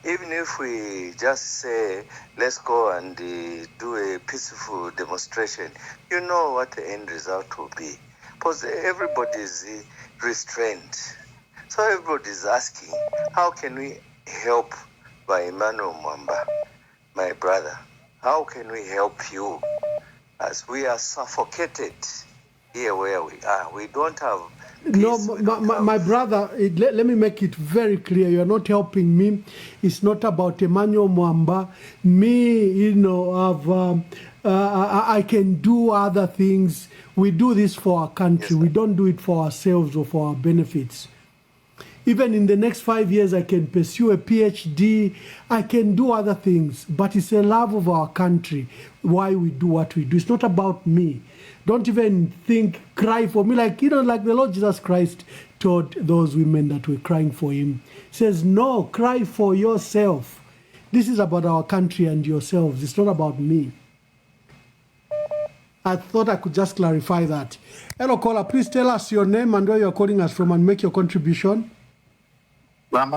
Even if we just say, let's go and do a peaceful demonstration, you know what the end result will be. Because everybody is restrained. So everybody is asking, how can we help by Emmanuel Mwamba, my brother? How can we help you? As we are suffocated here where we are. We don't have peace. No, my brother, let me make it very clear. You're not helping me. It's not about Emmanuel Mwamba. Me, I can do other things. We do this for our country. Yes, we don't do it for ourselves or for our benefits. Even in the next 5 years, I can pursue a PhD. I can do other things. But it's a love of our country, why we do what we do. It's not about me. Don't even cry for me. Like the Lord Jesus Christ told those women that were crying for him. He says, no, cry for yourself. This is about our country and yourselves. It's not about me. I thought I could just clarify that. Hello, caller. Please tell us your name and where you're calling us from and make your contribution. Thank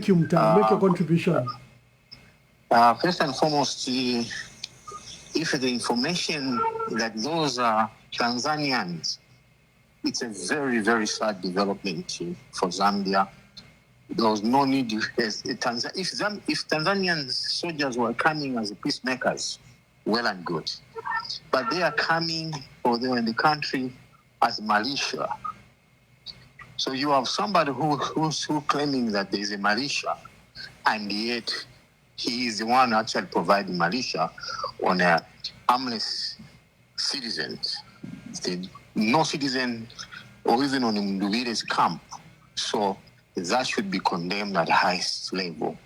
you, Mutale. Make your contribution. First and foremost, if the information that those are Tanzanians, it's a very, very sad development for Zambia. There was no need if Tanzanian soldiers were coming as peacemakers, well and good. But they are coming, or they were in the country as militia. So you have somebody who's claiming that there is a militia, and yet he is the one actually providing militia on a harmless citizens. No citizen, or even on Mduvire's camp. So that should be condemned at the highest level.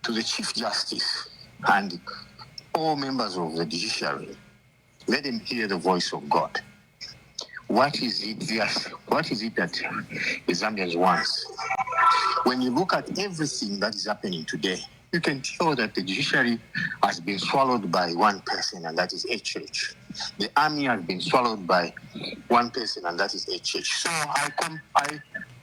To the Chief Justice and all members of the judiciary, let them hear the voice of God. What is it that the Zambians want? When you look at everything that is happening today, you can tell that the judiciary has been swallowed by one person, and that is HH. The army has been swallowed by one person, and that is HH. So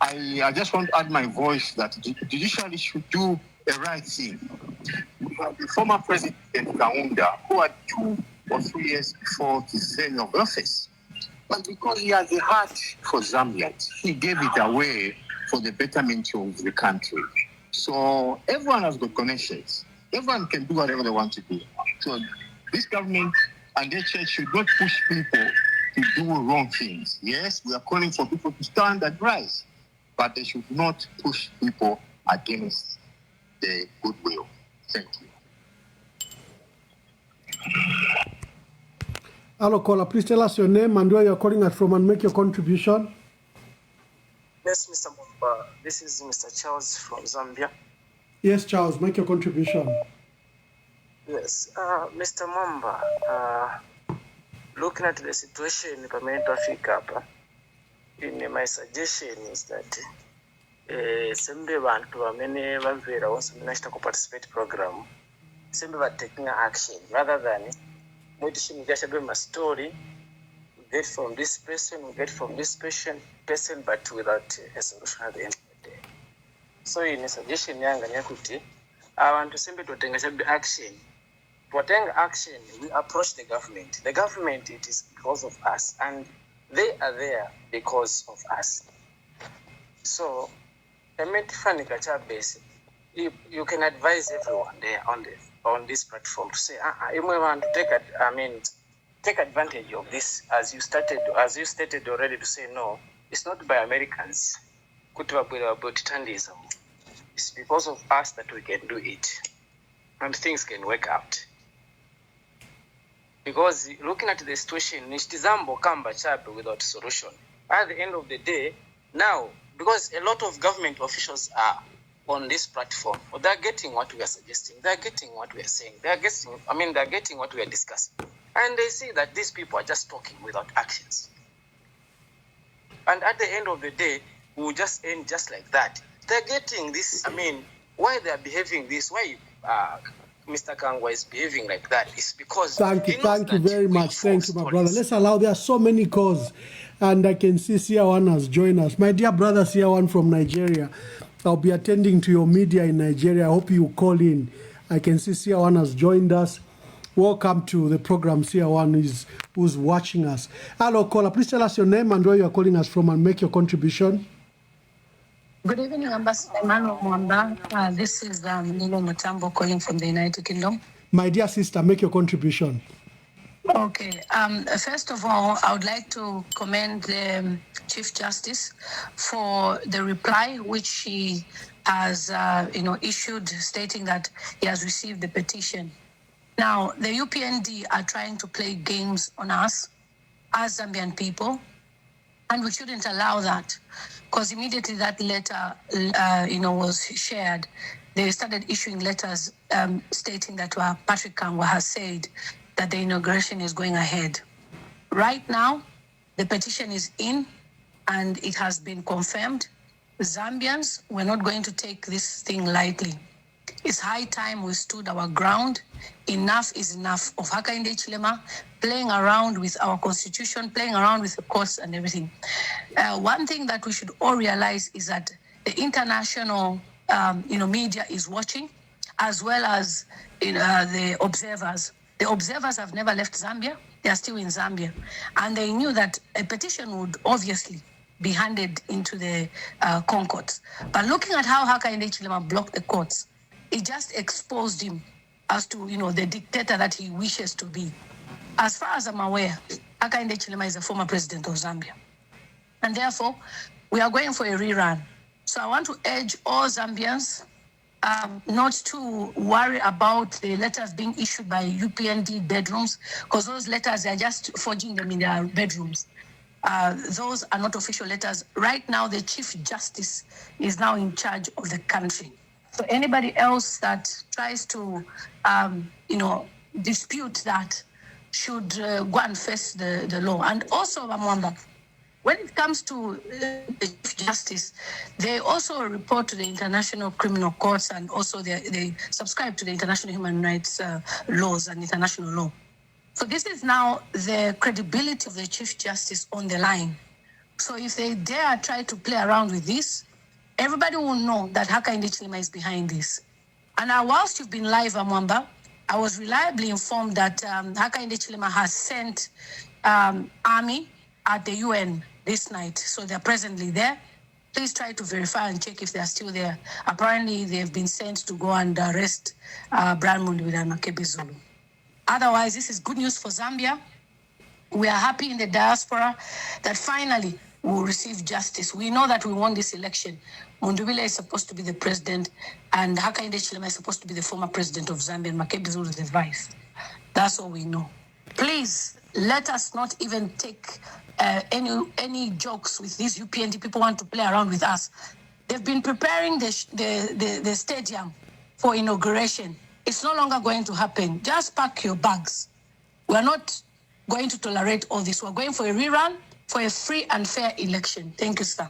I just want to add my voice that the judiciary should do the right thing. The former president Kaunda, who had 2 or 3 years before his tenure of office, but because he has a heart for Zambians, he gave it away for the betterment of the country. So everyone has got connections. Everyone can do whatever they want to do. So this government and their church should not push people to do wrong things. Yes, we are calling for people to stand and rise, but they should not push people against the goodwill. Thank you. Hello, caller. Please tell us your name and where you're calling us from and make your contribution. Yes, Mr. Mumba. This is Mr. Charles from Zambia. Yes, Charles, make your contribution. Yes, Mr. Mumba, looking at the situation in Parliament Africa, my suggestion is that Sembe bantu bamene bavera once national participate program, Sembe are taking action rather than motivation just a story. We get from this person, person, but without a solution at the end of the day. So in a suggestion, yanga nyakuti, I want to simply to take action. For taking action, we approach the government. The government, it is because of us, and they are there because of us. So, you can advise everyone there on this platform to say, you may want to take advantage of this, as you stated already, to say no, it's not by Americans. It's because of us that we can do it, and things can work out. Because looking at the situation, Nishtizambo Kamba Chape without solution. At the end of the day, now, because a lot of government officials are on this platform, they're getting what we are suggesting, they're getting what we are saying, they're getting what we are discussing. And they see that these people are just talking without actions. And at the end of the day, we'll just end just like that. They're getting this, why they're behaving this, why Mr. Kangwa is behaving like that is because... Thank you very much. Thank you, my brother. Let's allow, there are so many calls, and I can see Siawan has joined us. My dear brother Siawan from Nigeria, I'll be attending to your media in Nigeria. I hope you call in. I can see Siawan has joined us. Welcome to the program, Siawan who's watching us. Hello, caller. Please tell us your name and where you're calling us from and make your contribution. Good evening, Ambassador Emmanuel Mwamba. This is Nilo Mutambo calling from the United Kingdom. My dear sister, make your contribution. Okay. First of all, I would like to commend the Chief Justice for the reply which he has, issued, stating that he has received the petition. Now, the UPND are trying to play games on us as Zambian people, and we shouldn't allow that. Because immediately that letter, was shared, they started issuing letters stating that Patrick Kangwa has said that the inauguration is going ahead. Right now, the petition is in, and it has been confirmed. Zambians, we're not going to take this thing lightly. It's high time we stood our ground. Enough is enough of Hakainde Hichilema playing around with our constitution, playing around with the courts and everything. One thing that we should all realize is that the international media is watching, as well as the observers. The observers have never left Zambia. They are still in Zambia. And they knew that a petition would obviously be handed into the courts. But looking at how Hakainde Hichilema blocked the courts, it just exposed him as to, the dictator that he wishes to be. As far as I'm aware, Hakainde Hichilema is a former president of Zambia. And therefore, we are going for a rerun. So I want to urge all Zambians not to worry about the letters being issued by UPND bedrooms, because those letters are just forging them in their bedrooms. Those are not official letters. Right now, the Chief Justice is now in charge of the country. So anybody else that tries to, dispute that should go and face the law. And also, Bamwamba, when it comes to the Chief Justice, they also report to the International Criminal Courts, and also they subscribe to the international human rights laws and international law. So this is now the credibility of the Chief Justice on the line. So if they dare try to play around with this, everybody will know that Hakainde Hichilema is behind this. And whilst you've been live, Amwamba, I was reliably informed that Hakainde Hichilema has sent army at the UN this night. So they're presently there. Please try to verify and check if they're still there. Apparently, they've been sent to go and arrest Brian Mundubile and Makebi Zulu. Otherwise, this is good news for Zambia. We are happy in the diaspora that finally we'll receive justice. We know that we won this election. Mundubile is supposed to be the president, and Hakainde Hichilema is supposed to be the former president of Zambia, and Makebi Zulu is the vice. That's all we know. Please, let us not even take any jokes with these UPND. People want to play around with us. They've been preparing the stadium for inauguration. It's no longer going to happen. Just pack your bags. We're not going to tolerate all this. We're going for a rerun, for a free and fair election. Thank you, sir.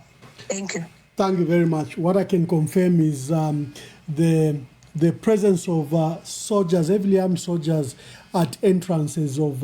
Thank you. Thank you very much. What I can confirm is the presence of soldiers, heavily armed soldiers, at entrances of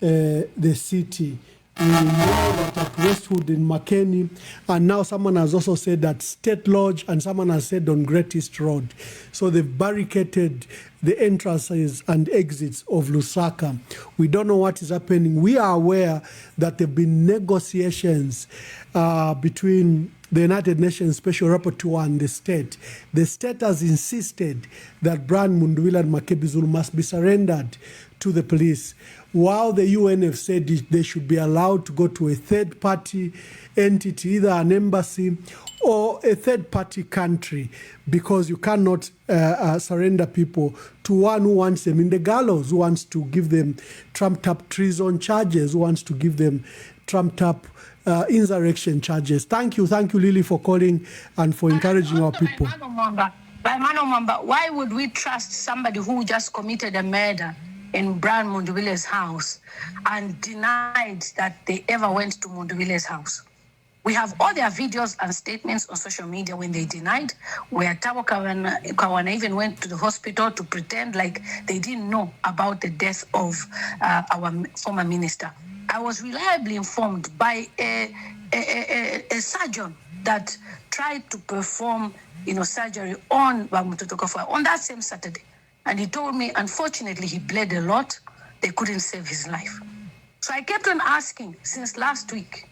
the city. We know that at Westwood in Makeni, and now someone has also said that State Lodge, and someone has said on Great East Road. So they've barricaded the entrances and exits of Lusaka. We don't know what is happening. We are aware that there have been negotiations between the United Nations Special Rapporteur and the state. The state has insisted that Brian Mundubile and Makebi Zulu must be surrendered to the police, while the UN have said they should be allowed to go to a third-party entity, either an embassy or a third-party country, because you cannot surrender people to one who wants them in the gallows, who wants to give them trumped-up treason charges, who wants to give them trumped-up insurrection charges. Thank you, Lily, for calling and for encouraging our people. Why would we trust somebody who just committed a murder in Brian Mundubile's house and denied that they ever went to Mundubile's house? We have all their videos and statements on social media when they denied, where Tabo Kawana even went to the hospital to pretend like they didn't know about the death of our former minister. I was reliably informed by a surgeon that tried to perform surgery on Bamutotokofa on that same Saturday. And he told me, unfortunately, he bled a lot. They couldn't save his life. So I kept on asking since last week,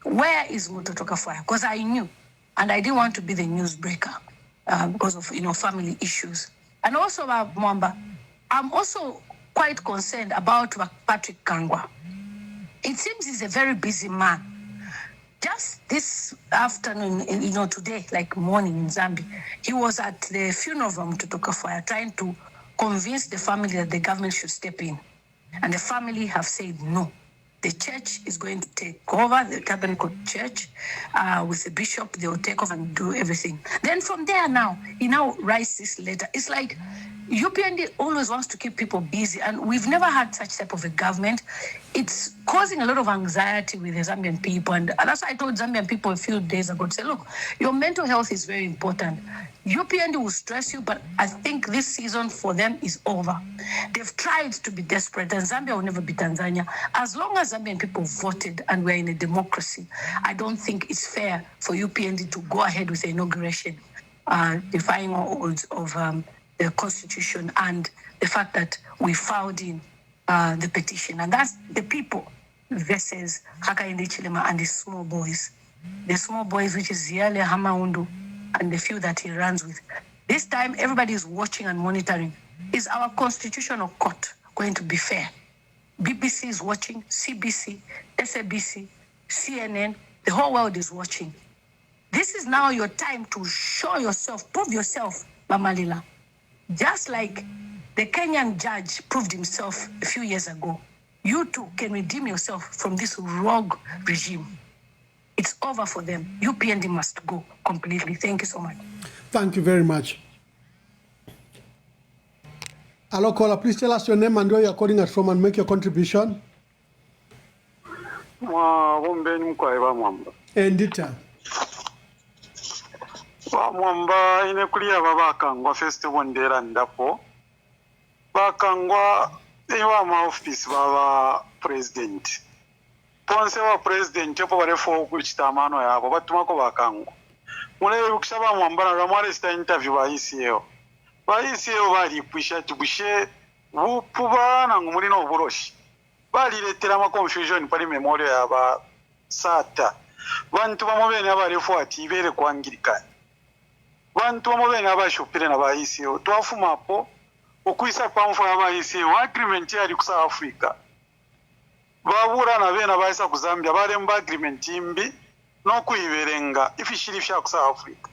where is Mutotokafaya? Because I knew, and I didn't want to be the newsbreaker because of family issues. And also about Mwamba, I'm also quite concerned about Patrick Kangwa. It seems he's a very busy man. Just this afternoon, today, like morning in Zambia, he was at the funeral of Mutotokafaya trying to convince the family that the government should step in. And the family have said no. The church is going to take over, the Tabernacle Church, with the bishop. They will take over and do everything. Then from there now, he now writes this letter. It's like UPND always wants to keep people busy, and we've never had such type of a government. It's causing a lot of anxiety with the Zambian people, and that's why I told Zambian people a few days ago to say, look, your mental health is very important. UPND will stress you, but I think this season for them is over. They've tried to be desperate, and Zambia will never be Tanzania. As long as Zambian people voted and we're in a democracy, I don't think it's fair for UPND to go ahead with the inauguration, defying all odds of the constitution and the fact that we filed in the petition. And that's the people versus Hakainde Hichilema and the small boys. The small boys, which is Ziale Hamaundu and the few that he runs with. This time, everybody is watching and monitoring. Is our constitutional court going to be fair? BBC is watching, CBC, SABC, CNN, the whole world is watching. This is now your time to show yourself, prove yourself, Mamalila. Just like the Kenyan judge proved himself a few years ago, you too can redeem yourself from this rogue regime. It's over for them. UPND must go completely. Thank you so much. Thank you very much. Hello, caller. Please tell us your name and where you're calling us from and make your contribution. Endita. Mwamba inekulia babakangwa festival ndera ndapo bakangwa ewa ma office baba president ponse wa president epo barefo kuchitamano yabo batumako bakangwa mule ukishaba mwamba na mwale sta interview baisiyo bali kwisha tubushe bupuba na ngumuri no buroshi bali letera ma confusion pali memory yaba sata bantu bamobene abarefo atibere kwangirikana bantu bamobene abashopire na baisiyo twafumapo okuisa kwamfu abaisiyo agreement yali ku South Africa babura na bena baisa ku Zambia balemba agreement imbi no kuiberenga ifishiri fya ku South Africa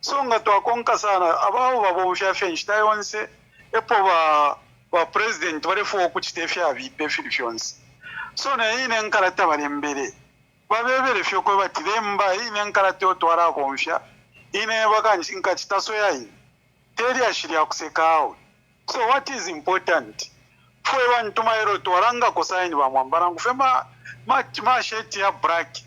so nga twakonka sana abaho babomfya fenshita yonse epo ba president barefo okutefya bipe filifyonse so na ine nkarata balembere babebere fyo ko batiremba ine nkarata otwara konfya ine bakanji nkachitaso yayi teri ashiri akusekao. So what is important for one tomorrow to aranga kosaini ba mwambara ngufema ma sheti ya black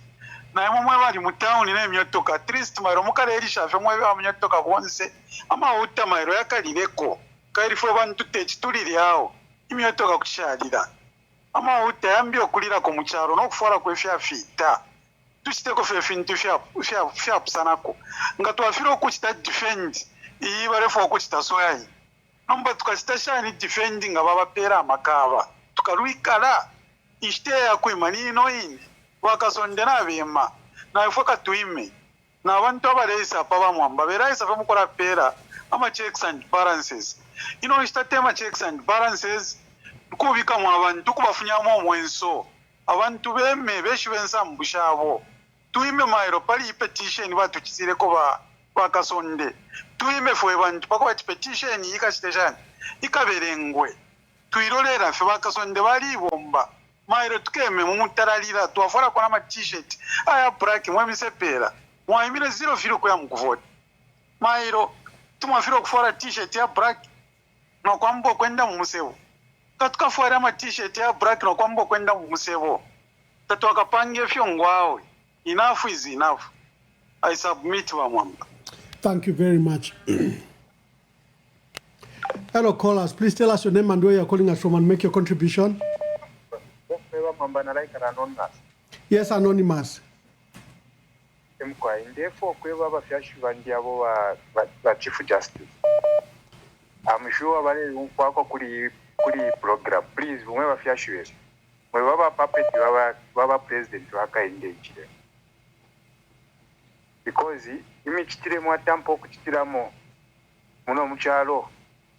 na mumwe bali mutauni ne myotoka at least mairo mukareri shafe mwe ba myotoka bonse ama uta mairo yakalireko kairi fo bantu techituliri yao imyotoka kushalira ama uta yambi okulira ko mucharo no kufora ko fya fita tuchiteko fya fintu fya pusanako ngatwafiro kuchita defend iyi barefo kuchita soyayi nomba tukasitashani defending ababapera amakaba tukaruikala ishte ya kuimani inoini wakasondena bema na ifoka tuime na abantu abaresa paba mwamba beresa famukora pera ama checks and balances ishtatema checks and balances kubika mu abantu kubafunyamo omwenso abantu beme beshi bensa mbushabo tuime mairo pali petition batukisireko bakasonde tuime fwe bantu pako bati petition yikashiteshani ikaberengwe tuirolera fe bakasonde bali bomba mairo tukeme mumutaralira tuafora kona ma t-shirt aya black mwebisepera mwaimire zero filo kwa mkuvoti mairo tumwafiro kufora t-shirt ya black no kwambo kwenda mumusebo katukafora ma t-shirt ya black no kwambo kwenda mumusebo tatuakapange fyo ngwawe enough is enough. I submit wa mwamba. Thank you very much. Hello, callers. Please tell us your name and where you're calling us from and make your contribution. Yes, anonymous. Chief Justice. I'm sure kuri program. Please, whoever fiashiwe. Whoever puppet baba president Hakainde Hichilema. Because imichitiremo atampo okuchitiramo muno mukyalo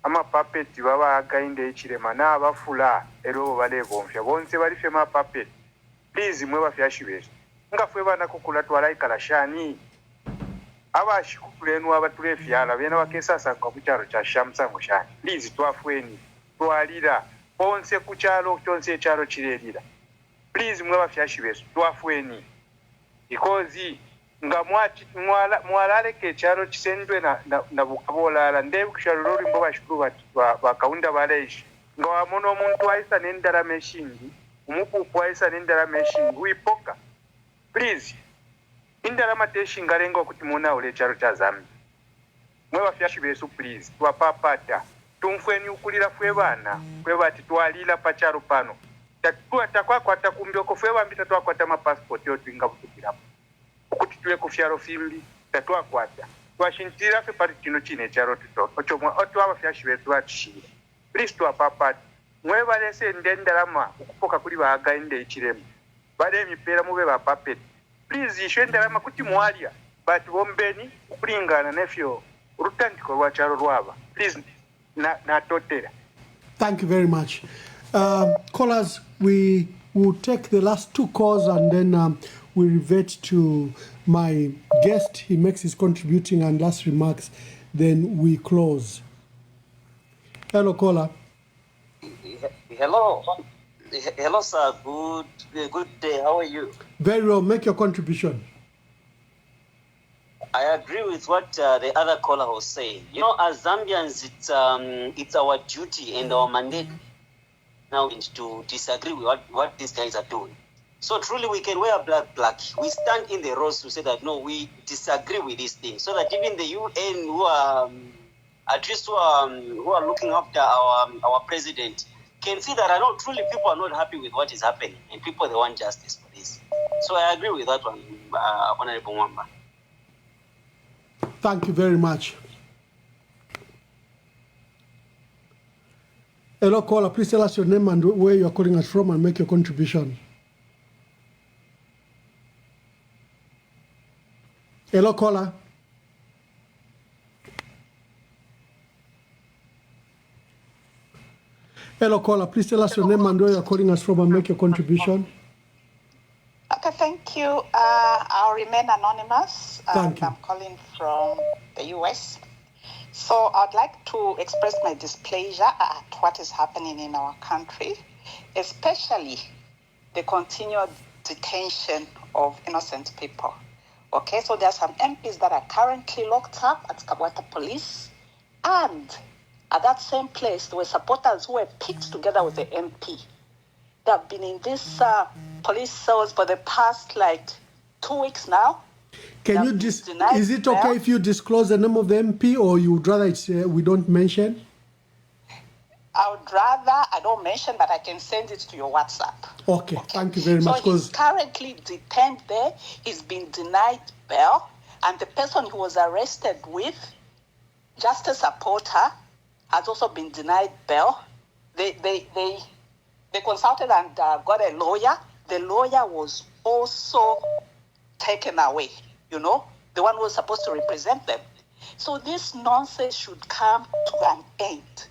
ama puppet baba Hakainde Hichilema na abafula ero balebomfya bonse bali fema puppet. Please mwe bafyashibere nga fwe bana kukula twala ikalashani abashikukulenu abatulefyala bena bakesasa kwa kukyalo kya Shamsango shani. Please twafweni twalira bonse kukyalo kyonse ekyalo kirerira. Please mwe bafyashibere twafweni because nga mwalaleka ekyalo kisendwe na bukaboolala ndeebukisha lulimbo bashukuru bakawunda baleeshi nga wamona omuntu ayisa n'endalama eshingi omupuupu ayisa n'endalama eshingi wipoka please indalama teshinga lenga okuti munaawula ekyalo kya Zambia mwe bafyashi beesu please twapapata tumfwenyukulira fwe baana fwe bati twaliira pakyalo pano takwakwata kumbyoko fwe bambi tatwakwata amapasipoti otwinga butukiramu okuti tuwe ku fyalo fimbi tatwakwata twashintira ffe pati kino kino ekyalo otwabafyashi beesu batushiire please twapapata mwe balese endalama okupoka kuli baagainde ekiremu bale emipeera mube bapapeti please ishwe endalama kuti mwalya but bombeni okulingana nefyo olutandiko lwa kyalo lwaba please natotera. Thank you very much. Callers, we will take the last two calls and then we revert to my guest. He makes his contributing and last remarks, then we close. Hello, caller. Hello. Hello, sir. Good day. How are you? Very well. Make your contribution. I agree with what the other caller was saying. You know, as Zambians, it's our duty and our mandate now to disagree with what these guys are doing. So truly, we can wear black. We stand in the rows to say that no, we disagree with these things, so that even the UN, who are at least who are looking after our president, can see that I know truly people are not happy with what is happening, and people they want justice for this. So I agree with that one, Honorable Mwamba. Thank you very much. Hello, caller. Please tell us your name and where you are calling us from and make your contribution. Hello, caller. Hello, caller. Please tell us your name and where you are calling us from and make your contribution. Okay, thank you. I'll remain anonymous. Thank you. I'm calling from the US. So I'd like to express my displeasure at what is happening in our country, especially the continued detention of innocent people. Okay, so there are some MPs that are currently locked up at Kabwata Police, and at that same place, there were supporters who were picked together with the MP. They have been in this police cells for the past 2 weeks now. Can you is it okay if you disclose the name of the MP, or you would rather we don't mention? I would rather I don't mention, but I can send it to your WhatsApp. Okay. Thank you very much. So he's currently detained there. He's been denied bail, and the person he was arrested with, just a supporter, has also been denied bail. They consulted and got a lawyer. The lawyer was also taken away, the one who was supposed to represent them. So this nonsense should come to an end.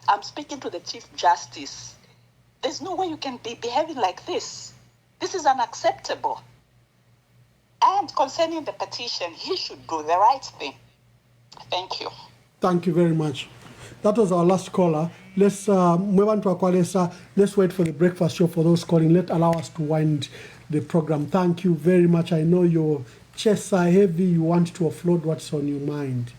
I'm speaking to the Chief Justice. There's no way you can be behaving like this. This is unacceptable. And concerning the petition, he should do the right thing. Thank you. Thank you very much. That was our last caller. Let's move on to our callers. Let's wait for the breakfast show for those calling. Allow us to wind the program. Thank you very much. I know your chests are heavy. You want to offload what's on your mind.